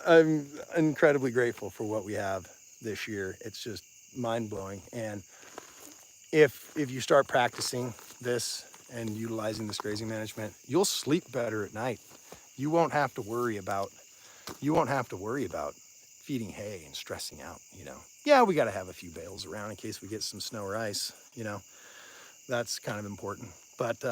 I'm incredibly grateful for what we have this year. It's just mind blowing. And if you start practicing this and utilizing this grazing management, you'll sleep better at night. You won't have to worry about feeding hay and stressing out, you know. Yeah, we got to have a few bales around in case we get some snow or ice, you know. That's kind of important. But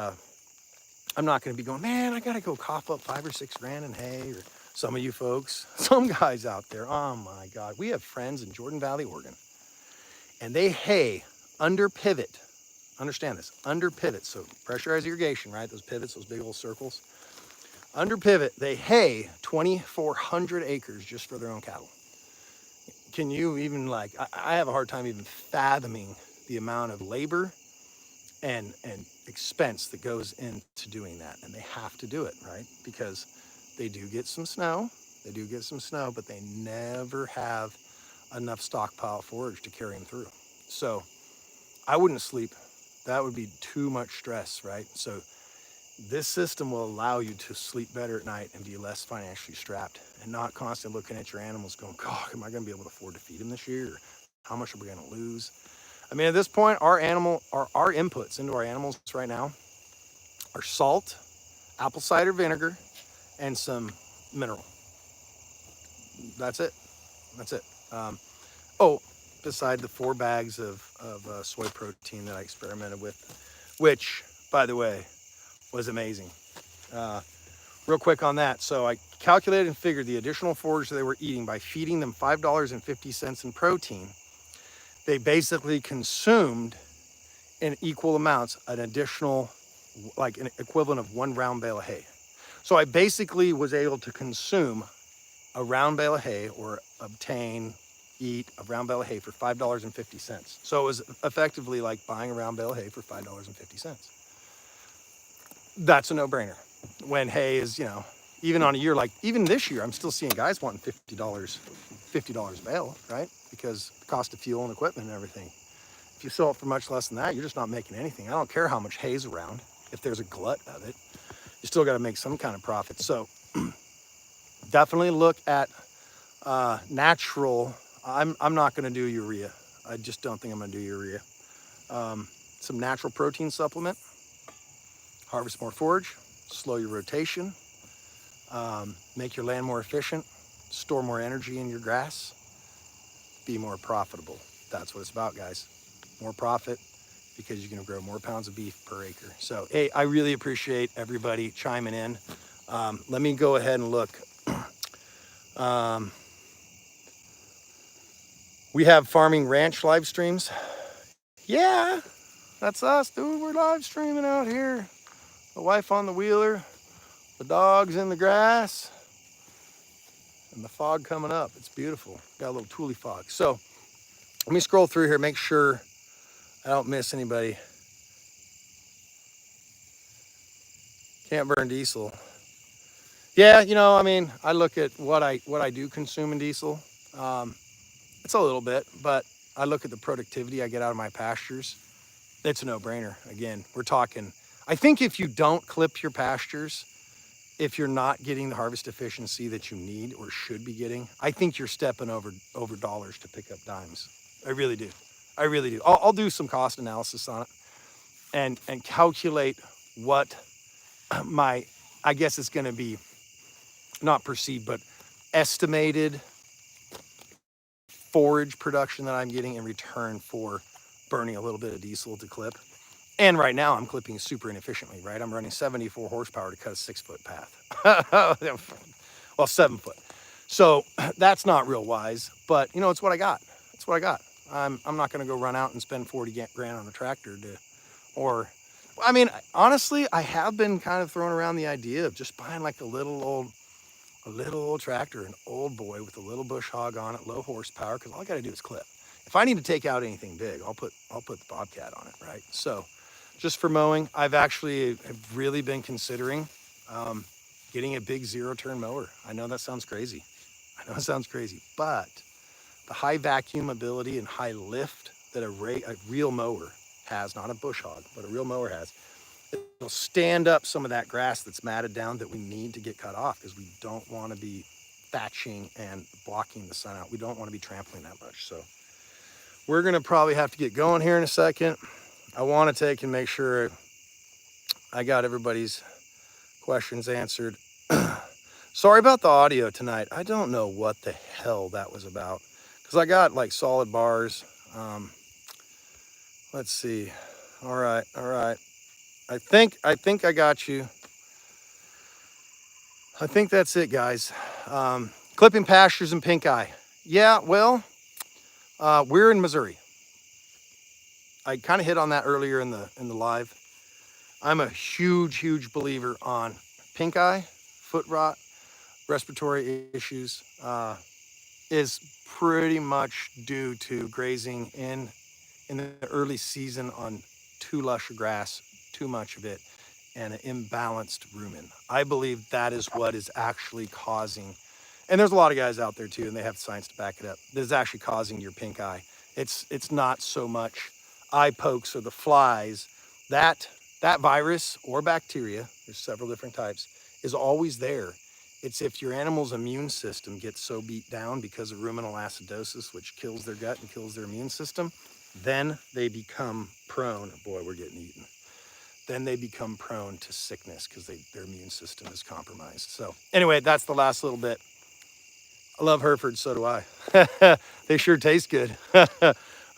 I'm not going to be going, man, I got to go cough up 5 or 6 grand in hay. Or some of you folks, some guys out there, oh my God. We have friends in Jordan Valley, Oregon, and they hay under pivot. Understand this, under pivot. So pressurized irrigation, right? Those pivots, those big old circles. Under pivot, they hay 2,400 acres just for their own cattle. Can you even, like, I have a hard time even fathoming the amount of labor and expense that goes into doing that. And they have to do it, right? Because they do get some snow, but they never have enough stockpile forage to carry them through. So I wouldn't sleep. That would be too much stress, right? So this system will allow you to sleep better at night and be less financially strapped and not constantly looking at your animals going, God, am I going to be able to afford to feed them this year? Or how much are we going to lose? I mean, at this point, our inputs into our animals right now are salt, apple cider vinegar, and some mineral. That's it. That's it. Oh, beside the 4 bags of soy protein that I experimented with, which, by the way, was amazing. Real quick on that. So I calculated and figured the additional forage they were eating by feeding them $5.50 in protein, they basically consumed in equal amounts an additional, like an equivalent of 1 round bale of hay. So I basically was able to consume a round bale of hay or eat a round bale of hay for $5.50. So it was effectively like buying a round bale of hay for $5.50. That's a no-brainer. When hay is, even on a year like, even this year, I'm still seeing guys wanting $50 a bale, right? Because the cost of fuel and equipment and everything. If you sell it for much less than that, you're just not making anything. I don't care how much hay's around. If there's a glut of it, you still got to make some kind of profit. So definitely look at natural. I'm not going to do urea. I just don't think I'm going to do urea. Some natural protein supplement, harvest more forage, slow your rotation, make your land more efficient, store more energy in your grass, be more profitable. That's what it's about, guys. More profit because you're going to grow more pounds of beef per acre. So, hey, I really appreciate everybody chiming in. Let me go ahead and look. We have Farming Ranch live streams. Yeah, that's us, dude. We're live streaming out here. The wife on the wheeler, the dogs in the grass, and the fog coming up. It's beautiful. Got a little tule fog. So let me scroll through here, make sure I don't miss anybody. Can't burn diesel. Yeah, I mean, I look at what I do consume in diesel. It's a little bit, but I look at the productivity I get out of my pastures. It's a no-brainer. Again, we're talking, I think if you don't clip your pastures, if you're not getting the harvest efficiency that you need or should be getting, I think you're stepping over dollars to pick up dimes. I really do. I really do. I'll do some cost analysis on it and calculate what I guess it's going to be, not perceived, but estimated forage production that I'm getting in return for burning a little bit of diesel to clip. And right now I'm clipping super inefficiently, right? I'm running 74 horsepower to cut a 6-foot path. Well, 7 foot. So that's not real wise, but it's what I got. It's what I got. I'm not going to go run out and spend 40 grand on a tractor I mean, honestly, I have been kind of throwing around the idea of just buying like a little old tractor, an old boy with a little bush hog on it, low horsepower, because all I got to do is clip. If I need to take out anything big, I'll put the Bobcat on it, right? So just for mowing, I've actually have really been considering getting a big 0-turn mower. I know that sounds crazy. But the high vacuum ability and high lift that a real mower has, not a bush hog, but a real mower has, it'll stand up some of that grass that's matted down that we need to get cut off because we don't want to be thatching and blocking the sun out. We don't want to be trampling that much. So we're going to probably have to get going here in a second. I want to take and make sure I got everybody's questions answered. Sorry about the audio tonight. I don't know what the hell that was about because I got like solid bars. Let's see. All right. I think I got you. I think that's it, guys. Clipping pastures and pink eye. Yeah, well, we're in Missouri. I kind of hit on that earlier in the live. I'm a huge believer on pink eye, foot rot, respiratory issues. Is pretty much due to grazing in the early season on too lush a grass, too much of it, and an imbalanced rumen. I believe that is what is actually causing, and there's a lot of guys out there too, and they have science to back it up, that is actually causing your pink eye. It's not so much eye pokes or the flies. That virus or bacteria, there's several different types, is always there. It's if your animal's immune system gets so beat down because of ruminal acidosis, which kills their gut and kills their immune system, then they become prone. Boy, we're getting eaten. Then they become prone to sickness because their immune system is compromised. So anyway, that's the last little bit. I love Herefords, so do I. They sure taste good.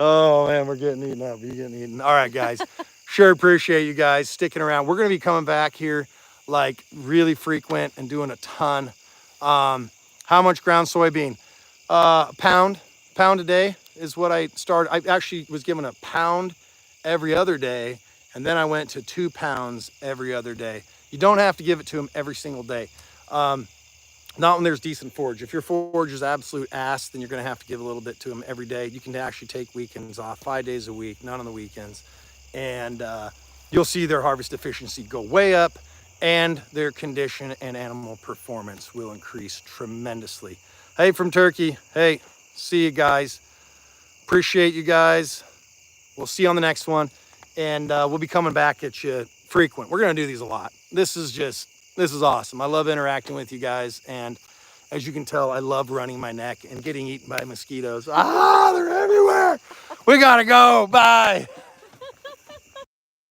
Oh man, we're getting eaten up. We're getting eaten. All right, guys. Sure appreciate you guys sticking around. We're gonna be coming back here like really frequent and doing a ton. How much ground soybean? Pound a day is what I started. I actually was given a pound every other day, and then I went to 2 pounds every other day. You don't have to give it to them every single day. Not when there's decent forage. If your forage is absolute ass, then you're going to have to give a little bit to them every day. You can actually take weekends off, 5 days a week, none on the weekends. And you'll see their harvest efficiency go way up, and their condition and animal performance will increase tremendously. Hey, from Turkey. Hey, see you guys. Appreciate you guys. We'll see you on the next one. And we'll be coming back at you frequent. We're going to do these a lot. This is awesome. I love interacting with you guys. And as you can tell, I love running my neck and getting eaten by mosquitoes. Ah, they're everywhere. We got to go. Bye.